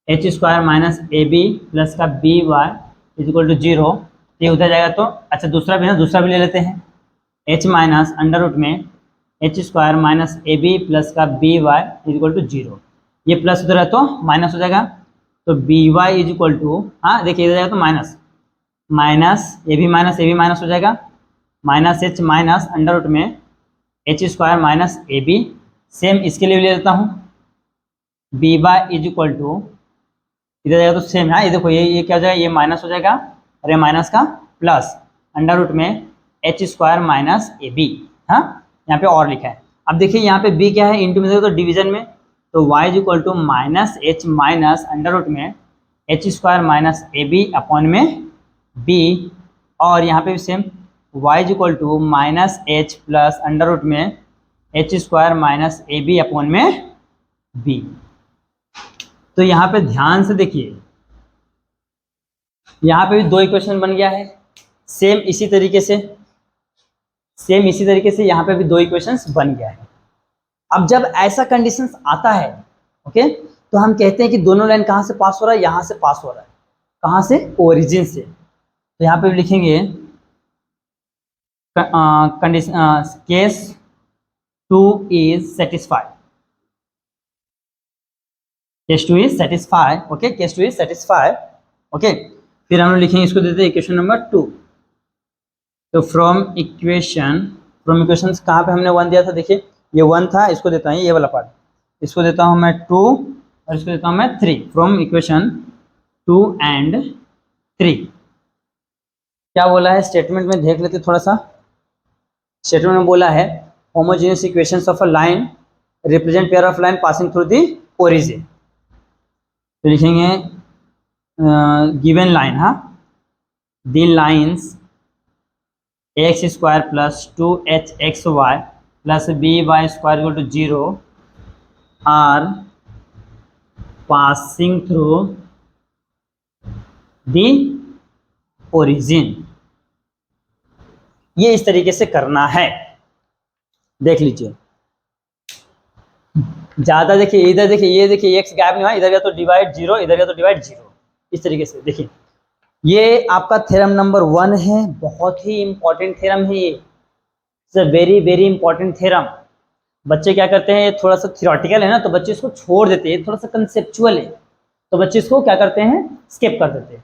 H square minus A B plus का B Y is equal to 0। ये उधर जाएगा तो, अच्छा दूसरा भी है, दूसरा भी ले लेते हैं, h माइनस अंडर रूट में H square minus A B plus का B Y is equal to 0। ये प्लस उधर है तो माइनस हो जाएगा, तो B Y is equal to, हाँ देखिए इधर जाएगा तो माइनस माइनस, ए भी माइनस हो जाएगा, minus h minus under root में एच स्क्वायर माइनस ए बी, सेम इसके लिए ले लेता हूँ, b Y is equal to, इधर जाएगा तो सेम है, ये देखो ये क्या हो जाएगा, ये माइनस हो जाएगा, और ये माइनस का प्लस अंडर रूट में एच स्क्वायर माइनस ए बी, हाँ, यहाँ पे और लिखा है। अब देखिए यहाँ पे b क्या है, इंटू में तो डिवीजन में, तो y is equal to minus h minus under root में H square minus A B upon में b, और यहाँ पे भी same, y is equal to minus h plus under root में H square minus A B upon में b। तो यहाँ पे ध्यान से देखिए, यहाँ पे भी दो इक्वेशन बन गया है, सेम इसी तरीके से यहाँ पे भी दो इक्वेशंस बन गया है। अब जब ऐसा कंडीशंस आता है, ओके, तो हम कहते हैं कि दोनों लाइन कहाँ से पास हो रहा है, यहाँ से पास हो रहा है। कहाँ से? ओरिजिन से। तो यहाँ पे लिखेंगे condition case 2 is satisfied, case 2 is satisfied, okay, case 2 is satisfied, okay. फिर हम लोग लिखेंगे, इसको देते हैं इक्वेशन नंबर 2। तो फ्रॉम इक्वेशन कहाँ पे हमने 1 दिया था, देखिए ये 1 था, इसको देता हूँ ये वाला पार्ट, इसको देता हूँ मैं 2 और इसको देता हूँ मैं 3। फ्रॉम इक्वेशन 2 एंड 3 क्या बोला है स्टेटमेंट में, देख लेते थोड़ा सा। स्टेटमेंट में बोला है homogeneous equations of a line represent pair of line passing through the origin. तो लिखेंगे गिवन लाइन, हाँ, the lines X square plus 2hxy plus by square equal to 0 are passing through the origin. ये इस तरीके से करना है, देख लीजिए। ज्यादा देखिए, इधर देखिए, ये देखिए एक्स गैप नहीं हुआ, इधर गया तो डिवाइड 0, इधर गया तो डिवाइड 0, इस तरीके से देखिए। ये आपका थ्योरम नंबर 1 है, बहुत ही इंपॉर्टेंट थ्योरम है ये, वेरी वेरी इंपॉर्टेंट थ्योरम। बच्चे क्या करते हैं, थोड़ा सा थियोरेटिकल है ना, तो बच्चे इसको छोड़ देते हैं, थोड़ा सा कंसेप्चुअल है, तो बच्चे इसको क्या करते हैं, स्किप कर देते हैं।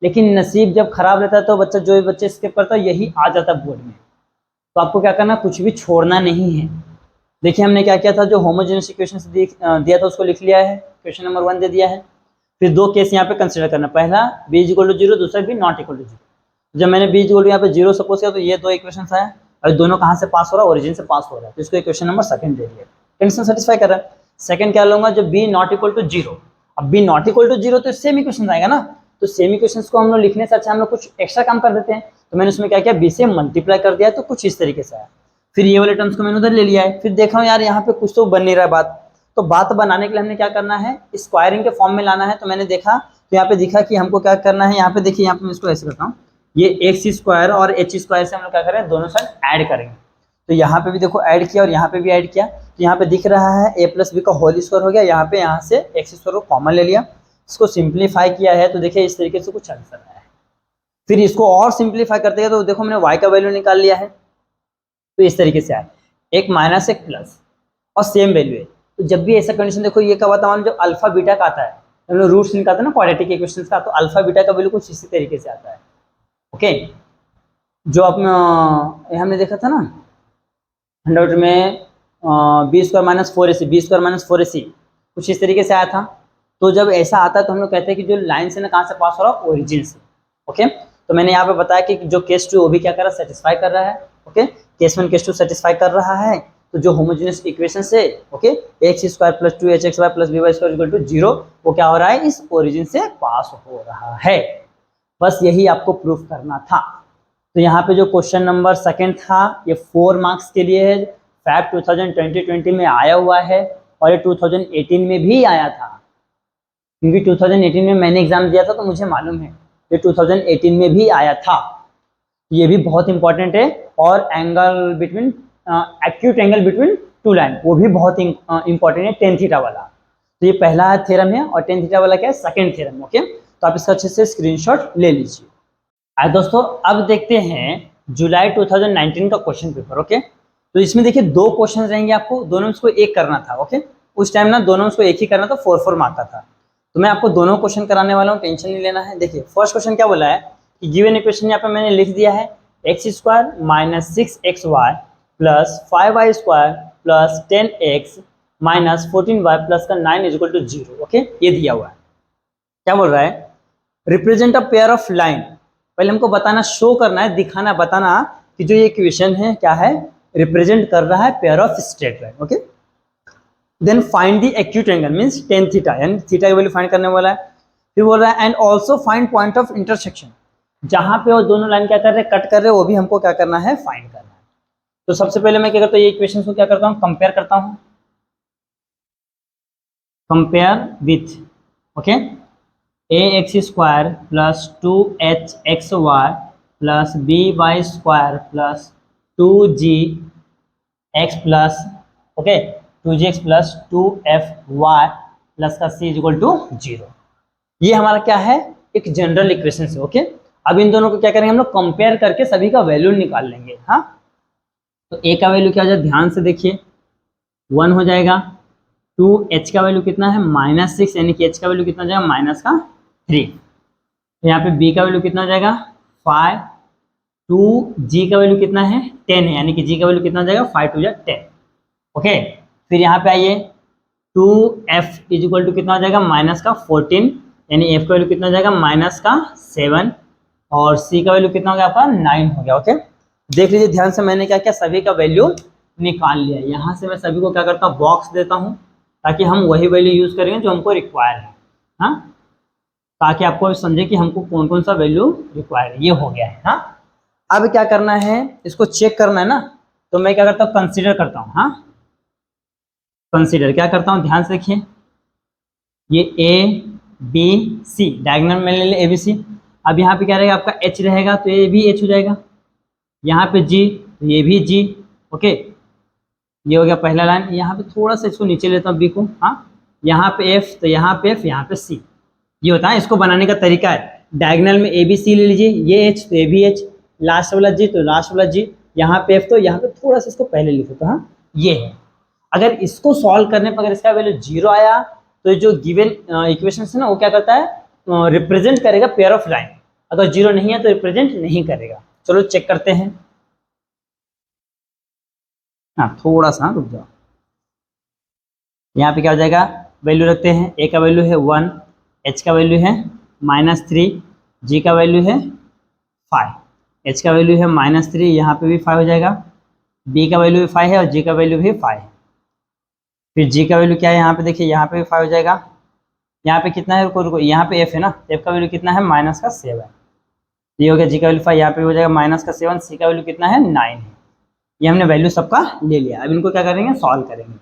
लेकिन नसीब जब खराब रहता है तो बच्चा, जो बच्चे स्किप करता है, यही आ जाता है बोर्ड में। तो आपको क्या करना, कुछ भी छोड़ना नहीं है। देखिए हमने क्या किया था, जो होमोजेनियस इक्वेशन दिया था उसको लिख लिया है, क्वेश्चन नंबर 1 दे दिया है। फिर दो केस यहाँ पे कंसिडर करना, पहला b इक्वल टू 0, दूसरा b नॉट इक्वल टू 0। जब मैंने b इक्वल टू यहाँ पे 0 सपोज किया, तो ये दो इक्वेशन आया, और दोनों कहाँ से पास हो रहा है, ओरिजिन से पास हो रहा है, तो इसको इक्वेशन नंबर 2 दे दिया, कंडीशन सेटिस्फाई कर रहा है। सेकंड क्या लूंगा, जब b नॉट इक्वल टू 0, अब b नॉट इक्वल टू 0 तो सेम इक्वेशन आएगा ना, तो सेम इक्वेशंस को हम लोग लिखने से अच्छा हम लोग कुछ एक्स्ट्रा काम कर देते हैं। तो मैंने उसमें क्या किया, b से मल्टीप्लाई कर दिया, तो कुछ इस तरीके से आया। फिर ये वाले टर्म्स को मैंने उधर ले लिया है। फिर देख रहा हूँ यार यहाँ पे कुछ तो बन नहीं रहा है बात, तो बात बनाने के लिए हमने क्या करना है, स्क्वायरिंग के फॉर्म में लाना है। तो मैंने देखा, तो यहाँ पे दिखा कि हमको क्या करना है, यहाँ पे देखिए, यहाँ पे मैं इसको ऐसे करता हूँ, ये एक्स स्क्वायर और एच स्क्वायर से हम लोग क्या करें, दोनों साइड ऐड करेंगे। तो यहाँ पे भी देखो ऐड किया और यहाँ पे भी ऐड किया, तो यहाँ पे दिख रहा है a प्लस बी का होल स्क्वायर हो गया, यहाँ पे यहाँ से एक्स स्क्वायर को कॉमन ले लिया, इसको सिंप्लीफाई किया है, तो देखिए इस तरीके से कुछ आंसर आया है। फिर इसको और सिंप्लीफाई करते हैं, तो देखो हमने y का वैल्यू निकाल लिया है, तो इस तरीके से आया, एक माइनस एक प्लस और सेम वैल्यू है। तो जब भी ऐसा कंडीशन, देखो ये कब आता है, जो अल्फा बीटा का आता है, हम लोग रूट्स निकालते हैं ना क्वाड्रेटिक इक्वेशंस का, तो अल्फा बीटा का वैल्यू कुछ इसी तरीके से आता है, ओके। जो आप हमने देखा था ना 100 में B square minus 4ac, B square minus 4ac कुछ इस तरीके से आया था। तो जब ऐसा आता है तो हम लोग कहते हैं कि जो लाइन से ना कहाँ से पास हो रहा है, ओरिजिन से, ओके। तो मैंने यहाँ पे बताया कि जो केस 2 वो भी क्या कर रहा है, सेटिस्फाई कर रहा है, ओके। केस 1 केस 2 सेटिस्फाई कर रहा है, तो जो होमोजेनियस इक्वेशन से, okay, X square plus 2hxy plus by square equal to 0, वो क्या हो रहा है, इस ओरिजिन से पास हो रहा है। बस यही आपको प्रूफ करना था। तो यहाँ पे जो क्वेश्चन नंबर 2 था, ये 4 मार्क्स के लिए है, फैब 2020 में आया हुआ है, और ये 2018 में भी आया था, क्योंकि 2018 में मैंने एग्जाम दिया था, तो मुझे मालूम है ये 2018 में भी आया था। ये भी बहुत इंपॉर्टेंट है। और angle between, acute angle between two line, वो भी बहुत इंपॉर्टेंट है, टेन थीटा वाला। तो ये पहला थ्योरम है, और टेन थीटा वाला क्या है, सेकंड थ्योरम, ओके। तो आप इसका अच्छे से स्क्रीनशॉट ले लीजिए। आज दोस्तों अब देखते हैं जुलाई 2019 का क्वेश्चन पेपर, ओके। तो इसमें देखिए दो क्वेश्चन रहेंगे, आपको दोनों में से एक करना था, ओके। उस टाइम ना दोनों में से एक ही करना था, 4 मार्क का था। तो मैं आपको दोनों क्वेश्चन कराने वाला हूँ, टेंशन नहीं लेना है। देखिए फर्स्ट क्वेश्चन क्या बोला है कि गिवन इक्वेशन यहाँ पे मैंने लिख दिया है, x square minus 6xy plus 5y square plus 10x minus 14y plus का 9 इज इक्वल टू 0, ओके। ये दिया हुआ है। क्या बोल रहा है, represent a pair of line. पहले हमको बताना, शो करना है, दिखाना, बताना कि जो ये इक्वेशन है क्या है, रिप्रेजेंट कर रहा है pair of straight line, okay. Then find the acute angle, means tan theta, यानी थीटा की वैल्यू फाइंड करने वाला है। फिर बोल रहा है and also find point of intersection, जहां पे वो दोनों लाइन क्या कर रहे हैं, कट कर रहे हैं, वो भी हमको क्या करना है, फाइंड करना है। तो सबसे पहले मैं क्या करता हूँ, ये इक्वेशन को क्या करता हूँ, कंपेयर करता हूँ, compare with okay, A x square plus 2hxy plus by square plus 2gx plus, okay, 2gx plus 2fy plus का c इक्वल टू 0। ये हमारा क्या है, एक जनरल इक्वेशन है। ओके, अब इन दोनों को क्या करेंगे हम लोग, कंपेयर करके सभी का वैल्यू निकाल लेंगे। हाँ, तो a का वैल्यू क्या हो जाए, ध्यान से देखिए 1 हो जाएगा। 2h का वैल्यू कितना है, -6, यानी कि h का वैल्यू कितना हो जाएगा, -3। तो यहाँ पे b का वैल्यू कितना हो जाएगा, 5। 2g का वैल्यू कितना है, 10 है, यानी कि g का वैल्यू कितना हो जाएगा, 5 2 10। ओके, फिर यहाँ पे आइए 2f इज इक्वल टू कितना हो जाएगा, -14, यानी f का वैल्यू कितना हो जाएगा, -7, और c का वैल्यू कितना हो गया आपका, 9 हो गया। ओके, देख लीजिए ध्यान से, मैंने क्या किया, सभी का वैल्यू निकाल लिया। यहाँ से मैं सभी को क्या करता हूँ, बॉक्स देता हूँ, ताकि हम वही वैल्यू यूज करेंगे जो हमको रिक्वायर है। हाँ, ताकि आपको समझे कि हमको कौन कौन सा वैल्यू रिक्वायर है। ये हो गया है। हाँ, अब क्या करना है, इसको चेक करना है ना, तो मैं क्या करता हूँ, कंसीडर करता हूँ। हाँ, कंसीडर क्या करता हूँ, ध्यान से देखिए, ये ए बी सी डायगोनल में ले ले, ए बी सी। अब यहाँ पे क्या रहेगा आपका, एच रहेगा, तो ये भी एच हो जाएगा। यहाँ पे जी, तो ये भी जी। ओके, ये हो गया पहला लाइन। यहाँ पे थोड़ा सा इसको नीचे लेता हूँ बी को। हाँ, यहाँ पे एफ, तो यहाँ पे एफ, यहाँ पे सी। ये होता है इसको बनाने का तरीका है। डायगोनल में ए बी सी ले लीजिए, ये एच तो ये भी एच, लास्ट वाला जी तो लास्ट वाला जी, यहाँ पे एफ, तो यहाँ पे थोड़ा सा इसको पहले लिखो। तो हाँ, ये है। अगर इसको सॉल्व करने पर अगर इसका वैल्यू 0 आया, तो जो गिवन इक्वेशन है ना, वो क्या करता है, रिप्रेजेंट करेगा पेयर ऑफ लाइन। अगर 0 नहीं है तो रिप्रेजेंट नहीं करेगा। चलो चेक करते हैं। हाँ, थोड़ा सा रुक जाओ। यहाँ पे क्या हो जाएगा, वैल्यू रखते हैं। ए का वैल्यू है 1, एच का वैल्यू है -3, जी का वैल्यू है 5, एच का वैल्यू है -3, यहाँ पे भी 5 हो जाएगा। बी का वैल्यू भी 5 है और जी का वैल्यू भी 5 है। फिर जी का वैल्यू क्या है, यहाँ पे देखिए, यहाँ पे भी 5 हो जाएगा। यहाँ पे कितना है, रुको, यहाँ पे एफ है ना, एफ का वैल्यू कितना है, -7। ये हो गया जी का वैल्यू 5, यहाँ पे हो जाएगा -7, सी का वैल्यू कितना है, 9 है। ये हमने वैल्यू सबका ले लिया। अब इनको क्या करेंगे, सॉल्व करेंगे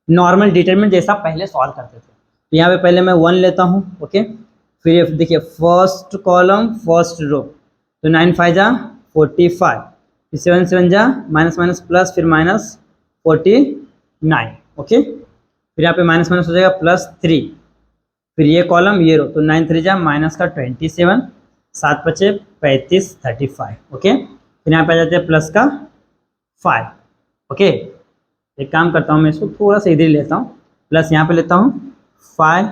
नॉर्मल डिटरमिनेंट जैसा पहले सॉल्व करते थे। तो यहाँ पे पहले मैं 1 लेता हूँ। ओके, फिर ये देखिए, फर्स्ट कॉलम फर्स्ट रो, तो 9 5 जा 45, फिर 7 7 जा माइनस माइनस प्लस, फिर -49। ओके, फिर यहाँ पे माइनस माइनस हो जाएगा +3, फिर ये कॉलम ये रो, तो 9 3 जा -27, 7 5 35 35। ओके, फिर यहाँ पे आ जाते हैं प्लस का 5। ओके, एक काम करता हूँ, मैं इसको थोड़ा सा इधर लेता हूँ, प्लस यहाँ पे लेता हूँ 5,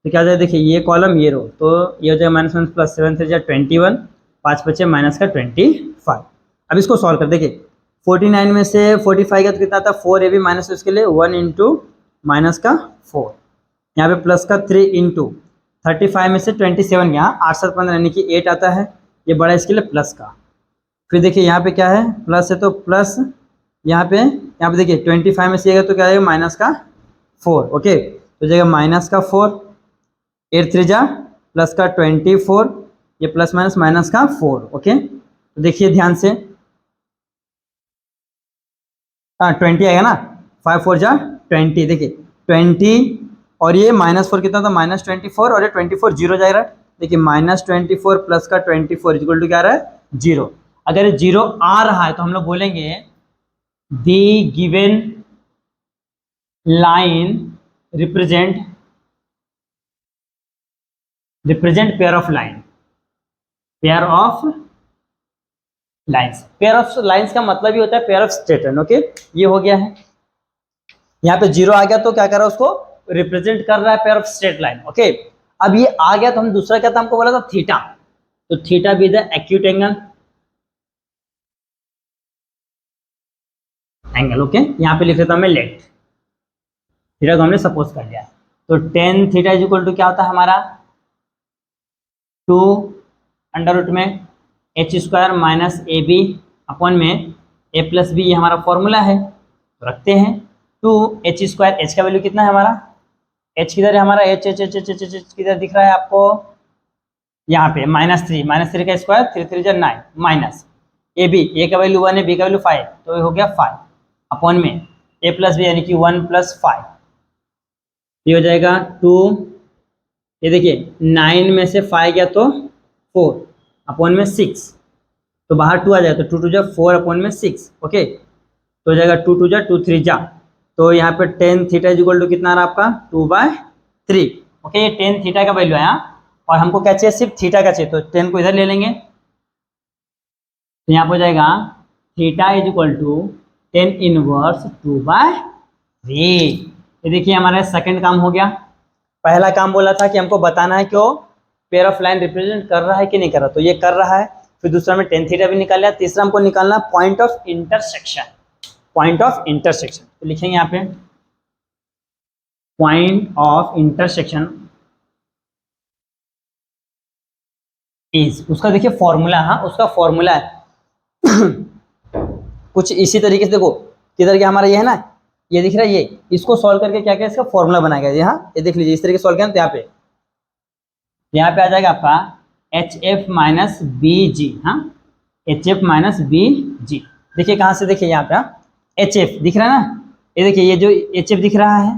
तो क्या हो जाएगा, देखिए ये कॉलम ये रो, तो ये हो जाएगा -1 प्लस 7 3 जा 21, 5 5 -25। अब इसको सॉल्व कर देखिए, 49 में से 45 का तो कितना आता है, 4 ए बी माइनस, उसके लिए 1 इंटू -4, यहाँ पे प्लस का 3 इंटू 35 में से 27, यहाँ 8 7 15 यानी कि 8 आता है, ये बड़ा इसके लिए प्लस का। फिर देखिए यहाँ पे क्या है, प्लस है तो प्लस, यहाँ पे देखिए 25 में से आएगा तो क्या आएगा, -4। ओके, तो जाएगा -4, 8 3 जा प्लस का 24, ये प्लस माइनस -4। ओके, तो देखिए ध्यान से, हाँ 20 आएगा ना, 5 4 जा 20, देखिए 20, और ये -4 कितना था, -24, और ये 24 0 जाएगा। देखिए -24 प्लस का 24 इक्वल टू क्या आ रहा है, 0। अगर 0 आ रहा है तो हम लोग बोलेंगे the given line represent pair of line, pair of lines. Pair of lines का मतलब ही होता है pair of straight line. Okay, ये हो गया है। यहाँ पे 0 आ गया तो क्या कर रहा है, उसको रिप्रेजेंट कर रहा है pair of straight line. Okay, अब ये आ गया तो हम दूसरा क्या था, हमको बोला था थीटा, तो थीटा भी द एक्यूट एंगल। ओके, यहाँ पे लिख देता हूं मैं लेट, थीटा को हमने सपोज कर लिया। तो tan theta is equal to क्या होता है हमारा, 2 अंडर रूट में h² minus A B upon में a प्लस बी, ये हमारा फॉर्मूला है, तो रखते हैं 2h²। h का वैल्यू कितना है हमारा, h किधर है हमारा, h किधर दिख रहा है आपको, यहाँ पे -3 का स्क्वायर, 3 3 9, माइनस ए बी, ए का वैल्यू 1 है, बी का वैल्यू 5, तो ये हो गया 5 अपॉन में a प्लस बी, यानी कि 1 + 5, ये हो जाएगा 2 ये देखिए 9 में से 5 गया तो 4 अपॉन में 6, तो बाहर 2 आ जाएगा, तो 2 टू जा 4 अपॉन में 6, ओके। तो हो जाएगा 2 टू जा 2 3 जा, तो यहाँ पे tan theta is equal to कितना आ रहा आपका 2/3, ओके। ये टेन थीटा का वैल्यू है, और हमको क्या चाहिए, सिर्फ थीटा का चाहिए, तो 10 को इधर ले लेंगे, तो यहाँ पर हो जाएगा theta is equal to 10 inverse 2/3। ये देखिए हमारा सेकंड काम हो गया। पहला काम बोला था कि हमको बताना है कि वो पेयर ऑफ लाइन रिप्रेजेंट कर रहा है कि नहीं कर रहा, तो ये कर रहा है। फिर दूसरा में टेन थीटा भी निकाल लिया। तीसरा हमको निकालना point of intersection, point of intersection, तो लिखेंगे यहाँ पे पॉइंट ऑफ इंटरसेक्शन इज, उसका देखिए फॉर्मूला, हाँ उसका फॉर्मूला है कुछ इसी तरीके से, देखो किधर गया हमारा, ये है ना, ये दिख रहा है, ये इसको सॉल्व करके क्या क्या इसका फॉर्मूला बनाया गया, यहाँ ये देख लीजिए, इस तरीके से सॉल्व किया तो यहाँ पे आ जाएगा आपका H f minus b g, हाँ एच एफ माइनस बी जी। देखिए कहाँ से, देखिए यहाँ पे एच एफ दिख रहा है ना, ये देखिए ये जो एच एफ दिख रहा है,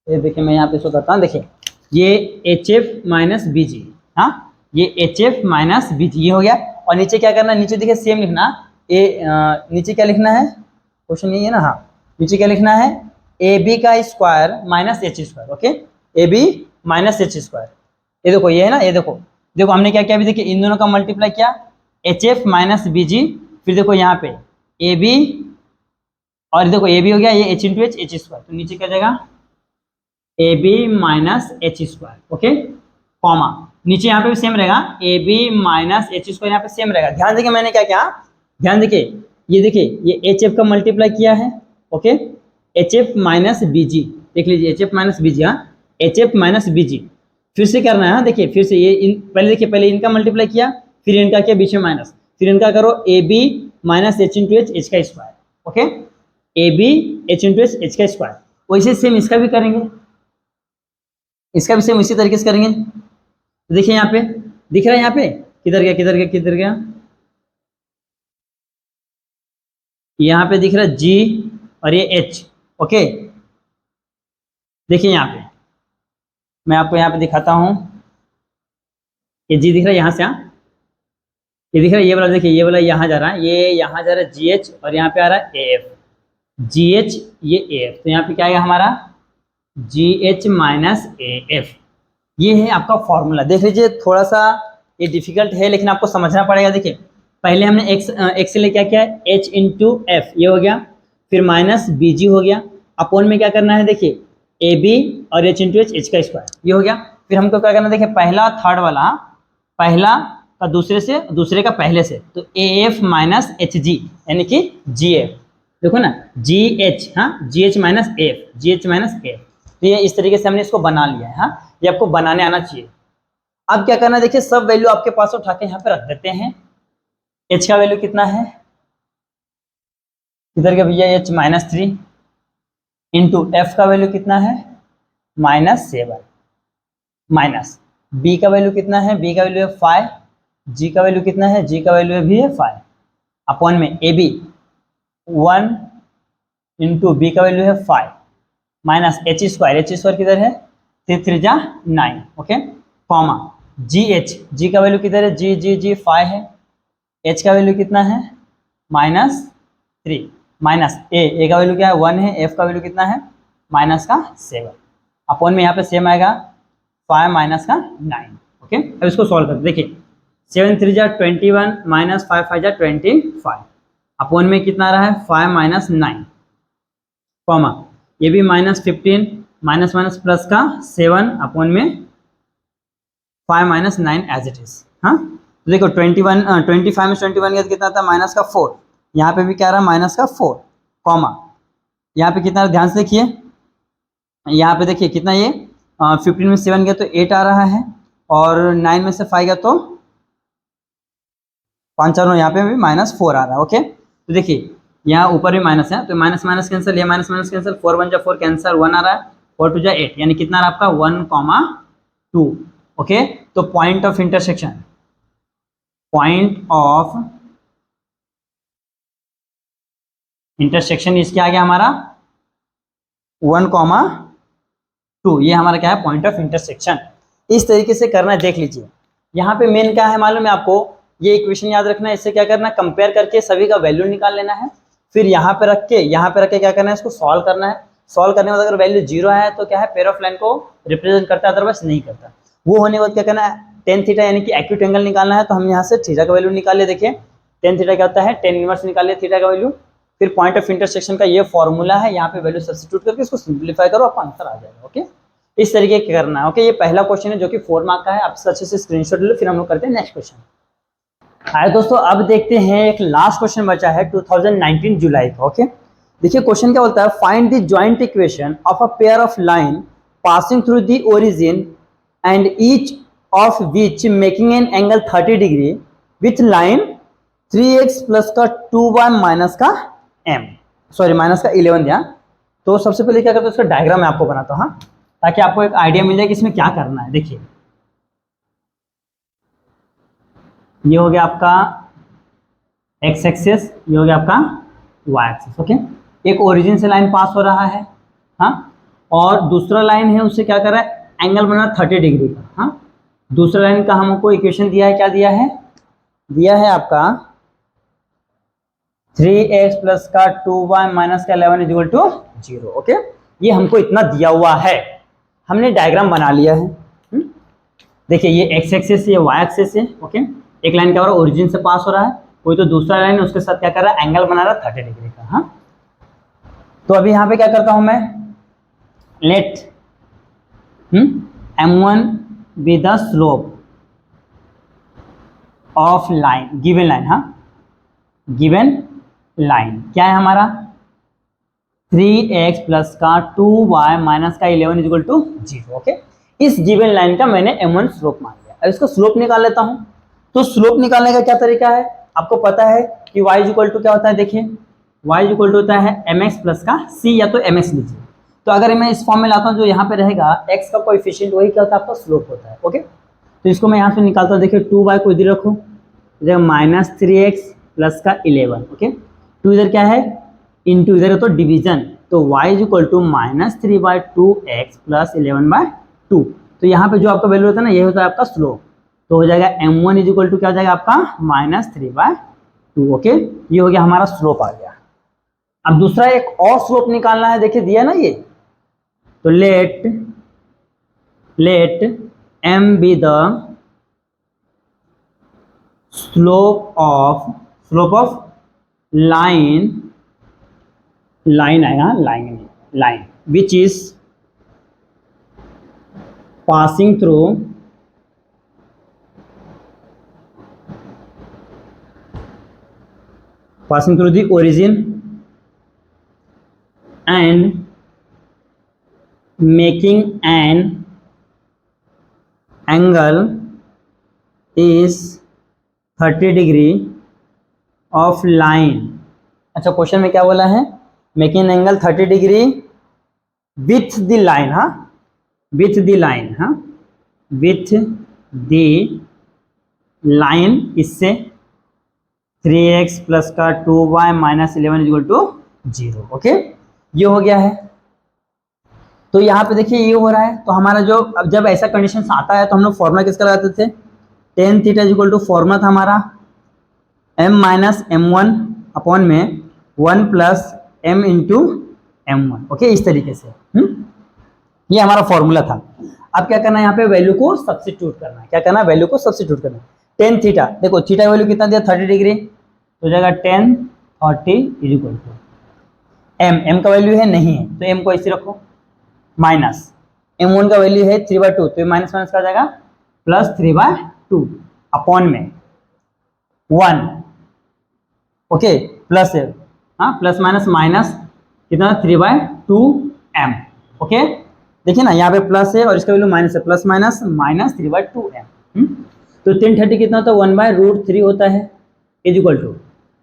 ये देखिए मैं यहाँ पे इसको करता हूँ, देखिए ये H f minus b g, हाँ ये एच एफ माइनस बी जी, ये हो गया। और नीचे क्या करना है, नीचे देखिए सेम लिखना, नीचे क्या लिखना है, क्वेश्चन यही है ना, हाँ नीचे क्या लिखना है, ए बी का square minus H square, okay A B minus H square. ये देखो ये है ना, ये देखो देखो हमने क्या किया अभी, देखिए इन दोनों का मल्टीप्लाई किया, H f minus b g, फिर देखो यहाँ पे ए बी, और देखो ए बी हो गया, ये एच इंटू एच स्क्वायर, तो नीचे क्या जाएगा A B minus H square, okay comma, नीचे यहाँ पे भी सेम रहेगा A B minus H square, यहाँ पे सेम रहेगा। ध्यान देखिए मैंने क्या किया, ध्यान देखिए ये देखिए ये एच एफ का मल्टीप्लाई किया है, okay h f minus b g, देख लीजिए h f minus b g, हाँ h f minus b g, फिर से करना है, हाँ देखिए फिर से ये पहले देखिए, पहले इनका मल्टीप्लाई किया, फिर इनका किया बीच में माइनस, फिर इनका करो a B minus h into h का स्क्वायर, ओके ए बी एच इंटू एच का स्क्वायर। वैसे सेम इसका भी करेंगे, इसका भी सेम इसी तरीके से करेंगे। तो देखिए यहाँ पे दिख रहा है, यहाँ पे किधर गया किधर गया किधर गया, यहाँ पे दिख रहा है जी और ये एच, ओके देखिए यहाँ पे मैं आपको यहाँ पे दिखाता हूँ, ये जी दिख रहा है यहाँ से, हाँ ये दिख रहा है, ये वाला देखिए, ये वाला यहाँ जा रहा है, ये यहाँ जा रहा है जी एच, और यहाँ पे आ रहा है ए एफ, जी एच ये ए एफ, तो यहाँ पे क्या आएगा हमारा जी एच माइनस ए एफ। ये है आपका फॉर्मूला। देख लीजिए थोड़ा सा ये डिफिकल्ट है, लेकिन आपको समझना पड़ेगा। देखिए पहले हमने एक्स ले क्या किया, एच इंटू एफ ये हो गया, फिर माइनस बी जी हो गया, अपोन में क्या करना है, देखिए ए बी और एच इंटू एच का स्क्वायर ये हो गया। फिर हमको क्या करना है, देखिए पहला थर्ड वाला, पहला का दूसरे से, दूसरे का पहले से, तो A F minus H G यानी कि जी एफ, देखो ना जी एच, हाँ जी एच माइनस एफ, जी एच माइनस एफ। तो ये इस तरीके से हमने इसको बना लिया है, हाँ ये आपको बनाने आना चाहिए। अब क्या करना है, देखिए सब वैल्यू आपके पास उठा के यहाँ पे रख देते हैं। एच का वैल्यू कितना है, किधर गया भैया, एच माइनस 3 इंटू एफ का वैल्यू कितना है -7, माइनस बी का वैल्यू कितना है, बी का वैल्यू है 5, जी का वैल्यू कितना है, जी का वैल्यू भी है 5, अपॉन में ए बी 1 इंटू बी का वैल्यू है 5 माइनस एच स्क्वायर किधर है 3 3 जा 9, ओके कॉमा जी एच, जी का वैल्यू किधर है, जी जी जी 5 है, एच का वैल्यू कितना है -3, माइनस ए का वैल्यू क्या है 1 है, एफ का वैल्यू कितना है -7, अपॉन में यहाँ पे सेम आएगा 5 माइनस का 9, ओके। अब इसको सॉल्व करते देखिए 7 3 जा 21 माइनस 5 5 जा 25, अपॉन में कितना रहा है 5 माइनस 9, कॉमा ये भी -15 माइनस माइनस प्लस का 7 अपॉन में 5 माइनस 9 एज इट इज, हाँ तो देखो 25 में 21 गया कितना था माइनस का 4, यहाँ पे भी क्या रहा माइनस का 4, कॉमा यहाँ पे कितना, ध्यान से देखिए यहाँ पे देखिए कितना, ये 15 में 7 गया तो 8 आ रहा है, और 9 में से 5 गया तो 5 4 यहाँ पे भी -4 आ रहा है, ओके। तो देखिए यहाँ ऊपर भी माइनस है, तो माइनस माइनस कैंसिल, ये माइनस माइनस कैंसिल, 4 1 जा 4 कैंसिल, 1 आ रहा है, 4 2 जा 8, यानी कितना रहा आपका 1, 2, ओके। तो point of intersection, point of intersection इसके आ गया हमारा 1, 2, ये हमारा क्या है पॉइंट ऑफ इंटरसेक्शन। इस तरीके से करना है, देख लीजिए। यहाँ पे मेन क्या है मालूम है आपको, ये इक्वेशन याद रखना है। इससे क्या करना है, कंपेयर करके सभी का वैल्यू निकाल लेना है, फिर यहाँ पे रख के क्या करना है, इसको सॉल्व करना है। सॉल्व करने के बाद अगर वैल्यू 0 है तो क्या है, पेयर ऑफ लाइन को रिप्रेजेंट करता है, अदरवाइज नहीं करता। वो होने के बाद क्या करना है, टेन थीटा यानी कि एक्यूट एंगल निकालना है। तो हम यहाँ से थीटा का वैल्यू निकाल ले। देखिए टेन थीटा क्या होता है, टेन इनवर्स निकाल ले थीटा का वैल्यू। फिर पॉइंट ऑफ इंटरसेक्शन का ये फॉर्मूला है, यहाँ पे वैल्यू सब्स्टिट्यूट करके इसको सिंप्लीफाई करो, आपका आंसर आ जाएगा। ओके, इस तरीके से करना है। ओके, ये पहला क्वेश्चन है जो कि 4 मार्क का है। आप अच्छे से स्क्रीनशॉट ले लो, फिर हम लोग करते हैं नेक्स्ट क्वेश्चन। आए दोस्तों, अब देखते हैं एक लास्ट क्वेश्चन बचा है 2019 जुलाई का। ओके, देखिए क्वेश्चन क्या बोलता है, find the joint equation of a pair of line passing through the origin and each of which making an angle 30 degree with line 3x plus का 2y माइनस का m, sorry minus का 11 दिया। तो सबसे पहले क्या करते हैं, उसका डायग्राम मैं आपको बनाता हूँ, हाँ, ताकि आपको एक आइडिया मिल जाए कि इसमें क्या करना है। देखिए ये हो गया आपका x एक्सिस, ये हो गया आपका y एक्सिस। ओके, एक ओरिजिन से लाइन पास हो रहा है, हाँ, और दूसरा लाइन है उससे क्या कर रहा है, एंगल बना 30 डिग्री का। हाँ, दूसरा लाइन का हमको इक्वेशन दिया है, क्या दिया है, दिया है आपका 3x प्लस का 2y माइनस का 11 इक्वल टू 0। ओके, ये हमको इतना दिया हुआ है, हमने डायग्राम बना लिया है। देखिए ये x एक्सिस, ये y एक्सिस है। ओके, एक लाइन क्या हो रहा है, ओरिजिन से पास हो रहा है, कोई तो दूसरा लाइन उसके साथ क्या कर रहा है, एंगल बना रहा है 30 डिग्री का। हाँ, तो अभी यहाँ पे क्या करता हूं मैं, let m1 be the slope of line, given line, हाँ, गिवन लाइन क्या है हमारा 3x प्लस का 2y माइनस का 11 इक्वल टू 0। ओके, इस गिवन लाइन का मैंने m1 स्लोप मान लिया। अब इसको स्लोप निकाल लेता हूं। तो स्लोप निकालने का क्या तरीका है, आपको पता है कि y इक्वल टू क्या होता है। देखिए y इक्वल टू होता है mx प्लस का c, या तो mx लीजिए। तो अगर मैं इस फॉर्म में लाता हूँ, जो यहाँ पे रहेगा x का कोएफिशिएंट, वही क्या होता है, आपका स्लोप होता है। ओके, तो इसको मैं यहाँ से निकालता हूँ। देखिए 2y को इधर रखो, माइनस 3x प्लस का 11। ओके, 2 इधर क्या है, इंटू इधर है तो डिवीजन, तो y is equal to minus 3/2x plus 11/2। तो यहाँ पे जो आपका वैल्यू होता है ना, ये होता है आपका स्लोप। तो हो जाएगा m1 इज इक्वल टू क्या हो जाएगा आपका -3/2। ओके, ये हो गया हमारा स्लोप आ गया। अब दूसरा एक और स्लोप निकालना है। देखिए दिया ना ये, तो let m be the slope of line आएगा, line which is passing through the origin and making an angle is 30 degree of line. अच्छा, क्वेश्चन में क्या बोला है, making angle 30 degree with the line, हाँ, विथ द लाइन, हाँ, with the line, इससे 3x plus का 2y minus 11 equal to 0। Okay, ये हो गया है। तो यहाँ पे देखिए ये हो रहा है। तो हमारा जो, अब जब ऐसा कंडीशन आता है तो हम लोग फॉर्मूला किसका लगाते थे, tan theta equal to formula था हमारा m माइनस m1 अपॉन में 1 plus m into m1। Okay, इस तरीके से ये हमारा फॉर्मूला था। अब क्या करना है, यहाँ पे वैल्यू को सब्स्टिट्यूट करना है। क्या करना है, वैल्यू को सब्स्टिट्यूट करना है। टेन थीटा, देखो थीटा वैल्यू कितना दिया, 30 डिग्री, तो जाएगा 10 30 इज इक्वल टू m का वैल्यू है नहीं है, तो m को ऐसे रखो, माइनस m1 का वैल्यू है 3/2, तो माइनस माइनस का जाएगा प्लस 3/2 अपॉन में 1। ओके, प्लस है, हाँ, प्लस माइनस माइनस कितना 3/2m। ओके, देखिए ना यहाँ पे प्लस है और इसका वैल्यू माइनस है, प्लस माइनस माइनस 3/2m। तो 1030 कितना होता है, 1/√3 होता है, इज इक्वल टू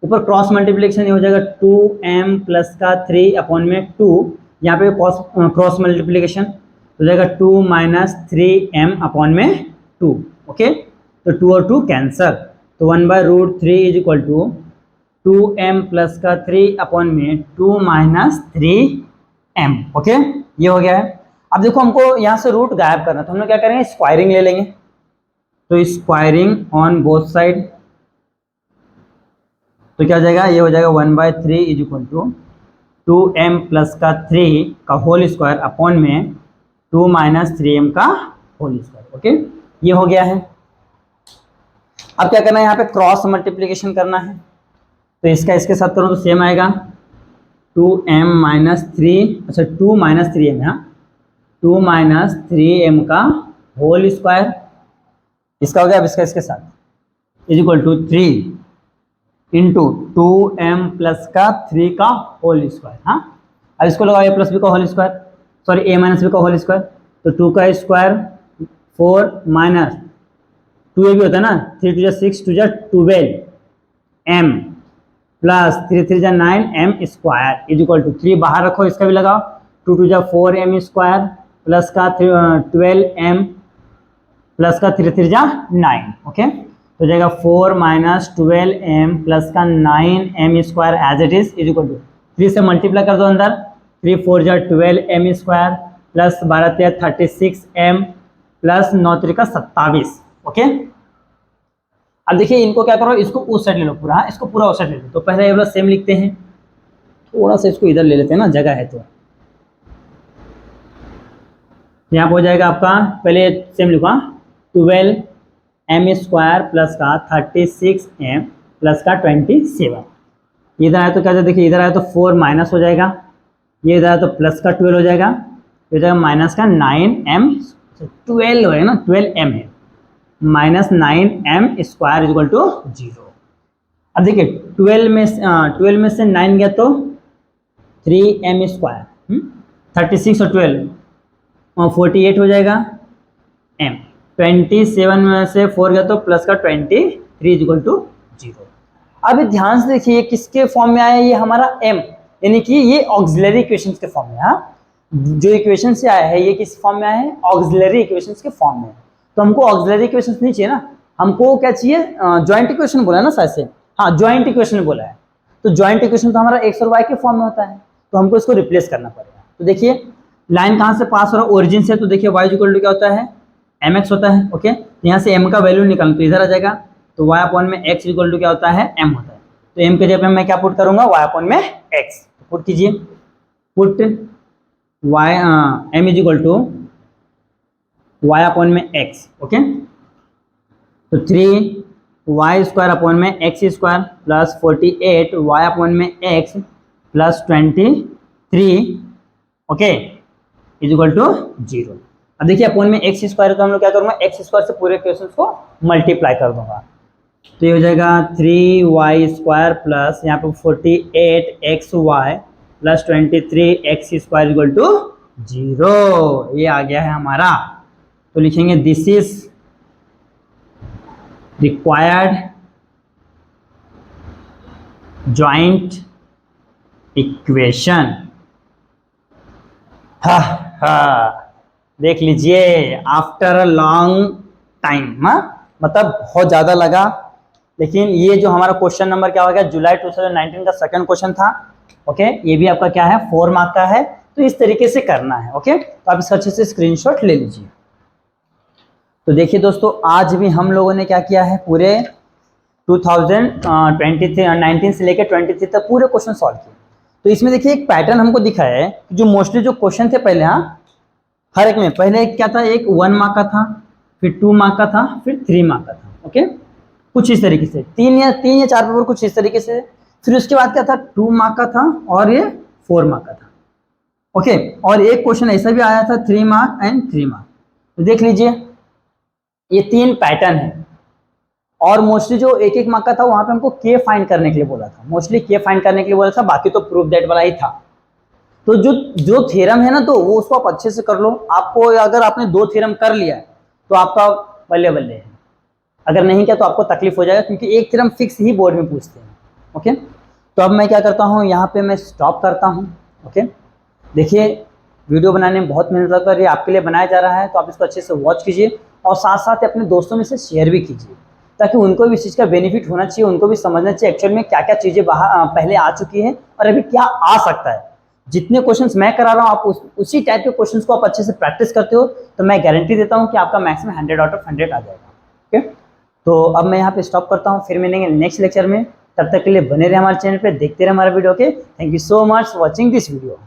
ऊपर क्रॉस मल्टीप्लिकेशन ये हो जाएगा 2m प्लस का 3 अपॉन में 2, यहाँ पे क्रॉस मल्टीप्लिकेशन हो जाएगा 2 माइनस 3m अपॉन में 2। ओके, तो 2 और 2 कैंसल, तो 1/√3 is equal to 2m plus का 3 अपॉन में 2 माइनस 3m। ओके, ये हो गया है। अब देखो हमको यहाँ से रूट गायब करना, तो हम लोग क्या करेंगे, स्क्वायरिंग ले लेंगे। तो स्क्वायरिंग ऑन बोथ साइड, तो क्या हो जाएगा, ये हो जाएगा 1/3 is equal to 2m plus का 3 का होल स्क्वायर अपॉन में 2 माइनस 3m का होल स्क्वायर। ओके, ये हो गया है। अब क्या करना है, यहाँ पे क्रॉस मल्टीप्लीकेशन करना है। तो इसका इसके साथ करो तो सेम आएगा, 2m माइनस 3, अच्छा 2 माइनस 3m, यहाँ 2 माइनस 3m का होल स्क्वायर, इसका हो गया। अब इसका इसके साथ is equal to 3 into 2m plus का 3 का होल स्क्वायर। हाँ, अब इसको लगाओ a प्लस बी का whole square, sorry a minus B का होल स्क्वायर, तो 2 का स्क्वायर 4 माइनस 2a भी होता है ना, 3 टू जा 6 टू जा 12m प्लस 3 3 जा 9m square is equal to 3 बाहर रखो, इसका भी लगाओ, 2 टू जा 4m स्क्वायर प्लस का 12m प्लस का 3 3 जा 9। ओके, तो जाएगा 4 माइनस 12m प्लस का 9m square as it is equal to 3 से मल्टीप्लाई कर दो अंदर, 3 4 जा 12m square plus 12 3 36m plus 9 3 का 27। ओके, अब देखिए इनको क्या करो, इसको उस साइड ले लो पूरा, इसको पूरा उस साइड ले लो। तो पहले ये वाला सेम लिखते हैं, थोड़ा सा इसको इधर ले लेते हैं ना, जगह है तो यहाँ पे हो जाएगा आपका, पहले सेम लिखा 12m स्क्वायर प्लस का 36m प्लस का 27। इधर आया तो क्या जाए, देखिए इधर आया तो 4 माइनस हो जाएगा, ये इधर आया तो प्लस का 12 हो जाएगा, ये जाएगा माइनस का 9m, 12 हो ना, 12m है, minus 9m square equal to 0। अब देखिए 12 में से 9 गया तो 3m स्क्वायर, 36 और 12 48 हो जाएगा m, 27 में से 4 गया तो प्लस का 23 इक्वल टू 0। अब ध्यान से देखिए किसके फॉर्म में आया, ये हमारा m, यानी कि ये ऑक्सिलरी इक्वेशंस के फॉर्म में। हाँ, जो इक्वेशन से आया है ये किस फॉर्म में आया है, ऑक्सिलरी इक्वेशंस के फॉर्म में। तो हमको ऑक्सिलरी इक्वेशंस नहीं चाहिए ना, हमको क्या चाहिए, जॉइंट इक्वेशन बोला है ना शायद से, हाँ जॉइंट इक्वेशन बोला है। तो जॉइंट इक्वेशन तो हमारा x और y के फॉर्म में होता है, तो हमको इसको रिप्लेस करना पड़ेगा। तो देखिए लाइन कहाँ से पास हो रहा है, ओरिजिन से, तो देखिए y इक्वल टू क्या होता है, mx होता है। ओके, तो यहाँ से m का वैल्यू निकालूं तो इधर आ जाएगा, तो y अपॉन में x इक्वल टू क्या होता है, m होता है। तो m के जगह पे मैं क्या पुट करूंगा, y अपॉन में x पुट कीजिए, put y m is equal to y upon में x। ओके, तो 3y स्क्वायर अपॉन में x square plus 48 y upon में x plus 23 okay is equal to 0। अब देखिए अपॉन में x स्क्वायर है तो हम लोग क्या करूंगा, x स्क्वायर से पूरे क्वेश्चंस को मल्टीप्लाई कर दूंगा। तो ये हो जाएगा 3y स्क्वायर प्लस यहाँ पे 48xy plus 23x square equal to 0। ये आ गया है हमारा। तो लिखेंगे this is required joint equation. देख लीजिए आफ्टर अ लॉन्ग टाइम, मतलब बहुत ज़्यादा लगा, लेकिन ये जो हमारा क्वेश्चन नंबर क्या हो गया, जुलाई 2019 का सेकंड क्वेश्चन था। ओके, ये भी आपका क्या है, 4 मार्क का है। तो इस तरीके से करना है। ओके, तो आप इसका अच्छे से स्क्रीनशॉट ले लीजिए। तो देखिए दोस्तों, आज भी हम लोगों ने क्या किया है, पूरे 2019 से लेकर 23 तक पूरे क्वेश्चन सॉल्व किए। तो इसमें देखिए एक पैटर्न हमको दिखा है कि जो मोस्टली जो क्वेश्चन थे पहले, हाँ हर एक में पहले क्या था, एक 1 मार्क का था, फिर 2 मार्क का था, फिर 3 मार्क का था। ओके, कुछ इस तरीके से 3 या 4 पेपर कुछ इस तरीके से। फिर उसके बाद क्या था, 2 मार्क का था और ये 4 मार्क का था। ओके, और एक क्वेश्चन ऐसा भी आया था 3 मार्क एंड 3 मार्क। तो देख लीजिए ये 3 पैटर्न है। और मोस्टली जो 1 मार्क का था वहां पे हमको के फाइंड करने के लिए बोला था, मोस्टली के फाइंड करने के लिए बोला था, बाकी तो प्रूफ दैट वाला ही था। तो जो थ्योरम है ना, तो वो उसको आप अच्छे से कर लो। आपको अगर आपने 2 थ्योरम कर लिया तो आपका बल्ले बल्ले है, अगर नहीं किया तो आपको तकलीफ हो जाएगा, क्योंकि एक थ्योरम फिक्स ही बोर्ड में पूछते हैं। ओके, तो अब मैं क्या करता हूँ, यहाँ पे मैं स्टॉप करता हूँ। ओके, देखिए वीडियो बनाने में बहुत मेहनत लगता है, ये आपके लिए बनाया जा रहा है, तो आप इसको अच्छे से वॉच कीजिए और साथ साथ अपने दोस्तों में से शेयर भी कीजिए, ताकि उनको भी इस चीज़ का बेनिफिट होना चाहिए, उनको भी समझना चाहिए एक्चुअल में क्या क्या चीज़ें पहले आ चुकी है और अभी क्या आ सकता है। जितने क्वेश्चंस मैं करा रहा हूँ आप उसी टाइप के क्वेश्चंस को आप अच्छे से प्रैक्टिस करते हो तो मैं गारंटी देता हूँ कि आपका मैथ्स में 100 आउट ऑफ 100 आ जाएगा। ओके, तो अब मैं यहाँ पे स्टॉप करता हूँ, फिर मिलेंगे नेक्स्ट लेक्चर में। तब तक के लिए बने रहे हमारे चैनल पे, देखते रहे हमारे वीडियो के। Thank you so much for watching this video.